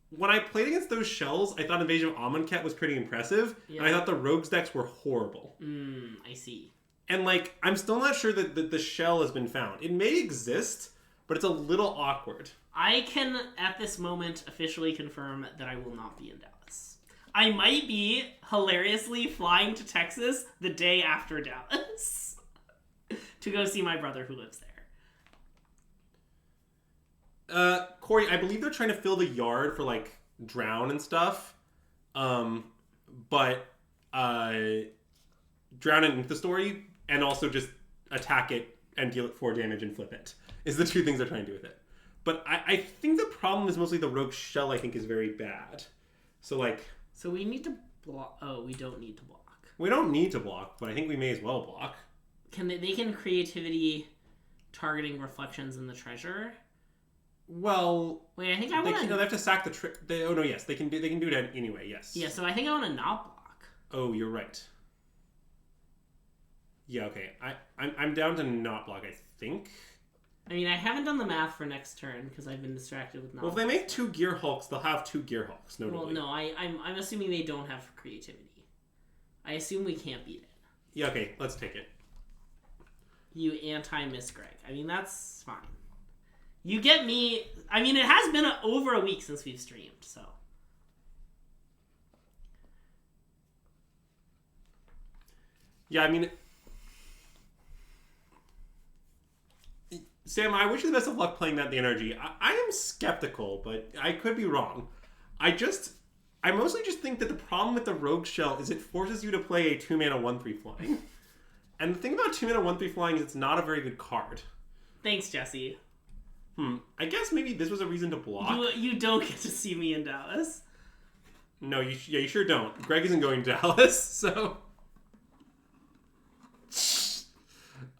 When I played against those shells, I thought Invasion of Amonkhet was pretty impressive, and I thought the rogues decks were horrible. I see. And, like, I'm still not sure that the shell has been found. It may exist, but it's a little awkward. I can, at this moment, officially confirm that I will not be in Dallas. I might be hilariously flying to Texas the day after Dallas to go see my brother who lives there. Corey, I believe they're trying to fill the yard for, like, drown and stuff. But drown it into the story, and also just attack it and deal it 4 damage and flip it, is the 2 things they're trying to do with it. But I think the problem is mostly the rogue shell, I think, is very bad. So, like... So we need to block... Oh, we don't need to block. We don't need to block, but I think we may as well block. They can creativity targeting reflections in the treasure? Well... Wait, I think I want to... No, they have to sack the... Oh, no, yes. They can do that anyway, yes. Yeah, so I think I want to not block. Oh, you're right. Yeah, okay. I'm down to not block, I think. I mean, I haven't done the math for next turn because I've been distracted with not. Well, if they make 2 Gear Hulks, they'll have 2 Gear Hulks. No, well, no, I'm assuming they don't have creativity. I assume we can't beat it. Yeah, okay, let's take it. You anti-Miss Greg. I mean, that's fine. You get me. I mean, it has been over a week since we've streamed, so. Yeah, I mean... Sam, I wish you the best of luck playing that the energy. I am skeptical, but I could be wrong. I mostly just think that the problem with the Rogue Shell is it forces you to play a 2-mana 1/3 flying. And the thing about 2-mana 1/3 flying is it's not a very good card. Thanks, Jesse. I guess maybe this was a reason to block. You don't get to see me in Dallas. No, you sure don't. Greg isn't going to Dallas, so...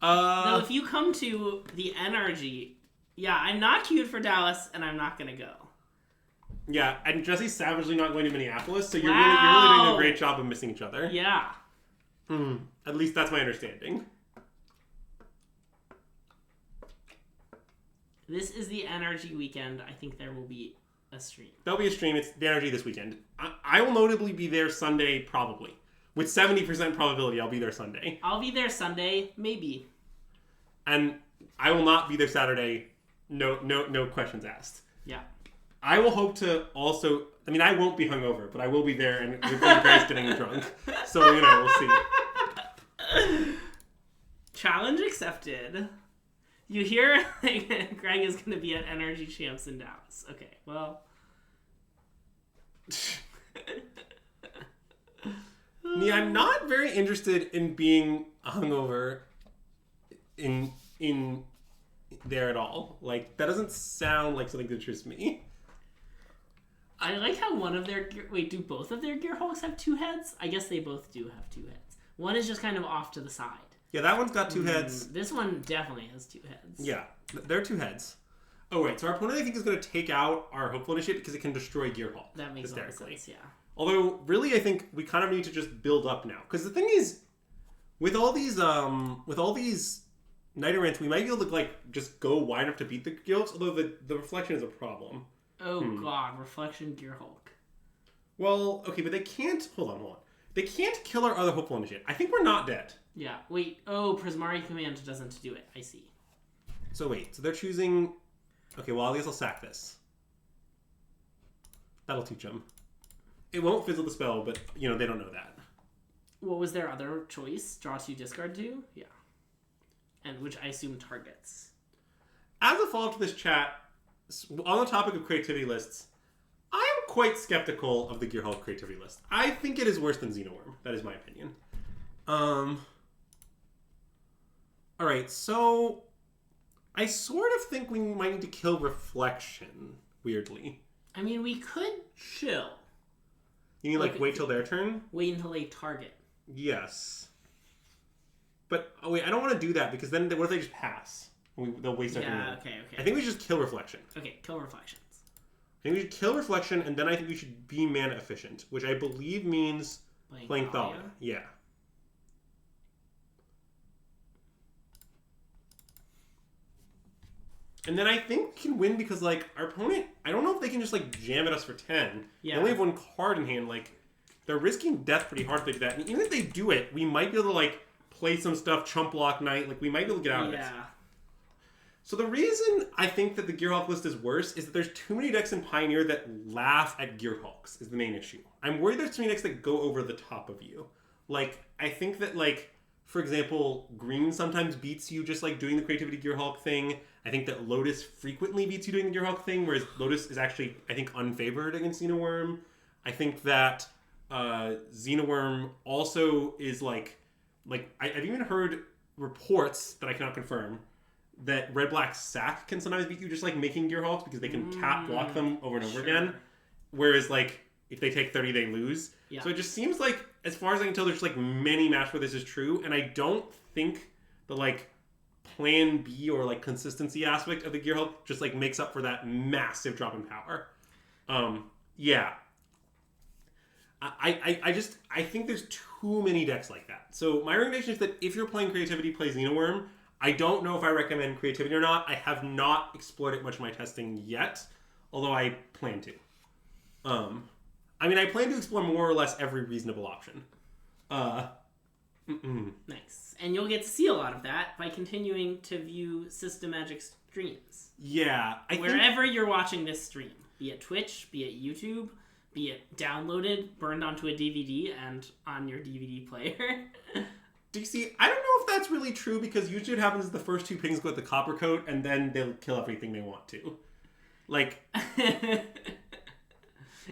No, if you come to the NRG, yeah, I'm not queued for Dallas, and I'm not gonna go. Yeah, and Jesse's savagely not going to Minneapolis, so you're really doing a great job of missing each other. Yeah. At least that's my understanding. This is the NRG weekend. I think there will be a stream. There'll be a stream. It's the NRG this weekend. I will notably be there Sunday, probably. With 70% probability, I'll be there Sunday. I'll be there Sunday, maybe. And I will not be there Saturday. No questions asked. Yeah. I will hope to also... I mean, I won't be hungover, but I will be there and with you guys getting drunk. So, we'll see. Challenge accepted. You hear Greg is going to be at Energy Champs in Dallas. Okay, well... Yeah, I'm not very interested in being hungover in there at all. Like, that doesn't sound like something that interests me. I like how one of their... Wait, do both of their Gear Hulks have 2 heads? I guess they both do have 2 heads. One is just kind of off to the side. Yeah, that one's got 2 heads. This one definitely has 2 heads. Yeah, there are 2 heads. Oh, right, so our opponent, I think, is going to take out our Hopeful Initiate because it can destroy Gear Hulk. That makes a lot of sense, yeah. Although, really, I think we kind of need to just build up now. Because the thing is, with all these Knight-Errants, we might be able to, like, just go wide enough to beat the guilds, although the reflection is a problem. Oh, God. Reflection Gear Hulk. Well, okay, but they can't... Hold on. They can't kill our other Hopeful Initiate. I think we're not dead. Yeah. Wait. Oh, Prismari Command doesn't do it. I see. So, wait. So, they're choosing... Okay, well, I guess I'll sack this. That'll teach them. It won't fizzle the spell, but, they don't know that. What was their other choice? Draw 2, discard 2? Yeah. And which I assume targets. As a follow-up to this chat, on the topic of creativity lists, I am quite skeptical of the Gear Hulk creativity list. I think it is worse than Xenoworm. That is my opinion. Alright, so... I sort of think we might need to kill Reflection, weirdly. I mean, we could chill. You mean like wait till their turn? Wait until they target. Yes. But, oh wait, I don't want to do that because then what if they just pass? They'll waste our turn. Yeah, okay. I think we should just kill Reflection. Okay, kill Reflections. I think we should kill Reflection, and then I think we should be mana efficient, which I believe means playing Thalia. Yeah. And then I think we can win because, like, our opponent, I don't know if they can just, like, jam at us for 10. Yeah. They only have one card in hand. Like, they're risking death pretty hard if they do that. And even if they do it, we might be able to, like, play some stuff, chump block Knight. Like, we might be able to get out of it. Yeah. So the reason I think that the Gearhulk list is worse is that there's too many decks in Pioneer that laugh at Gearhulks is the main issue. I'm worried there's too many decks that go over the top of you. Like, I think that, like, for example, Green sometimes beats you just, like, doing the Creativity Gearhulk thing. I think that Lotus frequently beats you doing the Gearhulk thing, whereas Lotus is actually, I think, unfavored against Xenoworm. I think that Xenoworm also is, like I've even heard reports that I cannot confirm that Red-Black Sack can sometimes beat you just, like, making Gearhulks because they can tap block them over and over again. Whereas, like, if they take 30, they lose. Yeah. So it just seems like, as far as I can tell, there's, like, many matches where this is true, and I don't think the, like, plan B or, like, consistency aspect of the Gearhulk just, like, makes up for that massive drop in power. Yeah. I think there's too many decks like that. So my recommendation is that if you're playing Creativity, play Xenoworm. I don't know if I recommend Creativity or not. I have not explored it much in my testing yet, although I plan to. I mean, I plan to explore more or less every reasonable option. Nice. And you'll get to see a lot of that by continuing to view System Magic streams. Yeah. Wherever you're watching this stream, be it Twitch, be it YouTube, be it downloaded, burned onto a DVD, and on your DVD player. DC, I don't know if that's really true because usually what happens is the first two pings go with the Coppercoat and then they'll kill everything they want to. Like...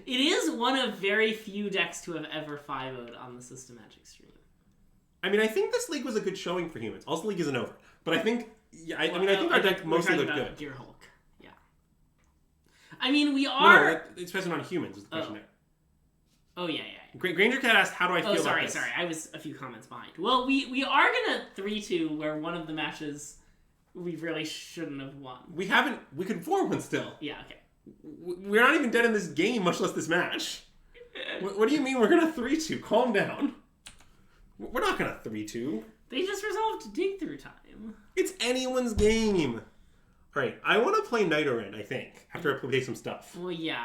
It is one of very few decks to have ever 5-0'd on the System Magic stream. I mean, I think this league was a good showing for humans. Also, the league isn't over. But I think... Yeah, I think our deck mostly looked good. Gearhulk. Yeah. I mean, we are... No, it's present on humans is the question there. Oh, yeah. Granger Cat asked, how do I feel about this? Sorry. I was a few comments behind. Well, we are going to 3-2 where one of the matches we really shouldn't have won. We could 4-1 still. Yeah, okay. We're not even dead in this game, much less this match. What do you mean we're going to 3-2? Calm down. We're not going to 3-2. They just resolved to dig through time. It's anyone's game. All right, I want to play Knight-Errant, I think, after I play some stuff. Well, yeah.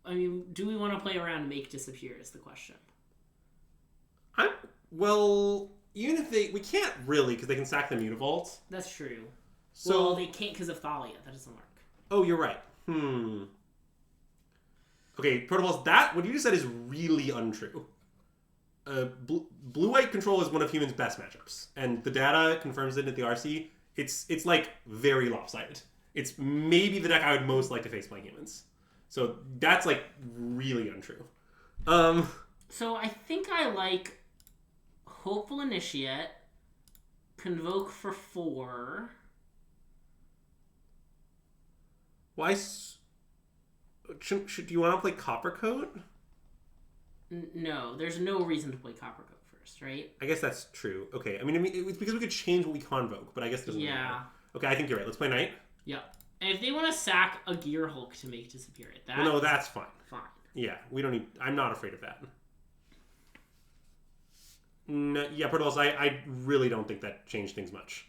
I mean, do we want to play around Make Disappear is the question. Well, even if we can't really, because they can sack the Mutavault. That's true. So, well, they can't because of Thalia. That doesn't work. Oh, you're right. Okay, Protoballs, what you just said is really untrue. Blue-white control is one of humans' best matchups, and the data confirms it at the RC. It's like very lopsided. It's maybe the deck I would most like to face playing humans. So that's like really untrue. So I think I like Hopeful Initiate, Convoke for 4. Why? Do you want to play Coppercoat? No, there's no reason to play Coppercoat first, right? I guess that's true. Okay, I mean, it's because we could change what we convoke, but I guess it doesn't matter. Okay, I think you're right. Let's play Knight. Yep. And if they want to sack a Gearhulk to Make Disappear it, no, that's fine. Fine. Yeah, we don't need... I'm not afraid of that. No, yeah, Protoballs, I really don't think that changed things much.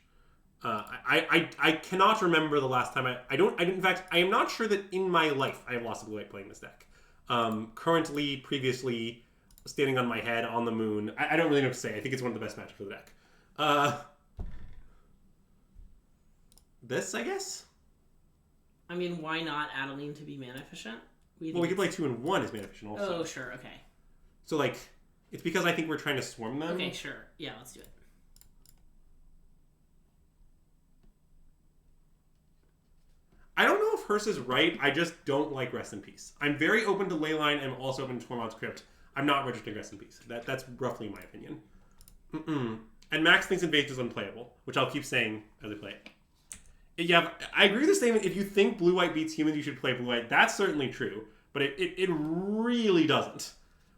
I cannot remember the last time in fact, I am not sure that in my life I have lost a blue-white playing this deck. Currently, previously, standing on my head on the moon. I don't really know what to say. I think it's one of the best matchups for the deck. This, I guess? I mean, why not Adeline to be mana efficient? Well, we could play 2 and 1 as mana efficient also. Oh, sure, okay. So, like, it's because I think we're trying to swarm them. Okay, sure. Yeah, let's do it. I don't know if Hearst is right. I just don't like Rest in Peace. I'm very open to Leyline and I'm also open to Tormod's Crypt. I'm not registering Rest in Peace. That's roughly my opinion. And Max thinks Invasion is unplayable, which I'll keep saying as I play it. Yeah, I agree with the statement. If you think blue-white beats humans, you should play blue-white. That's certainly true, but it really doesn't.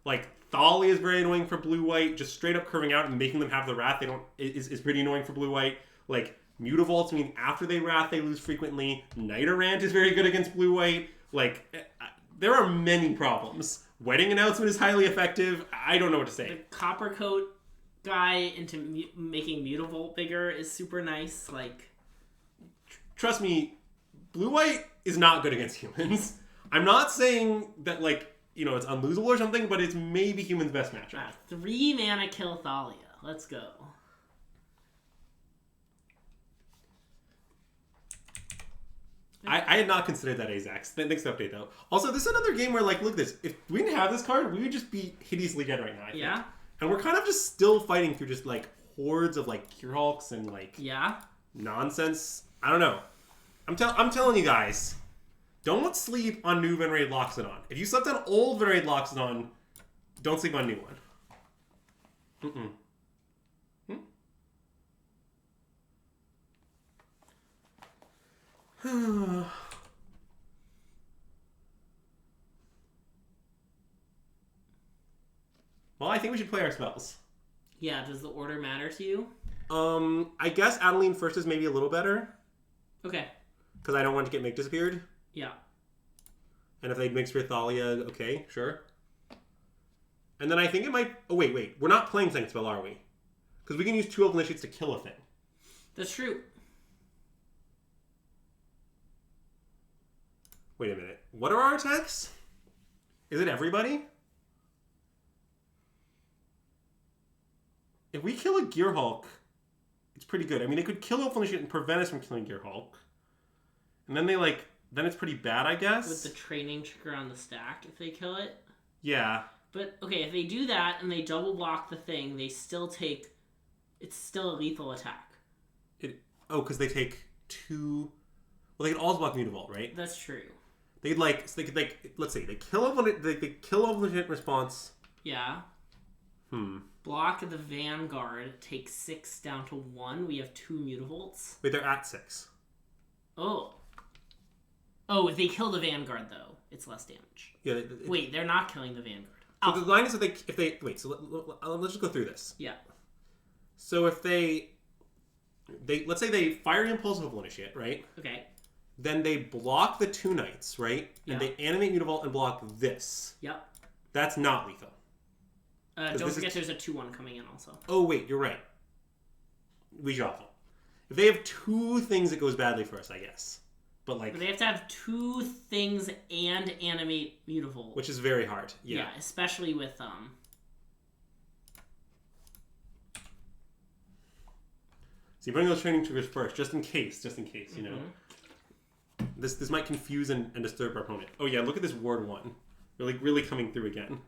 Like, Thalia is very annoying for blue-white. Just straight up curving out and making them have the Wrath is pretty annoying for blue-white. Like, Mutavolts mean after they Wrath, they lose frequently. Knight-Errant is very good against blue-white. Like, there are many problems. Wedding Announcement is highly effective. I don't know what to say. The Coppercoat guy into making Mutavolt bigger is super nice. Like, trust me, blue-white is not good against humans. I'm not saying that, like, it's unlosable or something, but it's maybe humans' best matchup. 3 mana kill Thalia. Let's go. I had not considered that Azax. Thanks for the update, though. Also, this is another game where, like, look at this. If we didn't have this card, we would just be hideously dead right now, I think. Yeah. And we're kind of just still fighting through just, like, hordes of, like, Gearhulks and, like... Yeah. Nonsense. I don't know. I'm telling you guys, don't sleep on new Venerated Loxodon. If you slept on old Venerated Loxodon, don't sleep on new one. Well, I think we should play our spells. Yeah, does the order matter to you? I guess Adeline first is maybe a little better. Okay. Because I don't want to get Make Disappeared. Yeah. And if they Make Spirit Thalia, okay, sure. And then I think it might... Oh, wait. We're not playing Second Spell, are we? Because we can use 2 Initiates to kill a thing. That's true. Wait a minute. What are our attacks? Is it everybody? If we kill a Gearhulk, it's pretty good. I mean, they could kill Oath Initiate and prevent us from killing Gearhulk. And then then it's pretty bad, I guess. With the training trigger on the stack if they kill it. Yeah. But, okay, if they do that and they double block the thing, they still take... It's still a lethal attack. Because they take 2... Well, they could also block Mutavault, right? That's true. They could, let's see, they kill Oath Initiate response. Yeah. Block the Vanguard, take 6 down to 1. We have 2 Mutavolts. Wait, they're at 6. Oh, if they kill the Vanguard, though, it's less damage. Yeah. Wait, they're not killing the Vanguard. So the line is that if they wait. So let's just go through this. Yeah. So if they let's say they fire Impulse Oath Initiate, right? Okay. Then they block the 2 Knights, right? And they animate Mutavault and block this. Yep. That's not lethal. Don't forget there's a 2-1 coming in also. Oh, wait, you're right. We shuffle. If they have 2 things, it goes badly for us, I guess. But they have to have 2 things and animate Mutavault. Which is very hard. Yeah, especially with... So you're putting those training triggers first, just in case, you know. This might confuse and disturb our opponent. Oh yeah, look at this Ward 1. Really coming through again.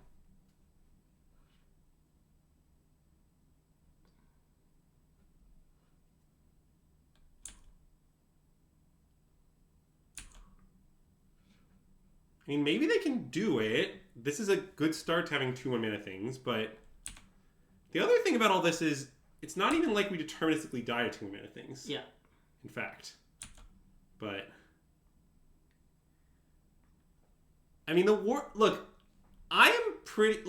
I mean, maybe they can do it. This is a good start to having 2 1-mana things, but the other thing about all this is it's not even like we deterministically die to 2 1-mana things. Yeah. In fact. But I mean, look, I am pretty,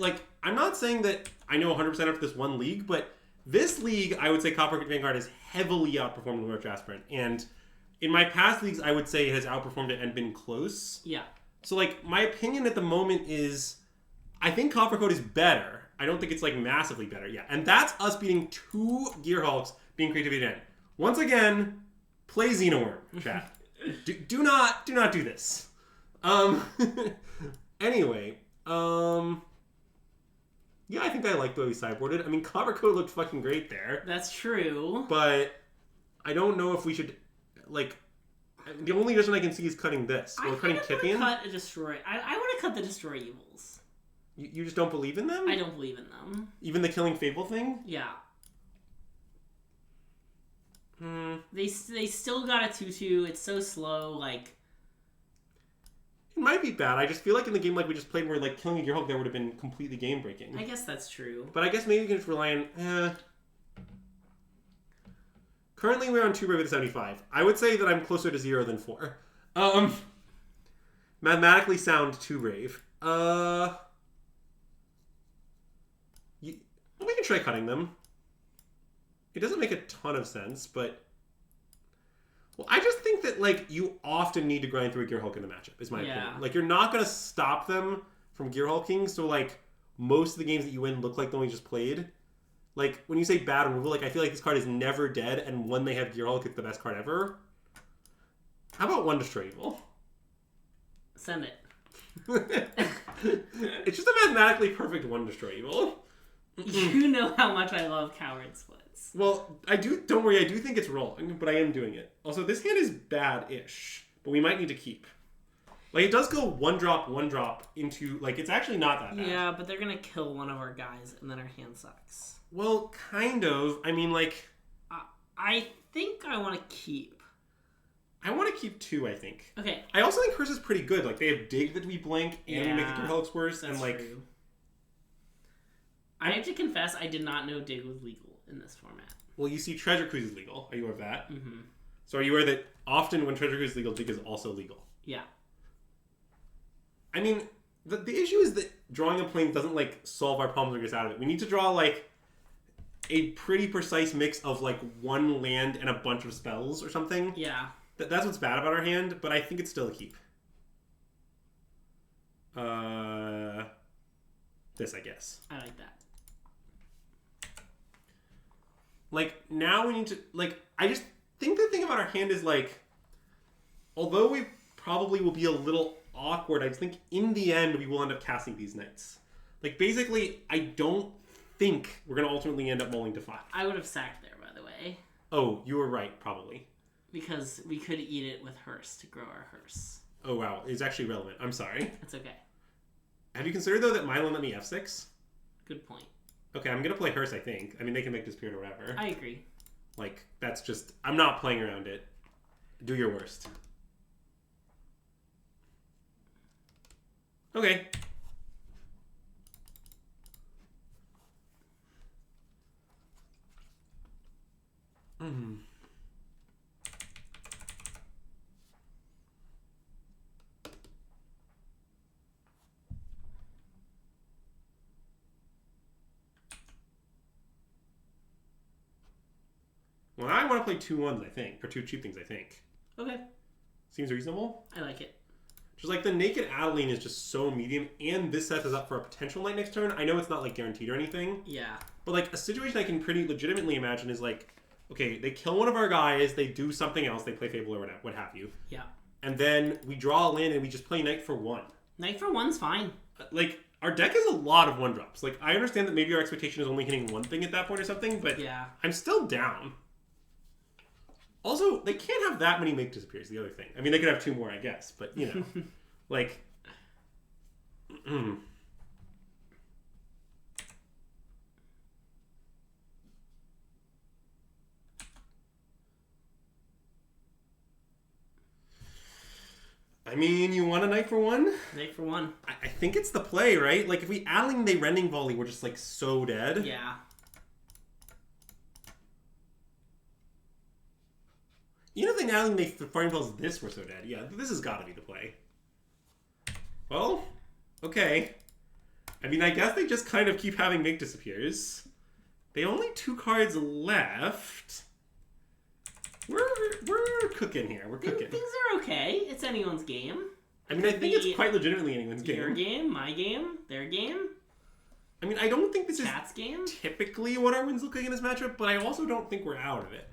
I'm not saying that I know 100% after this one league, but this league, I would say Coppercoat Vanguard has heavily outperformed the March Aspirant. And in my past leagues, I would say it has outperformed it and been close. Yeah. So, my opinion at the moment is, I think Coppercoat is better. I don't think it's, massively better. Yeah, and that's us beating 2 Gearhulks, being Creativity 10. Once again, play Xenoworm, chat. do not do this. Anyway, yeah, I think I like the way we sideboarded. I mean, Coppercoat looked fucking great there. That's true. But I don't know if we should, the only reason I can see is cutting this. Or cutting Kithian. Cut a Destroy. I want to cut the Destroy Evils. You just don't believe in them? I don't believe in them. Even the Killing Fable thing? Yeah. They still got a 2/2. It's so slow, It might be bad. I just feel like in the game we just played where killing a Gearhulk there would have been completely game breaking. I guess that's true. But I guess maybe we can just rely on Currently we're on 2 Brave at 75. I would say that I'm closer to 0 than 4. Mathematically sound 2 Brave. We can try cutting them. It doesn't make a ton of sense, but... Well, I just think that, like, you often need to grind through a Gear Hulk in a matchup, is my opinion. Like, you're not going to stop them from Gear Hulking, so, like, most of the games that you win look like the one we just played. Like, when you say bad removal, like, I feel like this card is never dead, and when they have Gear Hulk, it's the best card ever. How about 1 Destroy Evil? Send it. It's just a mathematically perfect 1 Destroy Evil. You know how much I love Coward Splits. Well, don't worry, I do think it's wrong, but I am doing it. Also, this hand is bad-ish, but we might need to keep. Like, it does go 1-drop into, like, it's actually not that bad. Yeah, but they're gonna kill one of our guys, and then our hand sucks. Well, kind of. I mean, like... I think I want to keep. I want to keep 2, I think. Okay. I also think Curse is pretty good. Like, they have Dig that we blank, and we make the Gear Hulks worse, and, like... True. I have to confess, I did not know Dig was legal in this format. Well, you see Treasure Cruise is legal. Are you aware of that? Mm-hmm. So are you aware that often when Treasure Cruise is legal, Dig is also legal? Yeah. I mean, the issue is that drawing a plane doesn't, like, solve our problems or get us out of it. We need to draw, like, a pretty precise mix of, like, 1 land and a bunch of spells or something. Yeah. That's what's bad about our hand, but I think it's still a keep. This, I guess. I like that. Like, now we need to... Like, I just think the thing about our hand is, like... Although we probably will be a little awkward, I just think in the end we will end up casting these Knights. Like, basically, I don't think we're going to ultimately end up mulling to 5. I would have sacked there, by the way. Oh, you were right, probably. Because we could eat it with hearse to grow our hearse. Oh, wow. It's actually relevant. I'm sorry. It's okay. Have you considered, though, that Milo let me F6? Good point. Okay, I'm going to play hearse, I think. I mean, they can make disappear or whatever. I agree. Like, that's just... I'm not playing around it. Do your worst. Okay. Mm-hmm. Well, I want to play 2 1s, I think. Or 2 cheap things, I think. Okay. Seems reasonable. I like it. Just like the Naked Adeline is just so medium, and this set is up for a potential Knight next turn. I know it's not like guaranteed or anything. Yeah. But like a situation I can pretty legitimately imagine is like, okay, they kill one of our guys, they do something else, they play Fable or what have you. Yeah. And then we draw a land and we just play Knight for 1. Knight for 1's fine. Like, our deck has a lot of 1-drops. Like, I understand that maybe our expectation is only hitting 1 thing at that point or something, but yeah. I'm still down. Also, they can't have that many make disappears, the other thing. I mean, they could have 2 more, I guess, but, you know. Like... I mean, you want a Knight for 1? Knight for 1. I think it's the play, right? Like, if we Adeline, they Rending Volley, we're just, like, so dead. Yeah. You know, the Adeline, they Firing Bells this, we're so dead. Yeah, this has got to be the play. Well, okay. I mean, I guess they just kind of keep having Make Disappears. They only 2 cards left. We're cooking here. We're cooking. Things are okay. It's anyone's game. I mean, I think it's quite legitimately anyone's game. Your game, my game, their game. I mean, I don't think this Chat's game. Typically what our wins look like in this matchup, but I also don't think we're out of it.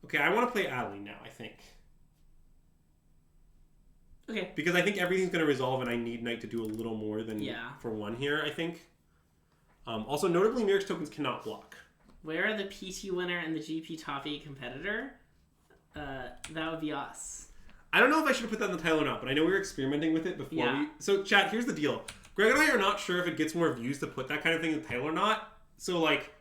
Okay, I want to play Adeline now, I think. Okay. Because I think everything's going to resolve, and I need Knight to do a little more than for 1 here, I think. Also, notably, Mirac's tokens cannot block. Where are the PT winner and the GP top 8 competitor? That would be us. I don't know if I should have put that in the title or not, but I know we were experimenting with it before we... So, chat, here's the deal. Greg and I are not sure if it gets more views to put that kind of thing in the title or not. So, like,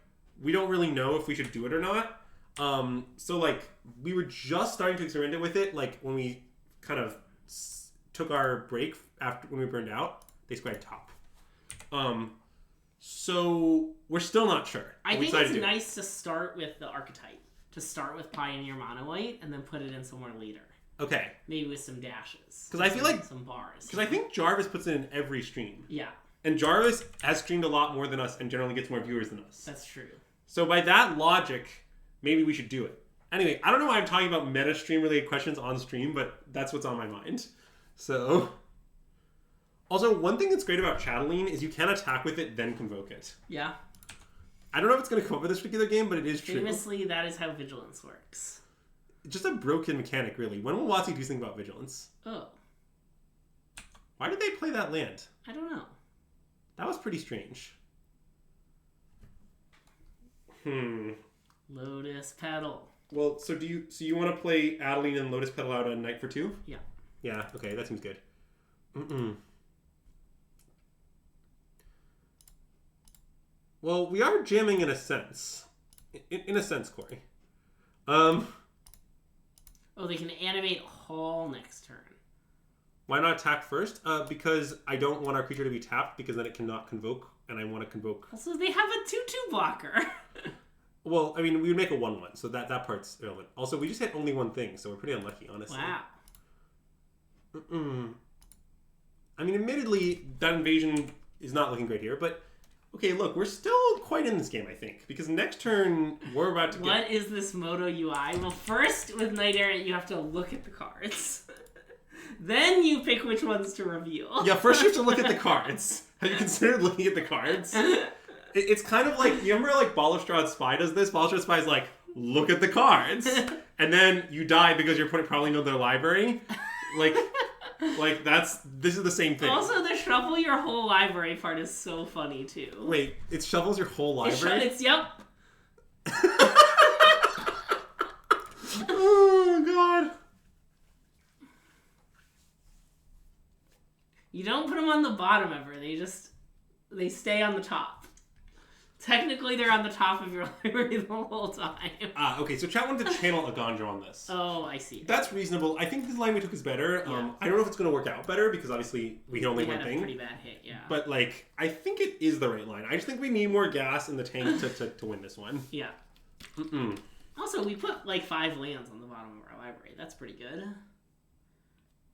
we don't really know if we should do it or not. So, like, we were just starting to experiment with it, like, when we kind of took our break after when we burned out. They squared top. So we're still not sure. I think it's nice to start with the archetype. To start with Pioneer Mono White and then put it in somewhere later. Okay. Maybe with some dashes. Because I feel like some bars. Because I think Jarvis puts it in every stream. Yeah. And Jarvis has streamed a lot more than us and generally gets more viewers than us. That's true. So by that logic, maybe we should do it. Anyway, I don't know why I'm talking about meta stream related questions on stream, but that's what's on my mind. So, also, one thing that's great about Chatelaine is you can attack with it, then convoke it. Yeah. I don't know if it's going to come up with this particular game, but it is true. Famously, that is how Vigilance works. Just a broken mechanic, really. When will WotC do something about Vigilance? Oh. Why did they play that land? I don't know. That was pretty strange. Lotus Petal. Well, so you want to play Adeline and Lotus Petal out a Knight for 2? Yeah. Yeah, okay, that seems good. Well, we are jamming in a sense. In a sense, Corey. Oh, they can animate Hall next turn. Why not attack first? Because I don't want our creature to be tapped, because then it cannot convoke, and I want to convoke. Also, they have a 2/2 blocker. Well, I mean, we would make a 1/1, so that part's irrelevant. Also, we just hit only one thing, so we're pretty unlucky, honestly. Wow. I mean, admittedly, that invasion is not looking great here, but okay, look, we're still quite in this game, I think, because next turn we're about to get... What is this Moto UI? Well, first, with Knight-Errant, you have to look at the cards. Then you pick which ones to reveal. Yeah, first you have to look at the cards. Have you considered looking at the cards? It's kind of like, you remember like Balustrade Spy does this? Balustrade Spy is like, look at the cards. And then you die because your opponent probably knows their library. Like this is the same thing. Also, the shuffle your whole library part is so funny too. Wait, it shovels your whole library? Yep. Oh, God. You don't put them on the bottom ever. They stay on the top. Technically, they're on the top of your library the whole time. Okay, so chat wanted to channel a Gandra on this. Oh, I see. That's reasonable. I think the line we took is better. Yeah. I don't know if it's going to work out better, because obviously we hit only one thing. We had a pretty bad hit, yeah. But, like, I think it is the right line. I just think we need more gas in the tank to win this one. Yeah. Also, we put, like, 5 lands on the bottom of our library. That's pretty good.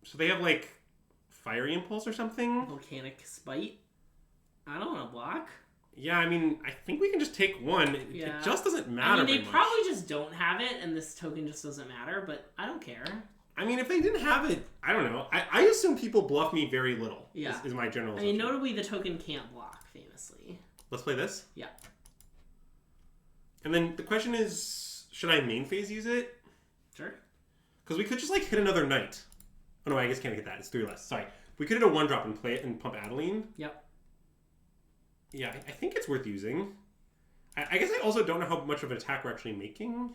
So they have, like, Fiery Impulse or something? Volcanic Spite. I don't want to block. Yeah, I mean, I think we can just take one. It just doesn't matter. I mean, they probably just don't have it, and this token just doesn't matter, but I don't care. I mean, if they didn't have it, I don't know. I assume people bluff me very little, is my general assumption. I mean, notably, the token can't block, famously. Let's play this? Yeah. And then the question is, should I main phase use it? Sure. Because we could just, like, hit another Knight. Oh, no, I guess can't hit that. It's 3 less. Sorry. We could hit a 1-drop and play it and pump Adeline. Yep. Yeah, I think it's worth using. I guess I also don't know how much of an attack we're actually making.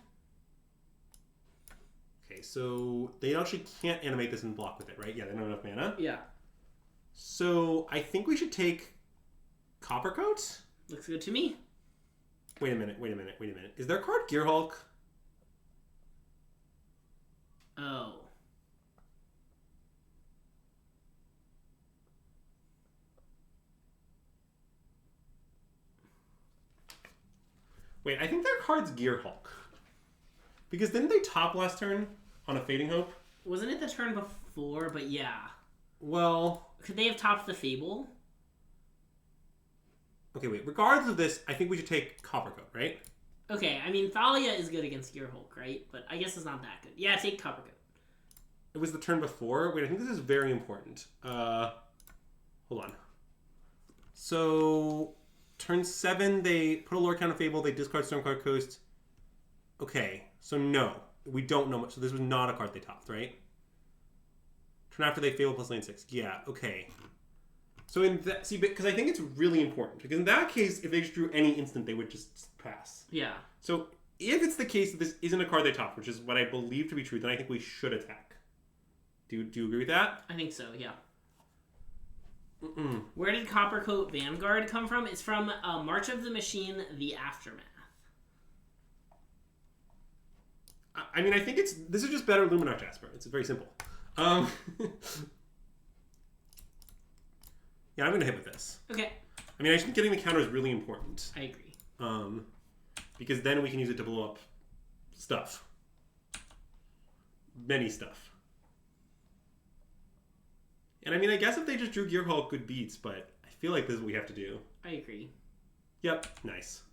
Okay, so they actually can't animate this and block with it, right? Yeah, they don't have enough mana. Yeah. So I think we should take Coppercoat? Looks good to me. Wait a minute. Is their card Gearhulk? Oh. Wait, I think their card's Gearhulk. Because didn't they top last turn on a Fading Hope? Wasn't it the turn before? But yeah. Well... Could they have topped the Fable? Okay, wait. Regardless of this, I think we should take Coppercoat, right? Okay, I mean, Thalia is good against Gearhulk, right? But I guess it's not that good. Yeah, take Coppercoat. It was the turn before? Wait, I think this is very important. Hold on. So... Turn 7, they put a Lord Count of Fable, they discard Stormcloud Coast. Okay, so no. We don't know much. So this was not a card they topped, right? Turn after they Fable plus lane 6. Yeah, okay. So in that... See, because I think it's really important. Because in that case, if they just drew any instant, they would just pass. Yeah. So if it's the case that this isn't a card they topped, which is what I believe to be true, then I think we should attack. Do you agree with that? I think so, yeah. Where did Coppercoat Vanguard come from? It's from March of the Machine, The Aftermath. I mean, I think this is just better Luminar Jasper. It's very simple. Yeah, I'm going to hit with this. Okay. I mean, I think getting the counter is really important. I agree. Because then we can use it to blow up stuff. Many stuff. And I mean, I guess if they just drew Gearhulk, good beats, but I feel like this is what we have to do. I agree. Yep, nice.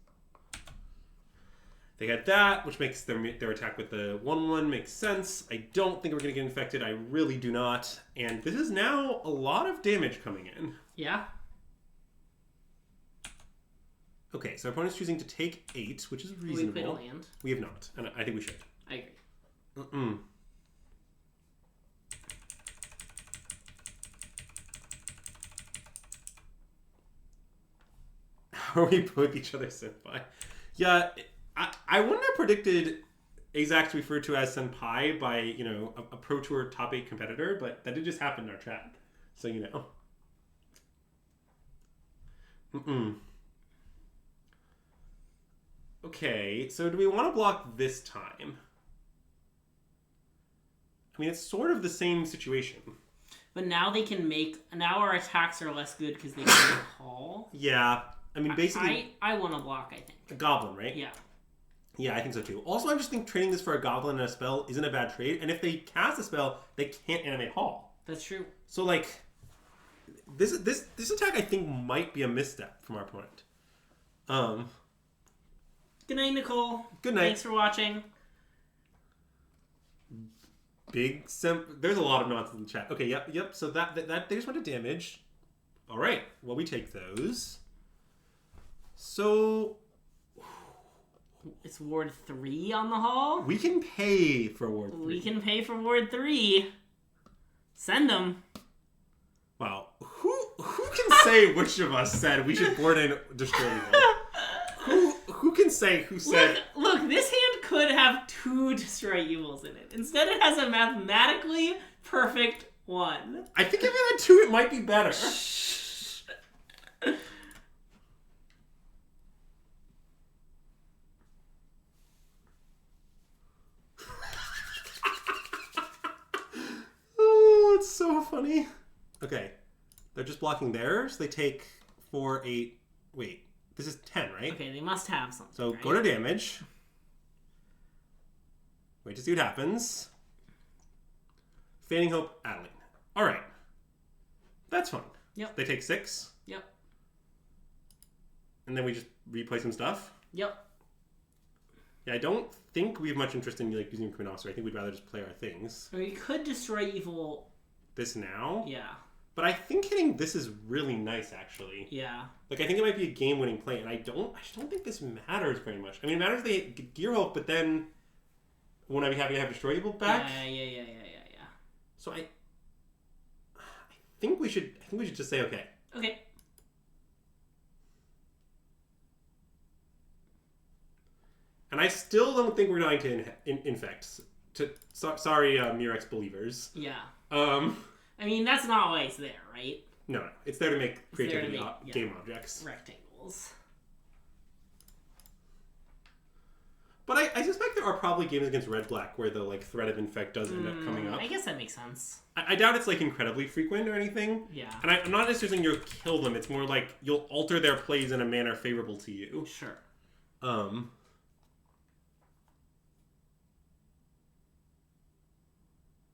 They had that, which makes their attack with the 1/1 makes sense. I don't think we're going to get infected. I really do not. And this is now a lot of damage coming in. Yeah. Okay, so our opponent's choosing to take 8, which is reasonable. We played a land. We have not, and I think we should. I agree. How are we both each other senpai? Yeah, I wouldn't have predicted Azax to be referred to as senpai by, you know, a Pro Tour top 8 competitor, but that did just happen in our chat. So, you know. Okay, so do we want to block this time? I mean, it's sort of the same situation. But now they can make... Now our attacks are less good because they can call. Yeah. I mean, basically... I want to block, I think. A goblin, right? Yeah. Yeah, I think so too. Also, I just think trading this for a goblin and a spell isn't a bad trade. And if they cast a spell, they can't animate Hall. That's true. So, like, this attack, I think, might be a misstep from our opponent. Good night, Nicole. Good night. Thanks for watching. There's a lot of nonsense in the chat. Okay, yep. So that they just went to damage. All right. Well, we take those. So it's Ward 3 on the Hall. We can pay for Ward 3. We can pay for Ward 3. Send them. Wow. Who can say which of us said we should board and destroy evil? Who can say who said... Look, this hand could have 2 destroy evils in it. Instead, it has a mathematically perfect 1. I think if it had 2, it might be better. Oh, it's so funny. Okay. They're just blocking theirs. They take 4, 8... Wait. This is 10, right? Okay, they must have something. So right? go to damage. Wait to see what happens. Fading Hope, Adeline. Alright. That's fine. Yep. They take 6. Yep. And then we just replay some stuff. Yep. Yeah, I don't think we have much interest in like using Command Officer. I think we'd rather just play our things. I mean, we could destroy evil. This now? Yeah. But I think hitting this is really nice, actually. Yeah. Like, I think it might be a game-winning play, and I just don't think this matters very much. I mean, it matters if they get Gear Hope, but then won't I be happy to have Destroy Evil back? Yeah. So I think we should just say okay. Okay. And I still don't think we're going to infect. Sorry, Murex believers. Yeah. I mean, that's not why it's there, right? No. It's there to make creativity game objects. Rectangles. But I suspect there are probably games against red-black where the like threat of infect does end up coming up. I guess that makes sense. I doubt it's like incredibly frequent or anything. Yeah. And I'm not necessarily saying you'll kill them. It's more like you'll alter their plays in a manner favorable to you. Sure.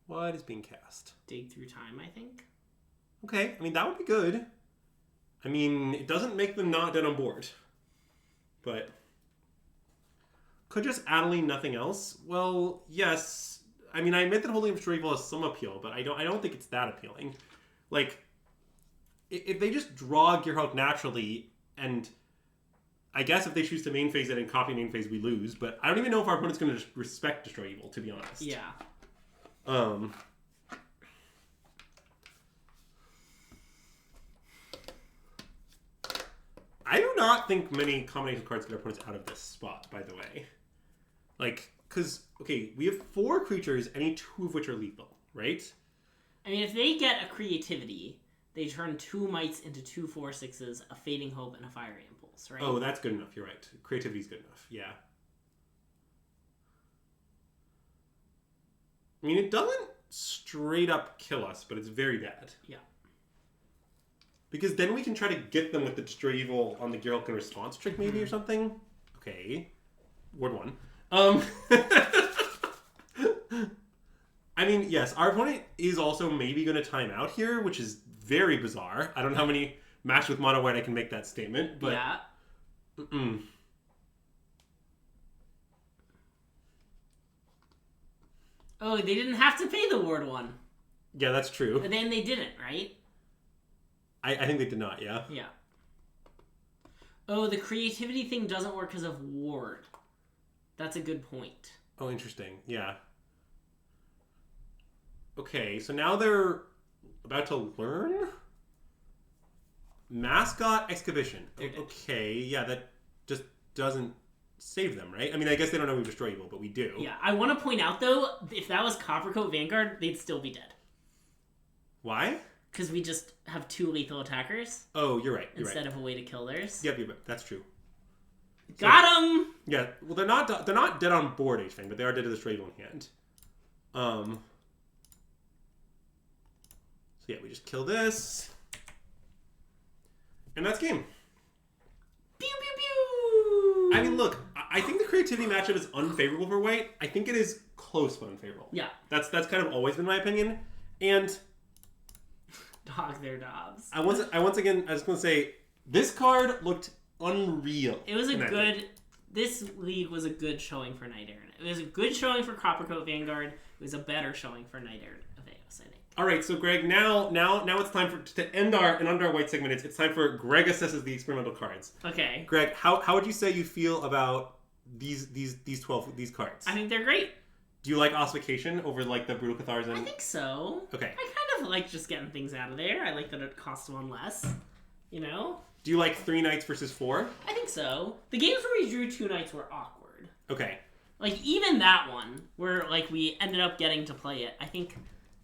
What is being cast? Dig Through Time, I think. Okay, I mean, that would be good. I mean, it doesn't make them not dead on board. But could just Adeline nothing else? Well, yes. I mean, I admit that holding up Destroy Evil has some appeal, but I don't think it's that appealing. Like, if they just draw Gearhulk naturally, and I guess if they choose to main phase it and copy main phase, we lose. But I don't even know if our opponent's going to respect Destroy Evil, to be honest. Yeah. I do not think many combination cards get our opponents out of this spot, by the way. Like, because, okay, we have 4 creatures, any 2 of which are lethal, right? I mean, if they get a creativity, they turn 2 mites into 2 4/6s, a Fading Hope, and a Fiery Impulse, right? Oh, that's good enough. You're right. Creativity's good enough. Yeah. I mean, it doesn't straight up kill us, but it's very bad. Yeah. Because then we can try to get them with the Destroy Evil on the Gearhulk response trick, maybe, or something. Okay. Ward 1. I mean, yes, our opponent is also maybe going to time out here, which is very bizarre. I don't know how many matched with mono white, I can make that statement. But yeah. Oh, they didn't have to pay the ward 1. Yeah, that's true. But then they didn't, right? I think they did not, yeah. Yeah. Oh, the creativity thing doesn't work because of ward. That's a good point. Oh, interesting. Yeah. Okay, so now they're about to learn? Mascot Excavation. Okay, yeah, that just doesn't save them, right? I mean, I guess they don't know we destroy evil, but we do. Yeah, I want to point out, though, if that was Coppercoat Vanguard, they'd still be dead. Why? Because we just have 2 lethal attackers. Oh, you're right. Instead of a way to kill theirs. Yep, that's true. Got him! Yeah, well, they're not dead on board, H-Fang, but they are dead to destroy evil in hand. So yeah, we just kill this. And that's game. Pew, pew, pew! I mean, look, I think the creativity matchup is unfavorable for white. I think it is close but unfavorable. Yeah. That's kind of always been my opinion. And dog their dobs. I was going to say, this card looked unreal. It was a good... This league was a good showing for Knight-Errant. It was a good showing for Coppercoat Vanguard. It was a better showing for Knight-Errant of Eos, I think. All right, so Greg, now it's time to end our white segment. It's time for Greg assesses the experimental cards. Okay. Greg, how would you say you feel about these 12 cards? I think they're great. Do you like Ossification over like the Brutal Cathars? I think so. Okay. I kind of like just getting things out of there. I like that it costs 1 less. You know? Do you like 3 knights versus 4? I think so. The games where we drew 2 knights were awkward. Okay. Like, even that one, where, like, we ended up getting to play it, I think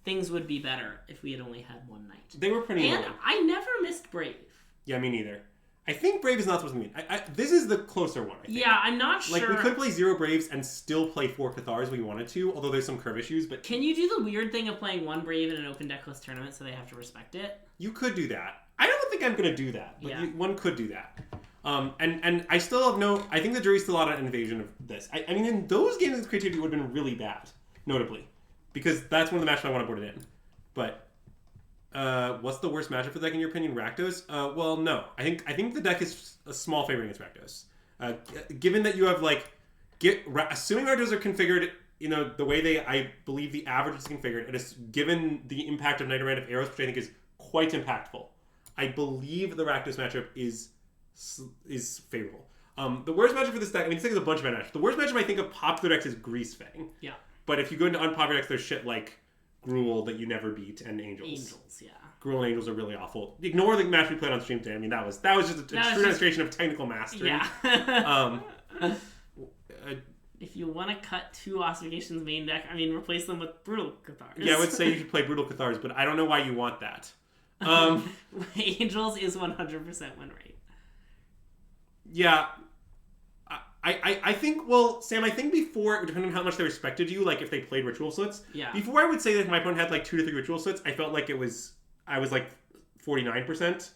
things would be better if we had only had 1 knight. They were pretty And low. I never missed Brave. Yeah, me neither. I think Brave is not supposed to mean. This is the closer one, I think. Yeah, I'm not sure. Like, we could play 0 Braves and still play 4 Cathars if we wanted to, although there's some curve issues, but... Can you do the weird thing of playing 1 Brave in an open deckless tournament so they have to respect it? You could do that. I don't think I'm going to do that, but Yeah. one could do that. And I still have no... I think the jury's still out on invasion of this. I mean, in those games, the creativity would have been really bad, notably. Because that's one of the matchups I want to board it in. But... what's the worst matchup for the deck in your opinion? Rakdos? Well, no. I think the deck is a small favorite against Rakdos. Given that you have assuming Rakdos are configured, the way I believe the average is configured, and it's given the impact of Knight-Errant of Arrows, which I think is quite impactful. I believe the Rakdos matchup is favorable. The worst matchup for this deck, I mean, this deck is a bunch of bad matchups. The worst matchup I think of popular decks is Greasefang. Yeah. But if you go into unpopular decks, there's shit like Gruul that you never beat, and Angels. Angels, yeah. Gruul and Angels are really awful. Ignore the match we played on stream today. I mean, that was just a true demonstration of technical mastery. Yeah. If you want to cut 2 Ossifications main deck, I mean, replace them with Brutal Cathars. Yeah, I would say you should play Brutal Cathars, but I don't know why you want that. Angels is 100% win rate. Yeah. I think, well, Sam, I think before, depending on how much they respected you, like if they played Ritual Slits, yeah. Before I would say that if my opponent had like 2 to 3 Ritual Slits, I felt like I was like 49%.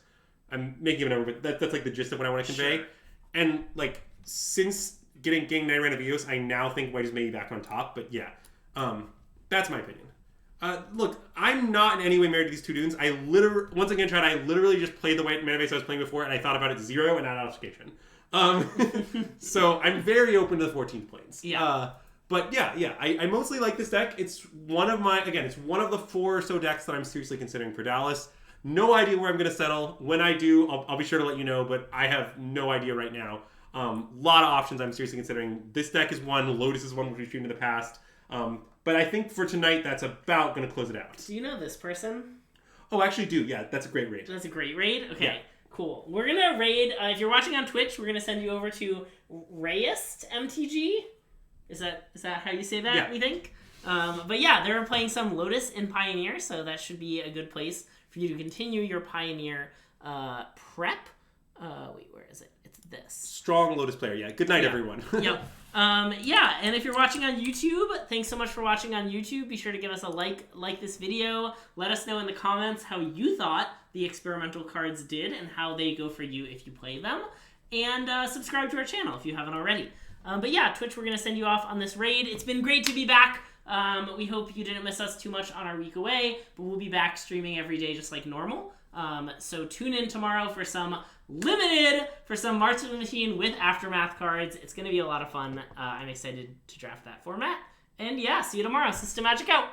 I'm making a number, but that's like the gist of what I want to convey. Sure. And like, since getting Knight-Errant of Eos, I now think white is maybe back on top, but yeah. That's my opinion. Look, I'm not in any way married to these 2 dudes. I literally just played the white mana base I was playing before, and I thought about it 0 and not Ossification. So I'm very open to the 14th planes. Yeah. But yeah, I mostly like this deck. It's one of the 4 or so decks that I'm seriously considering for Dallas. No idea where I'm going to settle. When I do, I'll be sure to let you know, but I have no idea right now. Lot of options I'm seriously considering. This deck is one, Lotus is one, which we've seen in the past. But I think for tonight, that's about going to close it out. Do you know this person? Oh, I actually do. Yeah, that's a great raid. That's a great raid? Okay. Yeah. Cool. We're going to raid, if you're watching on Twitch, we're going to send you over to Rayist MTG. Is that how you say that, yeah. We think? But yeah, they're playing some Lotus in Pioneer, so that should be a good place for you to continue your Pioneer prep. Wait, where is it? It's this. Strong Lotus player, yeah. Good night, everyone. Yep. Yeah, and if you're watching on YouTube, thanks so much for watching on YouTube. Be sure to give us a like this video. Let us know in the comments how you thought the experimental cards did and how they go for you if you play them. And subscribe to our channel if you haven't already. But yeah, Twitch, we're going to send you off on this raid. It's been great to be back. We hope you didn't miss us too much on our week away, but we'll be back streaming every day just like normal. So tune in tomorrow for some March of the Machine with Aftermath cards. It's going to be a lot of fun. I'm excited to draft that format. And yeah, see you tomorrow. System Magic out!